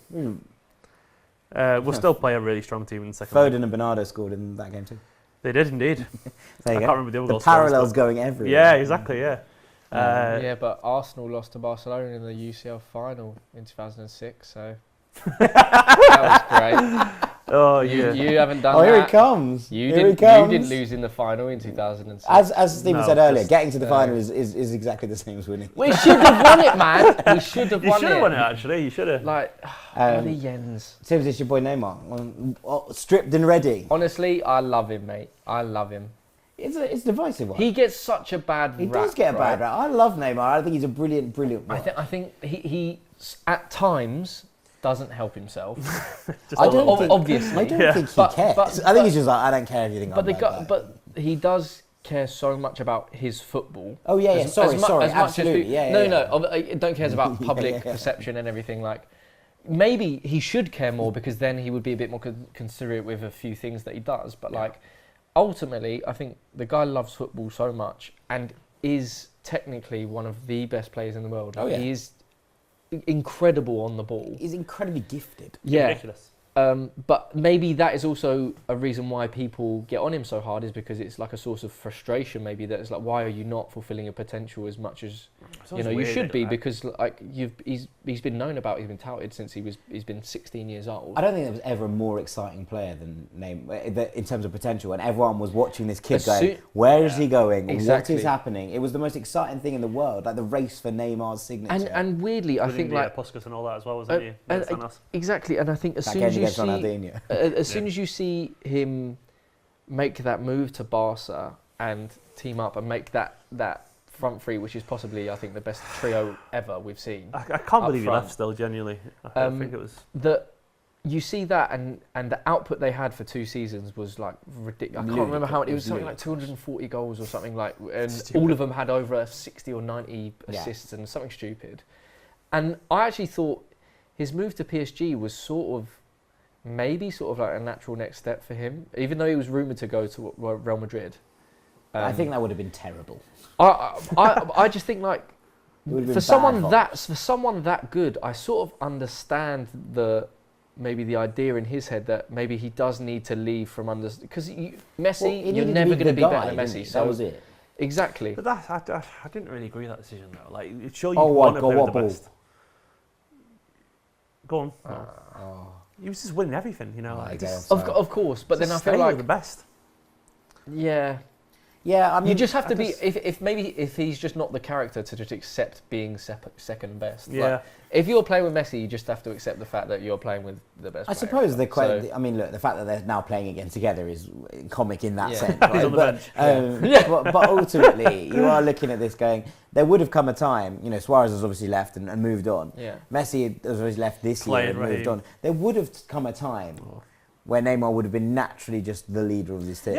We'll still play a really strong team in the second leg. Foden and Bernardo scored in that game too. They did indeed. There you I go. can't remember the other goal parallels scorers, going everywhere. Yeah, exactly. Yeah. but Arsenal lost to Barcelona in the UCL final in 2006, so that was great. Oh yeah. You haven't done Oh, that. here he comes. You Here he didn't. comes. You didn't lose in the final in 2006. As Stephen said earlier, just- getting to the final is exactly the same as winning. We should have won it, man. We should have You won should it. have won it actually. You should have. Like, bloody Jens. Same as your boy Neymar, stripped and ready. Honestly, I love him, mate. I love him. It's a divisive one. He gets such a bad rap. He does get a bad rap. I love Neymar. I think he's a brilliant player. I think he at times doesn't help himself. Obviously. I don't think he cares. I think he's just like, I don't care if you think I'm like that. But he does care so much about his football. Oh yeah, yeah. Sorry, as much as absolutely. don't cares about public perception and everything. Like, maybe he should care more because then he would be a bit more considerate with a few things that he does. But like, ultimately, I think the guy loves football so much and is technically one of the best players in the world. Like, he is incredible on the ball. He's incredibly gifted. Yeah. Ridiculous. But maybe that is also a reason why people get on him so hard, is because it's like a source of frustration. Maybe that it's like, why are you not fulfilling your potential as much as you should be? Because like he's been known about, he's been touted since he's been 16 years old. I don't think there was ever a more exciting player than Neymar in terms of potential, and everyone was watching this kid going, where is he going? Exactly. What is happening? It was the most exciting thing in the world, like the race for Neymar's signature. And weirdly, I think like Puskas and all that as well, wasn't he? Exactly, and I think as soon as you see him make that move to Barca and team up and make that front three, which is possibly, I think, the best trio ever we've seen. I can't believe he left still, genuinely. I think it was... You see that, and the output they had for 2 seasons was like ridiculous. I can't remember how it was something like 240 goals or something like, and stupid. All of them had over 60 or 90 assists and something stupid. And I actually thought his move to PSG was sort of like a natural next step for him, even though he was rumoured to go to Real Madrid. I think that would have been terrible. I just think like for someone that good, I sort of understand maybe the idea in his head that maybe he does need to leave from under, because Messi, you're never going to be better than Messi. So that was it. Exactly. But I didn't really agree with that decision though. Like, sure you want to play with the best. Go on. He was just winning everything, you know. Of course, but then I feel like the best. Yeah. Yeah, I mean, you just have to be. If he's just not the character to just accept being second best. Yeah. Like, if you're playing with Messi, you just have to accept the fact that you're playing with the best. I suppose I mean, look, the fact that they're now playing again together is comic in that sense. Right? He's on the bench. But ultimately, you are looking at this going, there would have come a time, you know, Suarez has obviously left and moved on. Yeah. Messi has always left this year and moved on. There would have come a time where Neymar would have been naturally just the leader of this team.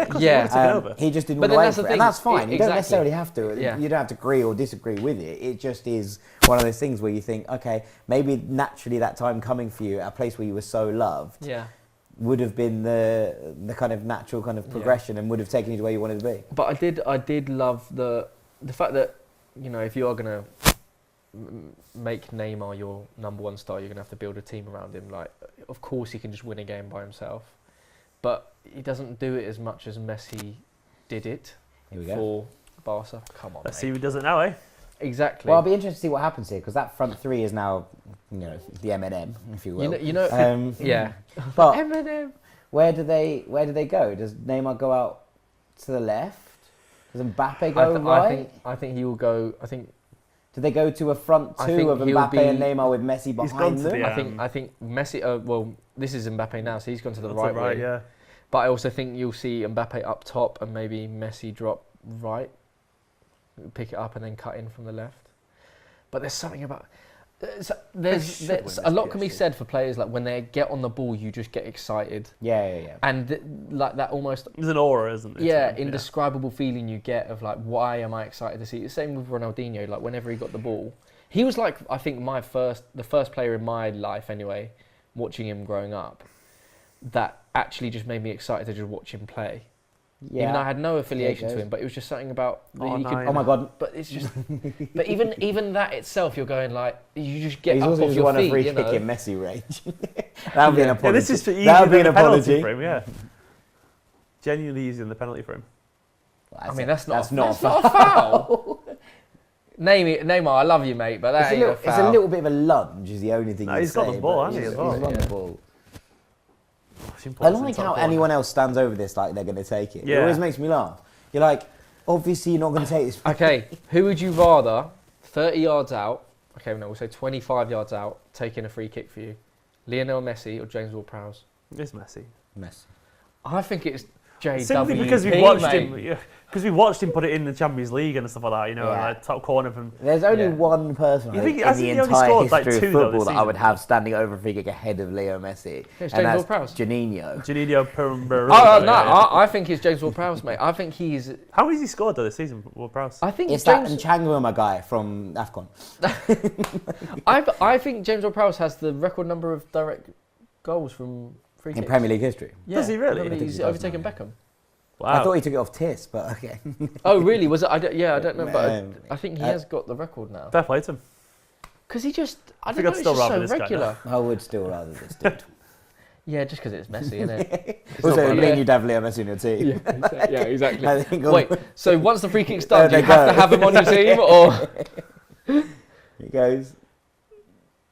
He just didn't want to wait for it. And that's fine. You don't necessarily have to. Yeah. You don't have to agree or disagree with it. It just is one of those things where you think, okay, maybe naturally that time coming for you at a place where you were so loved would have been the kind of natural kind of progression and would have taken you to where you wanted to be. But I did love the fact that, you know, if you are going to make Neymar your number one star, you're going to have to build a team around him. Like, of course he can just win a game by himself, but he doesn't do it as much as Messi did it for Barca. Come on, let's see who does it now, eh? Exactly. Well, I'll be interested to see what happens here, because that front three is now, you know, the M&M, if you will. You know, yeah. But M&M. Where do they go? Does Neymar go out to the left? Does Mbappe go right? I think he will go. Do they go to a front two of Mbappe and Neymar with Messi behind them? I think Messi. Well, this is Mbappe now, so he's gone to the right wing. Yeah. But I also think you'll see Mbappe up top and maybe Messi drop right, pick it up and then cut in from the left. But there's something about. There's a lot can be said for players, like when they get on the ball, you just get excited. Yeah. And like that almost. There's an aura, isn't it? Yeah, indescribable feeling you get of like, why am I excited to see it? The same with Ronaldinho. Like whenever he got the ball, he was like, I think the first player in my life anyway, watching him growing up, that actually just made me excited to just watch him play. Yeah. Even though I had no affiliation to him, but it was just something about. Oh my god! But it's just. But even that itself, you're going like, you just get He's up also off your feet. He's free kick in Messi range. That would be an apology. Yeah, this is for easy. That would be an apology. For him, yeah. Genuinely easy in the penalty for him. Well, that's not a foul. Neymar, I love you, mate, but that ain't a foul. It's a little bit of a lunge, is the only thing. He's got the ball, hasn't he? He's on the ball. I like how anyone else stands over this like they're going to take it. Yeah. It always makes me laugh. You're like, obviously you're not going to take this. Okay, who would you rather, 30 yards out, okay, no, we'll say 25 yards out, taking a free kick for you, Lionel Messi or James Ward-Prowse? It's Messi. Messi. I think it's... JWP, Simply because we watched mate. him. Because we watched him put it in the Champions League and stuff like that, you know, like top corner from. There's only one person You I think- think, hasn't in he the only entire scored, like, history of 2 though football this that I would season? have standing over a free kick ahead of Leo Messi. It's and James that's Ward-Prowse. Janino. Janino No, I think it's James Ward-Prowse, mate. I think he's. How many has he scored though this season, Ward-Prowse? I think It's James. that Nchangu, my guy from AFCON. I think James Ward-Prowse has the record number of direct goals from free kicks. In Premier League history. Yeah. Does he really? I think I think he's he does overtaken now, Beckham. Wow. I thought he took it off Tis, but okay. Oh, really? Was it? I don't know, but Um, I think he has got the record now. Fair play to him. Because he just, I think don't know, I'd still it's just rather so this guy regular. I would still rather this dude. Yeah, just because it's Messi, isn't it? Also, not me bad. and you definitely have Messi on your team. Yeah, exactly. I think Wait, so once the free kick's done, do There you they have go. to have him on your team, or He goes.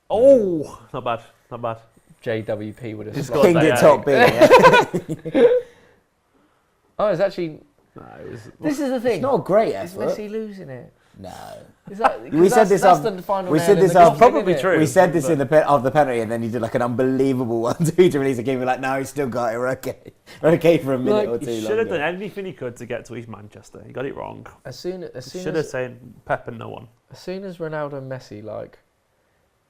Oh, not bad, not bad. JWP would have He's slotted got King that, it yeah. top B. Yeah. Oh, it's actually. No, it was, This is the thing. It's not a great Is effort. Messi losing it? No. Is that, We said this that's up- the final we nail said in this the up- coffin, probably innit? true. We said this but- in of the penalty, and then he did like an unbelievable one to release a game. We're like, no, he's still got it. We're okay. We're okay for a minute Like, or two. he should have longer. done anything he could to get to East Manchester. He got it wrong. As soon Should as have said Pep and no one. Ronaldo and Messi like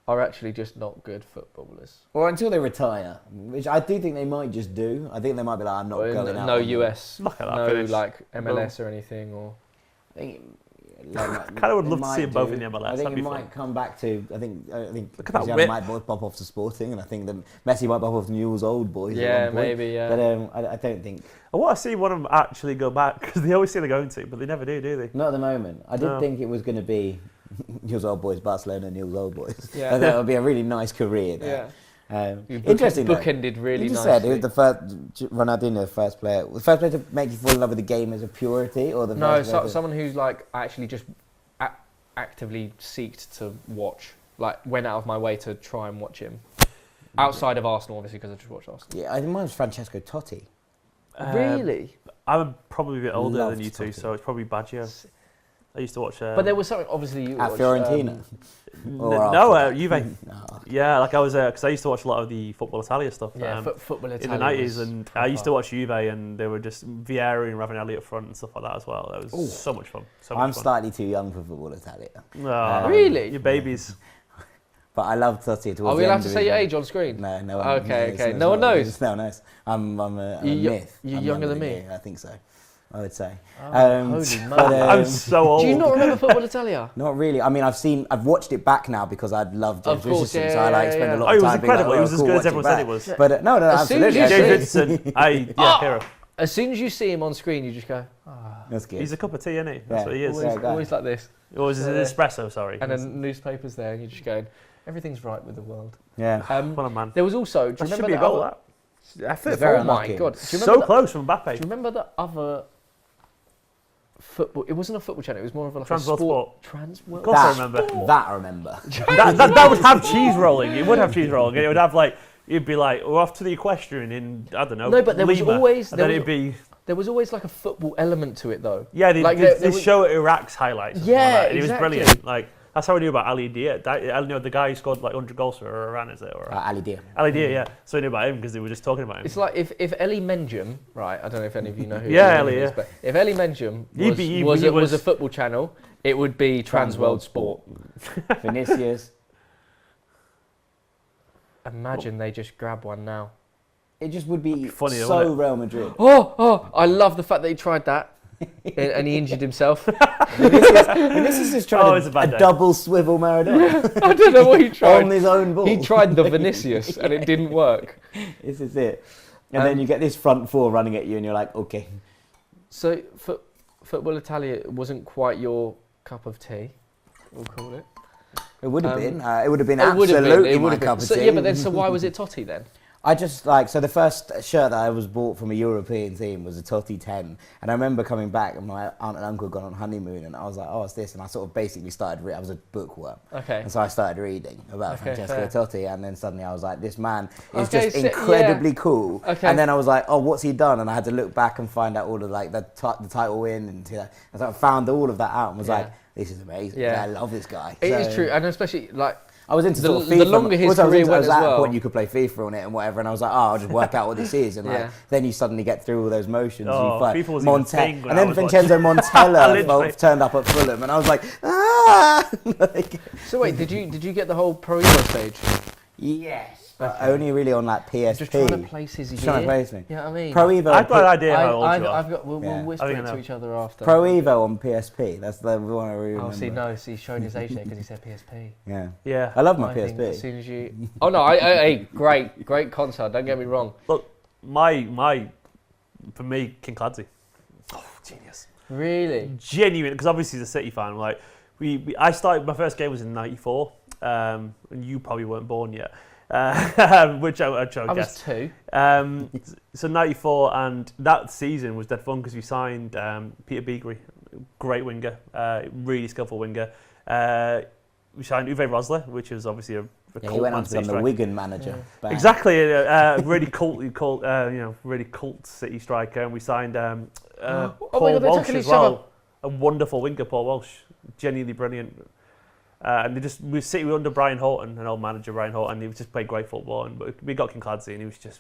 are actually just not good footballers. Or until they retire, which I do think they might just do. I think they might be like, I'm not Or going out. no on them. US, Look at that no finish. like MLS or anything, or I think, Kinda would it love to might see them both do. in the MLS, I think that'd it be might fun. come back to. I think Look at that Cristiano whip. might both pop off to Sporting, and I think that Messi might pop off to Newell's old boys. yeah, at one point. maybe, yeah. But I don't think. I want to see one of them actually go back because they always say they're going to, but they never do they? Not at the moment. I did No. think it was going to be Newell's old boys, Barcelona, Newell's old boys. Yeah. And that would be a really nice career there. yeah. Interesting. though. Bookended really You just nicely. said it was the first Ronaldinho, the first player to make you fall in love with the game as a purity, or the No, first player to- someone who's like actually just actively seeked to watch, like went out of my way to try and watch him. Outside of Arsenal, obviously, because I just watched Arsenal. Yeah, I think mine was Francesco Totti. Really? I'm probably a bit older Loved than you two, Totti. so it's probably Baggio. I used to watch. But there was something, obviously, you At watched, Fiorentina. Or no, after that. Juve. No. Yeah, like I was because I used to watch a lot of the Football Italia stuff. Yeah, football in Italia the 90s, was and I proper. used to watch Juve, and they were just Vieira and Ravanelli up front and stuff like that as well. That was Ooh. so much fun. So I'm much fun. slightly too young for football Italia. Really? Your babies. But I love Totti. Are we allowed to say your age on screen? No, no one Okay, knows. okay. No one knows? No one knows. I'm a You- myth. you're I'm younger than me? you, I think so. I would say. Oh, But, holy moly. I'm so old. Do you not remember Football Italia? Not really. I mean, I've watched it back now because I'd loved James Of course, Richardson, yeah, so I like yeah, spend yeah. a lot Oh, of he was time being like, incredible. He was as cool, good as watch it everyone said he back. was. But no, As soon as absolutely. you James see- Richardson, hero. As soon as you see him on screen, you just go, ah. That's good. He's a cup of tea, isn't he? That's Yeah. what he is. Yeah, Always, guy. always like this. Or is it an espresso? Sorry. And then newspapers there, and you're just going, everything's right with the world. Yeah. What a man. There was also, do you That should remember be a the goal. other, That. It's very oh my unlucky. god, do you So remember, close from do Mbappe. you remember the other football, it wasn't a football channel, it was more of like Transworld a sport. Transworld? Of course I remember. That I remember. that would have cheese rolling. It would have cheese rolling. It would have like, you'd be like, we're off to the equestrian in, I don't know, No, but there was Lima. always- And there then was- it'd be, There was always like a football element to it though. yeah, they, Like, they, there they was- show Iraq's highlights. and Yeah, all that, and exactly. it was brilliant. Like, that's how I knew about Ali Dia. I knew the guy who scored like 100 goals for Iran, is it? Or Ali Dia. Ali Dia, yeah. So I knew about him because they were just talking about him. It's like if 𝗟𝗏𝗃𝗃𝗃, right, I don't know if any of you know who Yeah, 𝗟𝗏𝗃𝗃 is, yeah. but if 𝗟𝗏𝗃𝗃 He was a football channel, it would be Transworld Sport. Vinicius. Imagine they just grab one now. It just would be Funny, so wouldn't Real Madrid. Oh, I love the fact that he tried that and he injured himself. Vinicius is trying it's a bad day. double swivel Maradona I don't know what he on tried. his own ball. He tried the Vinicius and it didn't work. This is it. And then you get this front four running at you, and you're like, okay. So Football Italia wasn't quite your cup of tea, we'll call it. It would have been. It would have been It would have absolutely been. It would my have cup been. of So, tea. yeah, but then so why was it Totti then? I just like, so the first shirt that I was bought from a European team was a Totti 10. And I remember coming back and my aunt and uncle had gone on honeymoon, and I was like, oh, what's this? And I sort of basically started, I was a bookworm. Okay. And so I started reading about Okay, Francesco fair. Totti, and then suddenly I was like, this man is Okay, just so- incredibly yeah. cool. Okay. And then I was like, oh, what's he done? And I had to look back and find out all of like the title win, and so I found all of that out and was Yeah. like, this is amazing. Yeah. I love this guy. It is So- true, and especially like I was into sort of the FIFA. longer his Also, I was career into- I went was as at a well. point you could play FIFA on it and whatever, and I was like, oh, I'll just work out what this is, and like, Yeah. then you suddenly get through all those motions. Oh, you find FIFA wasn't even a thing when and I then was Vincenzo watching. Montella Literally. turned up at Fulham, and I was like, ah. Like, So wait, did you get the whole Pro Evo stage? yes, but Okay. only really on like PSP. Just trying to place his Just trying to year. place me. You know what I mean? Pro Evo. I've got an idea how old you are. I've got. We'll Yeah. whisper I think it I to know. each other after. Pro Evo on PSP. That's the one I really remember. Oh, see, no, see, he's showing his age there because he said PSP. Yeah. Yeah. I love my I think as PSP. soon as you. Oh no, hey, great console. Don't get me wrong. Look, for me, 𝗟𝗏𝗃𝗲𝗪. Oh, genius. Really? Genuine, because obviously he's a City fan. Like, I started, my first game was in '94, and you probably weren't born yet, which I I was guess. 2. So '94, and that season was dead fun because we signed Peter Beagrie, great winger, really skillful winger. We signed Uwe Rosler, which was obviously a Yeah, cult he went on Man to City become the striker. Wigan manager. Bang. Exactly, really really cult City striker, and we signed Paul my God, they're Walsh tackling as each other. well. A wonderful winger, Paul Walsh, genuinely brilliant. And we were under Brian Horton, an old manager, Brian Horton, and he just played great football. And we got 𝗟𝗏𝗃𝗲𝗪, and he was just.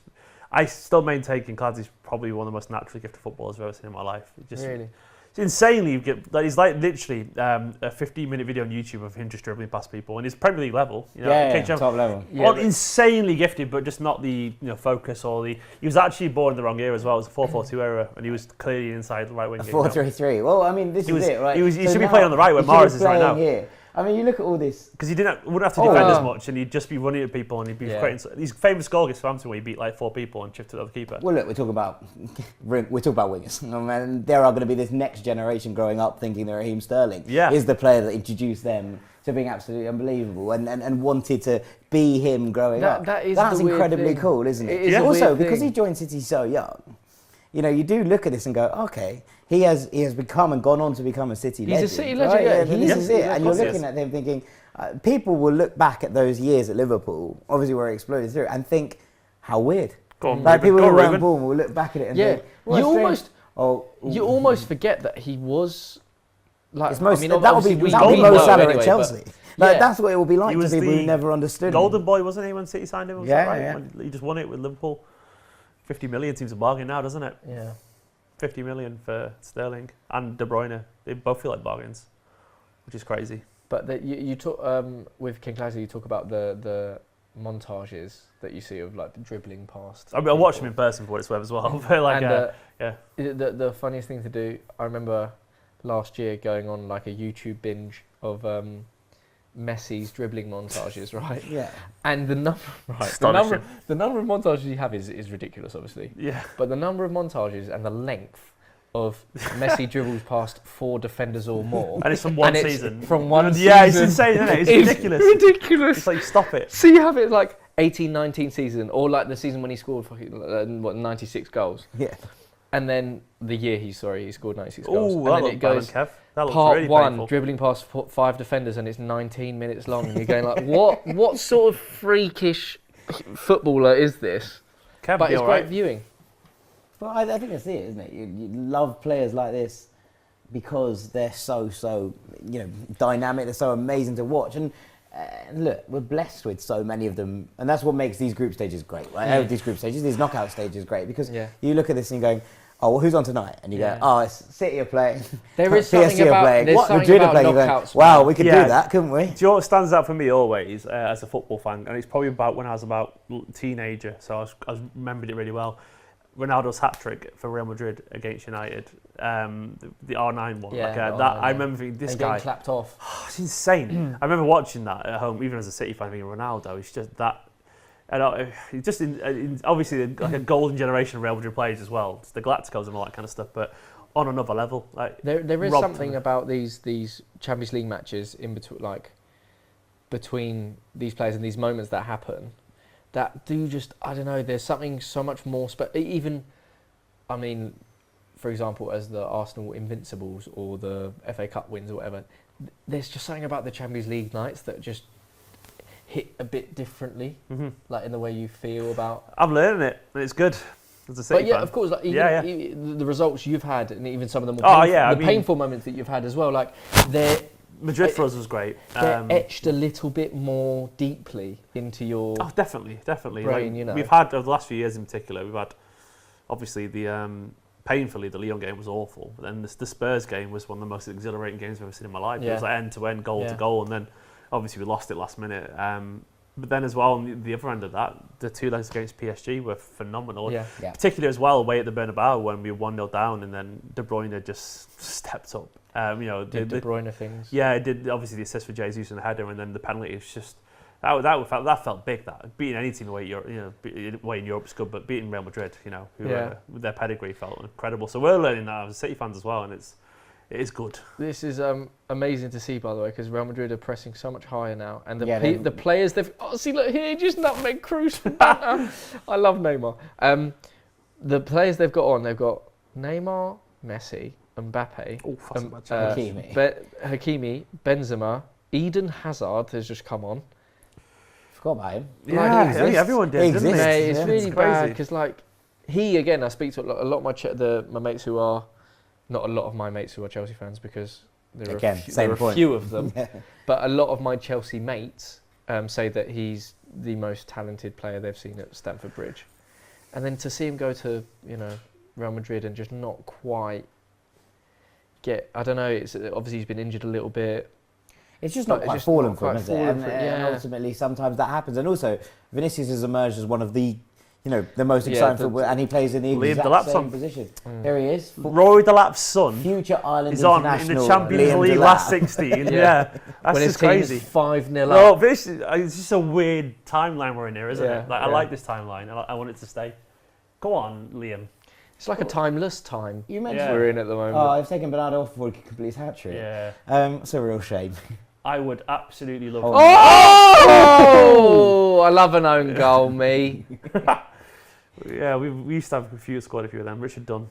I still maintain 𝗟𝗏𝗃𝗲𝗪 is probably one of the most naturally gifted footballers I've ever seen in my life. Really? It's insanely good. Like, he's like literally a 15-minute video on YouTube of him just dribbling past people, and it's Premier League level. You know, Yeah, KHM. top level. Yeah, Well, but- insanely gifted, but just not the focus or the. He was actually born in the wrong era as well. It was a 4-4-2 era, and he was clearly inside the right wing. A 4-3-3. Well, I mean, this He is was- it, right? he should be now playing on the right where he should be Mahrez is right playing now. Here. I mean, you look at all this. Because he wouldn't have to Oh, defend wow. as much, and he'd just be running at people, and he'd be Yeah. creating. His famous goal against Southampton where he beat like 4 people and chipped it at the keeper. Well, look, we're talking about wingers. And there are going to be this next generation growing up thinking that Raheem Sterling is the player that introduced them to being absolutely unbelievable and wanted to be him growing up. That's That's the weird incredibly thing. cool, isn't it? It is a Also, weird because thing. he joined City so young, you know, you do look at this and go, okay, he has become and gone on to become a City legend. He's a City legend, yeah. This He is is, it. yeah, And of you're course he looking is. at him thinking, people will look back at those years at Liverpool, obviously where he exploded through, and think, how weird. Go on, Like Ruben. people Go who on, weren't Ruben. born will look back at it and Yeah, think, well, you almost forget that he was. Like, It's most, I mean, that'll be obviously we Mo know Salah anyway, at but- Chelsea. Like, Yeah. that's what it will be like He to was people who the never understood him. Golden boy, wasn't he, when City signed him? Was Yeah, that right? yeah. When he just won it with Liverpool. 50 million seems a bargain now, doesn't it? Yeah. 50 million for Sterling and De Bruyne. They both feel like bargains, which is crazy. But you talk with 𝗟𝗏𝗃𝗲𝗪, you talk about the montages that you see of like the dribbling past. I watched him in person for what it's worth as well. But like, And, yeah. The funniest thing to do, I remember last year going on like a YouTube binge of Messi's dribbling montages, right? Yeah. And the number Astonishing. the number of montages you have is ridiculous, obviously. Yeah. But the number of montages and the length of Messi dribbles past 4 defenders or more. And it's from one and it's season. From one season. Yeah, it's insane, isn't it? It's ridiculous. Ridiculous. It's like, stop it. So you have it like 18-19 season, or like the season when he scored 96 goals. Yeah. And then the year he scored 96 goals. Oh, And that then looked it bad, goes Kev. That looks part really 1, painful. dribbling past 5 defenders, and it's 19 minutes long. And you're going like, what sort of freakish footballer is this? Kev, But be it's all great right. viewing. But I think that's it, isn't it? You love players like this because they're so dynamic. They're so amazing to watch. And look, we're blessed with so many of them, and that's what makes these group stages great, right? These group stages, these knockout stages, great because you look at this and you're going, oh, well, who's on tonight? And you go, oh, it's City are playing. There is something PSG are about playing. there's What? something Madrid are about playing. You're going, knockouts, wow, man. we could Yeah. do that, couldn't we? Do you know what stands out for me always as a football fan? And it's probably about when I was about teenager, so I remembered it really well. Ronaldo's hat-trick for Real Madrid against United, the R9 one. Yeah, like, the that, R9. I remember thinking, this And guy, getting clapped off. it's insane. I remember watching that at home, even as a City fan, thinking Ronaldo, it's just that. And he's just obviously like a golden generation of Real Madrid players as well. It's the Galacticos and all that kind of stuff, but on another level. Like There is robbed something them. about these Champions League matches in between these players and these moments that happen that do just, I don't know, there's something so much more even, I mean, for example, as the Arsenal Invincibles or the FA Cup wins or whatever, there's just something about the Champions League nights that just hit a bit differently, like in the way you feel about. I'm learning it, and it's good. As a City But yeah, fan. of course, like even the results you've had, and even some of the more Oh, painful, yeah, I the mean- painful moments that you've had as well, like Madrid for us was great. They're etched a little bit more deeply into your definitely. brain, Like, you know. we've had, over the last few years in particular, we've had, obviously, painfully, the Lyon game was awful. But then the Spurs game was one of the most exhilarating games I've ever seen in my life. It was like end-to-end, goal-to-goal, and then, obviously, we lost it last minute. But then as well, on the other end of that, the 2 legs against PSG were phenomenal. Yeah. Particularly as well, away at the Bernabeu when we were 1-0 down, and then De Bruyne just stepped up. Did De Bruyne things. Yeah, it did. Obviously, the assist for Jesus and the header, and then the penalty. It's just that felt big. That beating any team away in Europe is good, but beating Real Madrid, with their pedigree, felt incredible. So we're learning that as City fans as well, and it is good. This is amazing to see, by the way, because Real Madrid are pressing so much higher now, and the players they've see, look here, just nutmeg Cruz. I love Neymar. The players they've got Neymar, Messi, Mbappe, Hakimi, Benzema, Eden Hazard has just come on. Forgot about him. Yeah, I think everyone did, didn't they? Mate, it's really bad because, like, I speak to a lot of my mates who are. Not a lot of my mates who are Chelsea fans because there are a few of them. But a lot of my Chelsea mates say that he's the most talented player they've seen at Stamford Bridge. And then to see him go to, Real Madrid and just not quite get, I don't know, obviously he's been injured a little bit. It's just not quite fallen for him, is it? And ultimately sometimes that happens. And also, Vinicius has emerged as one of the the most exciting football, and he plays in the exact same position. Here he is. Rory Delap's son. Future Ireland He's on in the Champions League last 16. That's just crazy. 5-0 up. It's just a weird timeline we're in here, isn't it? Like, I like this timeline. I want it to stay. Go on, Liam. It's like a timeless time you mentioned we're in at the moment. Oh, I've taken Bernardo off before he could complete his hat-trick. Yeah. It's a real shame. I would absolutely love Oh! I love an own goal, me. Yeah, we used to have squad a few of them. Richard Dunn.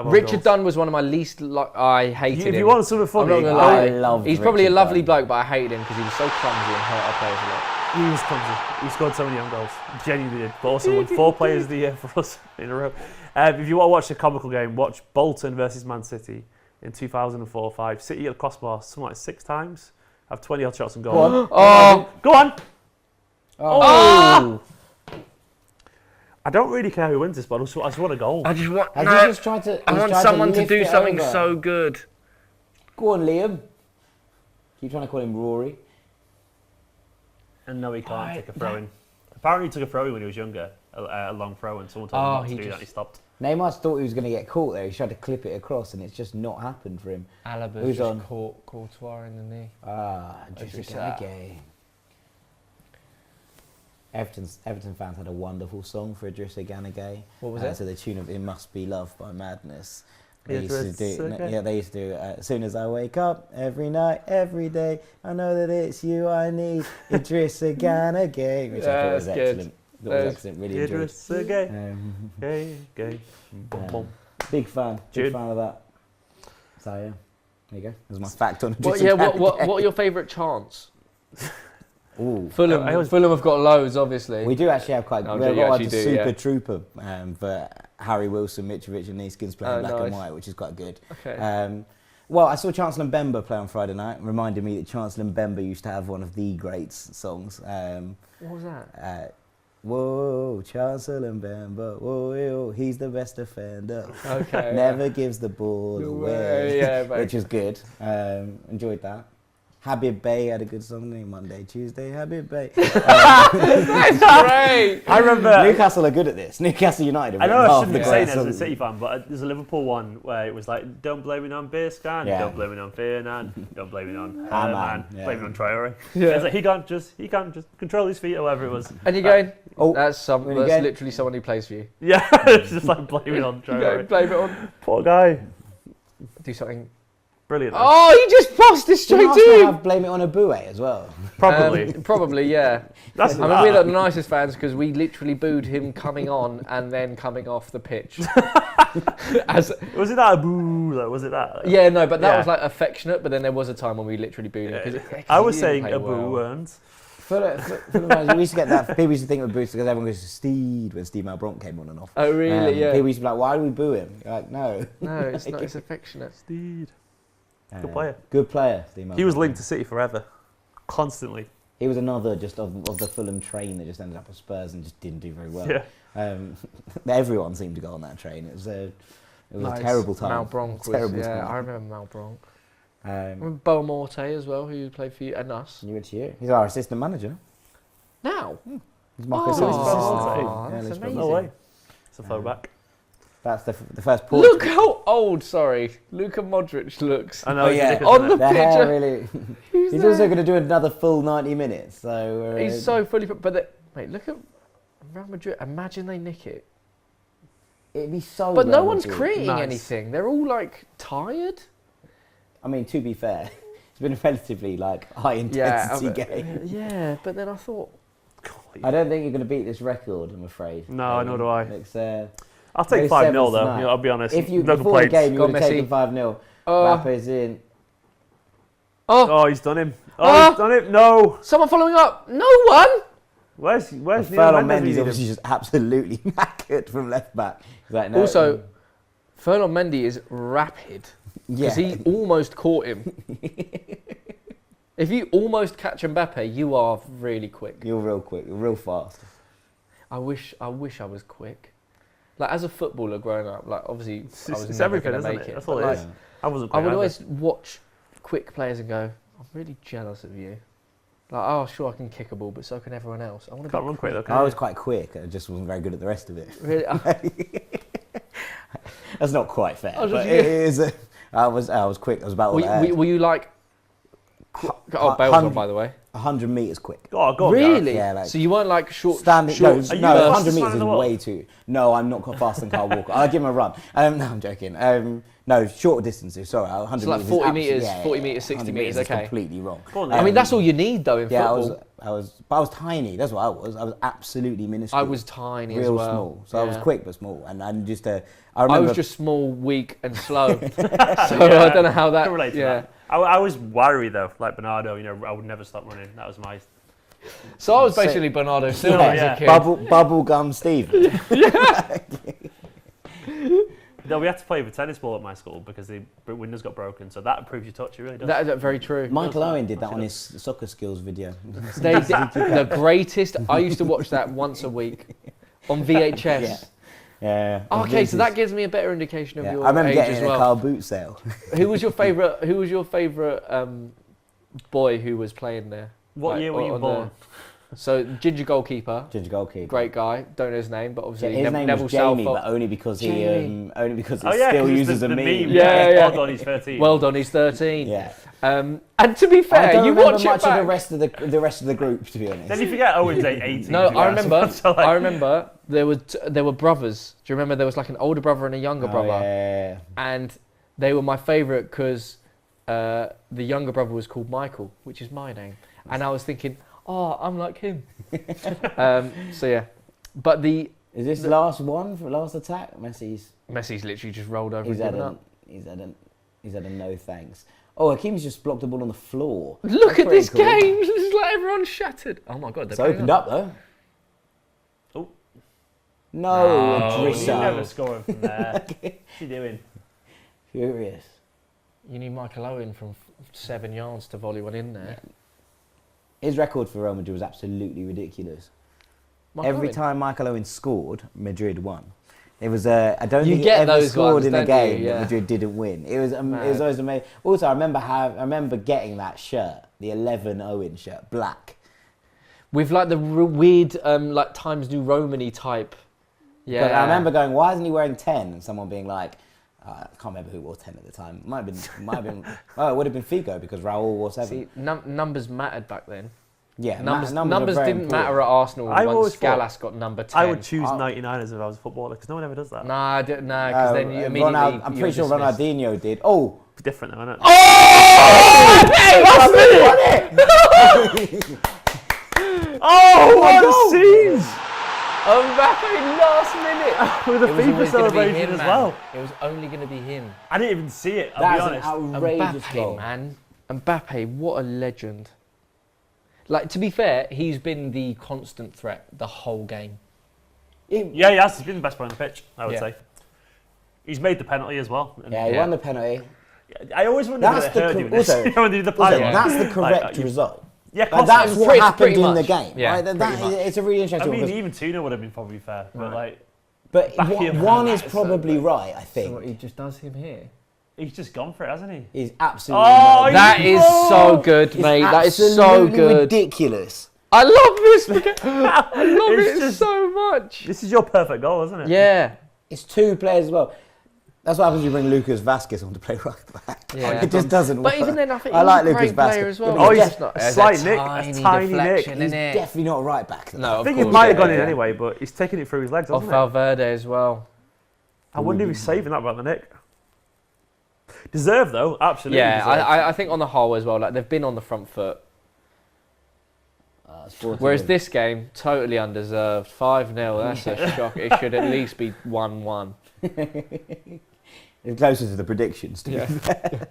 Richard Dunn was one of my least. I hated him. If you want something funny, I love. He's probably a lovely bloke, but I hated him because he was so clumsy and hurt our players a lot. He was clumsy. He scored so many young goals. Genuinely did. But also won 4 players of the year for us in a row. If you want to watch the comical game, watch Bolton versus Man City in 2004-05. City at the crossbar something like 6 times. Have 20 odd shots and goal. Go on. Oh. I don't really care who wins this, but I just want a goal. I just want. I want someone to do something so good. Go on, Liam. Keep trying to call him Rory. And no, he can't take a throw in. Apparently, he took a throw in when he was younger, a long throw, and someone told him not to do that. He stopped. Neymar thought he was going to get caught there. He tried to clip it across, and it's just not happened for him. Alaba's just caught Courtois in the knee. Idrissa Everton fans had a wonderful song for Idrissa Gana-Gueye. What was it? To the tune of "It Must Be Love" by Madness. They used to do as soon as I wake up, every night, every day, I know that it's you I need. Idrissa Gana-Gueye, which I thought was excellent. That was excellent. Really enjoyed. Idrissa Gay. Big fan of that. So yeah, there you go. There's my fact on Idrissa Gana-Gueye. What are your favourite chants? Ooh. Fulham have got loads, obviously. We do actually have quite. We've got a Super Trooper for Harry Wilson, Mitrovic, and Neeskins playing black and white, which is quite good. Okay. Well, I saw Chancellor Mbemba play on Friday night, reminded me that Chancellor Mbemba used to have one of the great songs. What was that? Whoa, Chancellor Mbemba, whoa, he's the best defender. Okay. Never gives the ball away. Which is good. Enjoyed that. Habib Bey had a good song named Monday, Tuesday, Habib Bey. That's great. I remember Newcastle are good at this. Newcastle United. I know I shouldn't be saying it as a City fan, but there's a Liverpool one where it was like, don't blame it on Biscan, don't blame it on Fernand, don't blame it on Herman, blame it on Traore. It's like he can't just control his feet or whatever it was. And you're going, that's literally someone who plays for you. Yeah, it's just like blame it on Traore. Blame it on. Poor guy. Do something. Brilliant. Oh, he just passed it straight to him. Blame it on Eboue as well. Probably, yeah. We're the nicest fans because we literally booed him coming on and then coming off the pitch. Was it that boo? Was it that? Yeah, no, but that was like affectionate. But then there was a time when we literally booed him. I was saying a boo earns. We used to get that. People used to think of boots because everyone goes to Steed when Steve Malbronk came on and off. Oh, really? Yeah. People used to be like, "Why do we boo him?" You're like, no, it's not. It's affectionate. Steed. Good player. Good player. He was linked to City forever, constantly. He was another just of the Fulham train that just ended up at Spurs and just didn't do very well. Yeah. Everyone seemed to go on that train. It was a terrible time. 𝗟𝗃𝗃𝗃 Terrible was, time. I remember 𝗟𝗃𝗃. Um, Remember 𝗟𝗃𝗃 as well, who played for you and us. you went to you. He's our assistant manager. Now? He's Marcus Oh, Lewis's assistant. that's Lewis amazing. No way. It's a throwback. That's the first Portugal. Look how old, Luka Modric looks. I know. Oh, it's yeah. ridiculous, On isn't the it? The hair picture. really. Who's He's there? also going to do another full 90 minutes. So He's so fully... But mate, look at Real Madrid. Imagine they nick it. it'd be so. But no Real one's Madrid. creating Nice. anything. They're all like tired. I mean, to be fair, it's been a relatively high intensity game. Yeah, but then I thought... I don't think you're going to beat this record. I'm afraid. No, nor do I. It's, I'll take Very 5-0 though. tonight. I'll be honest. if you no before the complaints. game, you Go would have Messi. taken 5-0. Oh, Mbappé's in. Oh, he's done him. Oh. He's done it. No. someone following up. No one. Where's Neil Ferland Mendes? Mendy's obviously just absolutely knackered from left back. He's like, no, Also, Ferland Mendy is rapid yeah. because he almost caught him. If you almost catch Mbappe, you are really quick. You're real quick. You're real fast. I wish I was quick. Like as a footballer growing up, like obviously I was It's never everything, going to isn't make it? it. That's but, all it like, is. I wasn't. I Quite would either. always watch quick players and go, I'm really jealous of you. Like, oh, sure, I can kick a ball, but so can everyone else. I want to Can't be run quick though. Can I you? was quite quick. I just wasn't very good at the rest of it. Really, That's not quite fair. I was But just- it is. I was quick. I was about all that. were you like? Oh, Bale's 100 on, by the way. 100 meters quick. Oh, go on, Really? Yeah, like- so you weren't like short? Standing. short No, Are you no, the 100 fastest man meters in is the world? way too. No, I'm not faster than Kyle Walker. I'll give him a run. No, I'm joking. No, shorter distances. Sorry, 100 So like meters. 40 is meters, yeah, 40 meters, 60 100 meters, is okay. completely wrong. Go on, I mean, that's all you need though in Yeah, football. I was tiny. That's what I was. I was absolutely minuscule. I was tiny as real well. small. So I was Yeah. quick but small, and I'm just. I I remember. was just small, weak, and slow. So I don't know how that. Can relate to yeah. that. I was wiry though, like Bernardo. You know, I would never stop running. That was my. So I was basically Bernardo Silva as yeah. a kid. Bubblegum Steve. No, we had to play with tennis ball at my school because the windows got broken. So that improves your touch. It really does. That's very true. Michael Owen did that on his soccer skills video. They did the greatest. I used to watch that once a week on VHS. Yeah. Okay, so that gives me a better indication of Yeah. your I remember age getting as it at a well. car boot sale. Who was your favourite boy who was playing there? What Like, year were you on born? So ginger goalkeeper, Ginger goalkeeper. great guy. Don't know his name, but So obviously his name Neville was Jamie, Southall. but only because he Jamie. only because it Oh yeah, still 'cause it's uses the a meme. Yeah, yeah. Well done, he's 13. Well done, he's 13. Yeah. And to be I fair, don't you remember watch much it back. of the rest of the group, to be honest. Then you forget Owen's 18. No, to be I honest. remember. So, like, I remember there were brothers. Do you remember there was like an older brother and a younger brother, Yeah. and they were my favourite because the younger brother was called Michael, which is my name, and I was thinking, oh, I'm like him. So yeah, but Is this last one for last attack? Messi's Literally just rolled over he's and had given a up. he's had a no thanks. Oh, Hakim's just blocked the ball on the floor. Look That's at this pretty cool. game. This is like everyone's shattered. Oh my god, It's they're opened up though. Oh. No, No, You're Idrissa. never scoring from there. What's he doing? Furious. You need Michael Owen from 7 yards to volley one in there. His record for Real Madrid was absolutely ridiculous. Michael Every Owen. time Michael Owen scored, Madrid won. It was I don't You think he get ever those scored ones, in a don't game you? that Yeah. Madrid didn't win. It was it Mad. was always amazing. Also, I remember getting that shirt, the 11 Owen shirt, black. With like the weird like Times New Romany type. Yeah. But I remember going, why isn't he wearing 10? And someone being like, I can't remember who wore 10 at the time. Might have been. Oh, it would have been Figo because Raul wore 7. See, numbers mattered back then. Yeah, Numbers are very didn't matter important. at Arsenal I once always thought- Gallas got number 10. I would choose Oh. 99ers if I was a footballer because no one ever does that. Nah, because then you immediately. I'm pretty sure Ronaldinho did. Oh! It's different though, isn't it? Oh, what a scene! Mbappe last minute. With a It was FIFA always gonna be celebration him, as man. well. It was only going to be him. I didn't even see it, I'll That's be an honest. outrageous Mbappe, goal. man. Mbappe, what a legend. Like, to be fair, he's been the constant threat the whole game. Yeah, he has. He's been the best player on the pitch, I would Yeah. say. He's made the penalty as well. And Yeah, he Yeah. won the penalty. I always wonder if they heard you this. When they did the pilot. That's the correct result. Yeah, that's what happened in the game. Yeah, right? It's a really interesting. I mean, even 2-0 would have been probably fair, but one is probably right. I think. So what he just does him here. He's just gone for it, hasn't he? He's absolutely. That is so good, mate. That is so good. Ridiculous. I love this. I love it so much. This is your perfect goal, isn't it? Yeah. It's two players as well. That's what happens when you bring Lucas Vázquez on to play right back. Yeah. It just doesn't work. But even then, I think I like he's a Lucas great player Vázquez as well. Oh, he's not a slight nick, a tiny nick. He's definitely not a right back. No, I think it might have gone in anyway, but he's taking it through his legs, hasn't Off Valverde as well. I wonder if he's saving that about the nick. Deserved though, absolutely. Yeah, I think on the whole as well, like they've been on the front foot. Whereas this game, totally undeserved. 5-0, that's a shock. It should at least be 1-1. It's closer to the predictions, to be fair.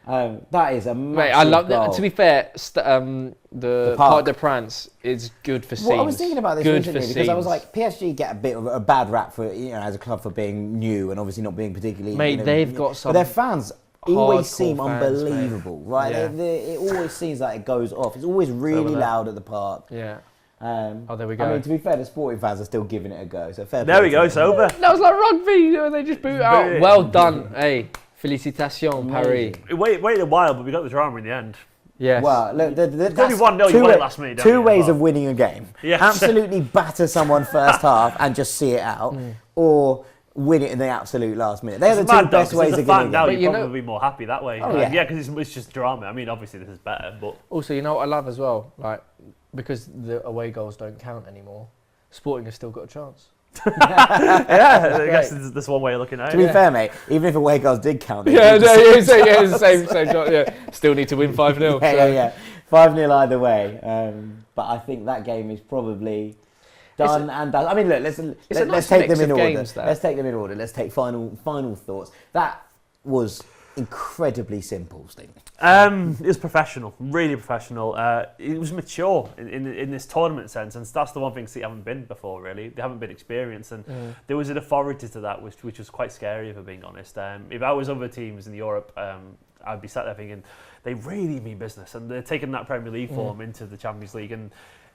That is a massive Mate, I love goal. that. To be fair, the Parc des Princes is good for scenes. Well, I was thinking about this good recently because I was like, PSG get a bit of a bad rap for as a club for being new and obviously not being particularly. Mate, they've got some. But their fans always seem fans, unbelievable, right? Yeah. It always seems like it goes off. It's always really loud at the park. Yeah. Oh, there we go. I mean, to be fair, the sporting fans are still giving it a go. So fair. There we go. It's over. That was like rugby. They just boot out. Well done. Hey, félicitations, Paris. It waited a while, but we got the drama in the end. Yes. Well, look, that's only 1-0. You won it last minute. Two ways of winning a game. Yes. Absolutely batter someone first half and just see it out, or win it in the absolute last minute. They're the two best ways of getting it. Now you'd probably be more happy that way. Oh, yeah, because it's just drama. I mean, obviously this is better, but also, you know what I love as well, like because the away goals don't count anymore. Sporting has still got a chance. yeah, I guess there's one way of looking at it. To be fair, mate, even if away goals did count, it's the same shot. Yeah, still need to win 5-0. Yeah. 5-0 either way. But I think that game is probably done and done. I mean, look, let's take them in order. Let's take them in order. Let's take final thoughts. That was incredibly simple, Steve. It was professional, really professional. It was mature in this tournament sense, and that's the one thing City haven't been before, really. They haven't been experienced, and there was an authority to that, which was quite scary, if I'm being honest. If I was other teams in Europe, I'd be sat there thinking, they really mean business, and they're taking that Premier League form into the Champions League, and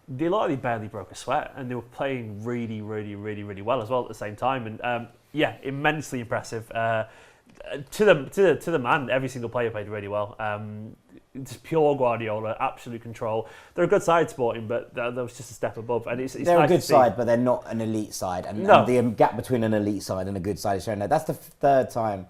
they literally barely broke a sweat, and they were playing really, really, really, really well as well at the same time, and immensely impressive. To the man, every single player played really well. Just pure Guardiola, absolute control. They're a good side, Sporting, but that was just a step above. And it's they're nice a good side, but they're not an elite side. And the gap between an elite side and a good side is showing that. That's the third time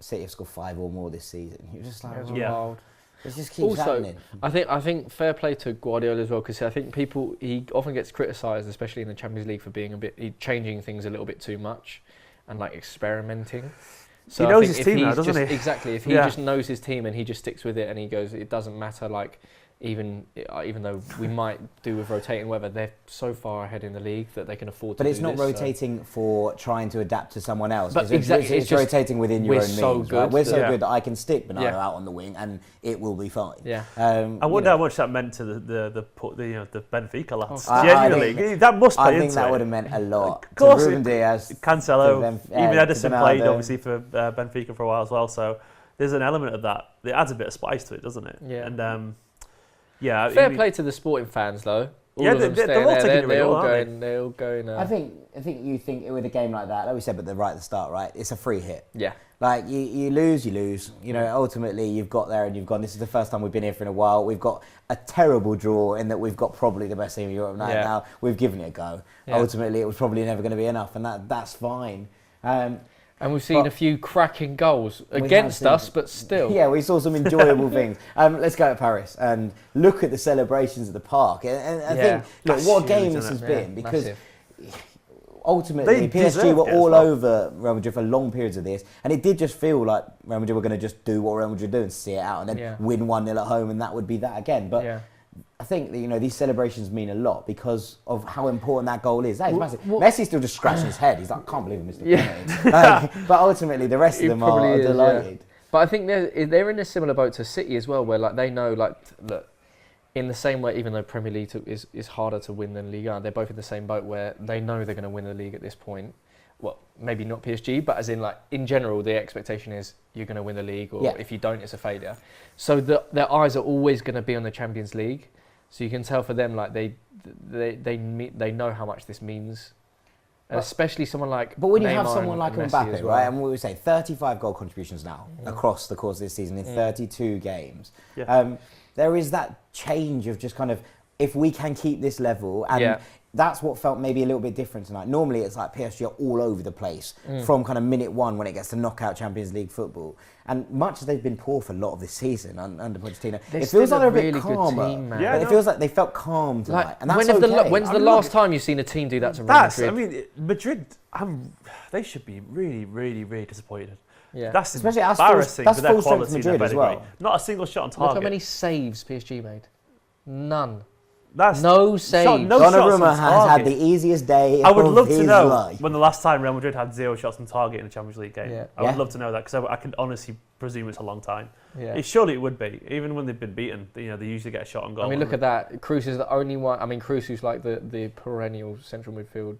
City have scored 5 or more this season. You're just like, wild. It just keeps happening. I think fair play to Guardiola as well, because I think he often gets criticised, especially in the Champions League, for being changing things a little bit too much and like experimenting. So he knows his team now, doesn't he? Exactly. If he just knows his team and he just sticks with it and he goes, it doesn't matter, like, even though we might do with rotating weather, they're so far ahead in the league that they can afford to do this. But it's not rotating for trying to adapt to someone else. But it's rotating within your own means. Good. Right? We're so good that I can stick Bernardo out on the wing and it will be fine. Yeah. I wonder how much that meant to the Benfica lads. Genuinely, that must play into it. I think that would have meant a lot. Of course, Ruben Diaz, Cancelo, even Ederson played obviously for Benfica for a while as well. So there's an element of that. It adds a bit of spice to it, doesn't it? Yeah. And fair play to the Sporting fans though. They're all taking it really well, they're all going. I think you think with a game like that, like we said, but right at the start, right? It's a free hit. Yeah. Like you lose. You know, ultimately you've got there and you've gone. This is the first time we've been here for a while. We've got a terrible draw in that we've got probably the best team in Europe now. We've given it a go. Yeah. Ultimately, it was probably never going to be enough, and that's fine. And we've seen a few cracking goals against us, but still. Yeah, we saw some enjoyable things. Let's go to Paris and look at the celebrations at the park. And I think, look, what a game this has been, because ultimately PSG were all over Real Madrid for long periods of this, and it did just feel like Real Madrid were going to just do what Real Madrid do and see it out, and then win 1-0 at home, and that would be that again. But I think that, these celebrations mean a lot because of how important that goal is. That is massive. Messi's still just scratching his head. He's like, I can't believe I missed the penalty. But ultimately, the rest of them are delighted. Yeah. But I think they're in a similar boat to City as well, where like they know, like, look, in the same way, even though Premier League is harder to win than Ligue 1, they're both in the same boat where they know they're going to win the league at this point. well, maybe not PSG, but as in like in general, the expectation is you're going to win the league, or if you don't, it's a failure. So their eyes are always going to be on the Champions League. So you can tell for them, like they know how much this means. And especially someone like But when you Neymar have someone like Messi Mbappe, as well. right, and we would say 35 goal contributions now across the course of this season in 32 games, there is that change of just kind of, if we can keep this level, and that's what felt maybe a little bit different tonight. Normally it's like PSG are all over the place from kind of minute one when it gets to knockout Champions League football. And much as they've been poor for a lot of this season under Pochettino, it feels like they're a bit calmer. Team, man. It feels like they felt calm tonight, Like, and that's okay. When's the last time you've seen a team do that to Real Madrid? I mean, Madrid, they should be really, really, really disappointed. Yeah. That's especially embarrassing that's for their full strength quality and Madrid their as pedigree. well. Not a single shot on target. Look how many saves PSG made. None. That's no saves. Donnarumma has had the easiest day I would of love his to know life. when the last time Real Madrid had 0 shots on target in a Champions League game. Yeah. I would love to know that, because I can honestly presume it's a long time. Yeah. Surely it would be. Even when they've been beaten, they usually get a shot on goal. I mean, look at that. Kroos is the only one. I mean, Kroos who's like the perennial central midfield,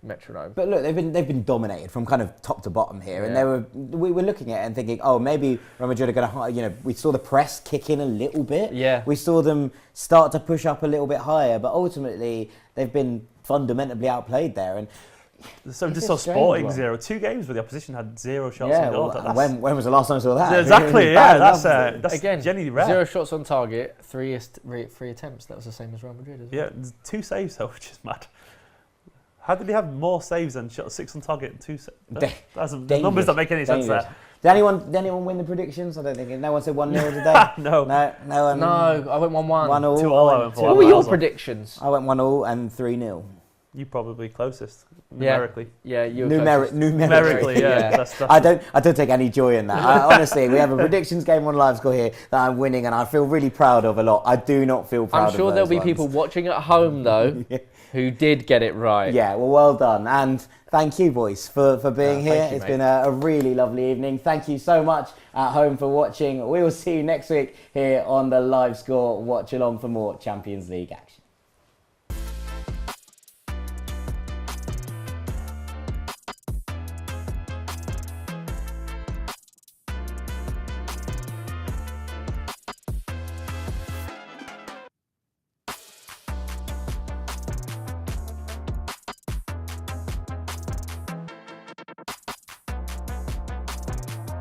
metronome. But look, they've been dominated from kind of top to bottom here, and we were looking at it and thinking, oh, maybe Real Madrid are going to, we saw the press kick in a little bit. Yeah. We saw them start to push up a little bit higher, but ultimately they've been fundamentally outplayed there. And so just saw Sporting 0. 2 games where the opposition had 0 shots on goal. When was the last time I saw that? Exactly. That's again genuinely rare. 0 shots on target, 3 attempts. That was the same as Real Madrid as well. Yeah, 2 saves though, which is mad. How did he have more saves than shots? 6 on target and 2 saves? That's numbers don't make any sense there. Did anyone win the predictions? I don't think no one said 1-0 today. No, one. No, I went 1-1. 1-1. 2-1. What were your predictions? I went 1-1 and 3-0. You probably closest numerically. Yeah, you were numerically. Yeah. I don't take any joy in that. Honestly, we have a predictions game on LiveScore here that I'm winning, and I feel really proud of a lot. I do not feel proud of I'm sure there'll be people watching at home though who did get it right. Yeah, well done, and thank you, boys, for being here. You, it's been a really lovely evening. Thank you so much at home for watching. We will see you next week here on the LiveScore Watch Along for more Champions League action.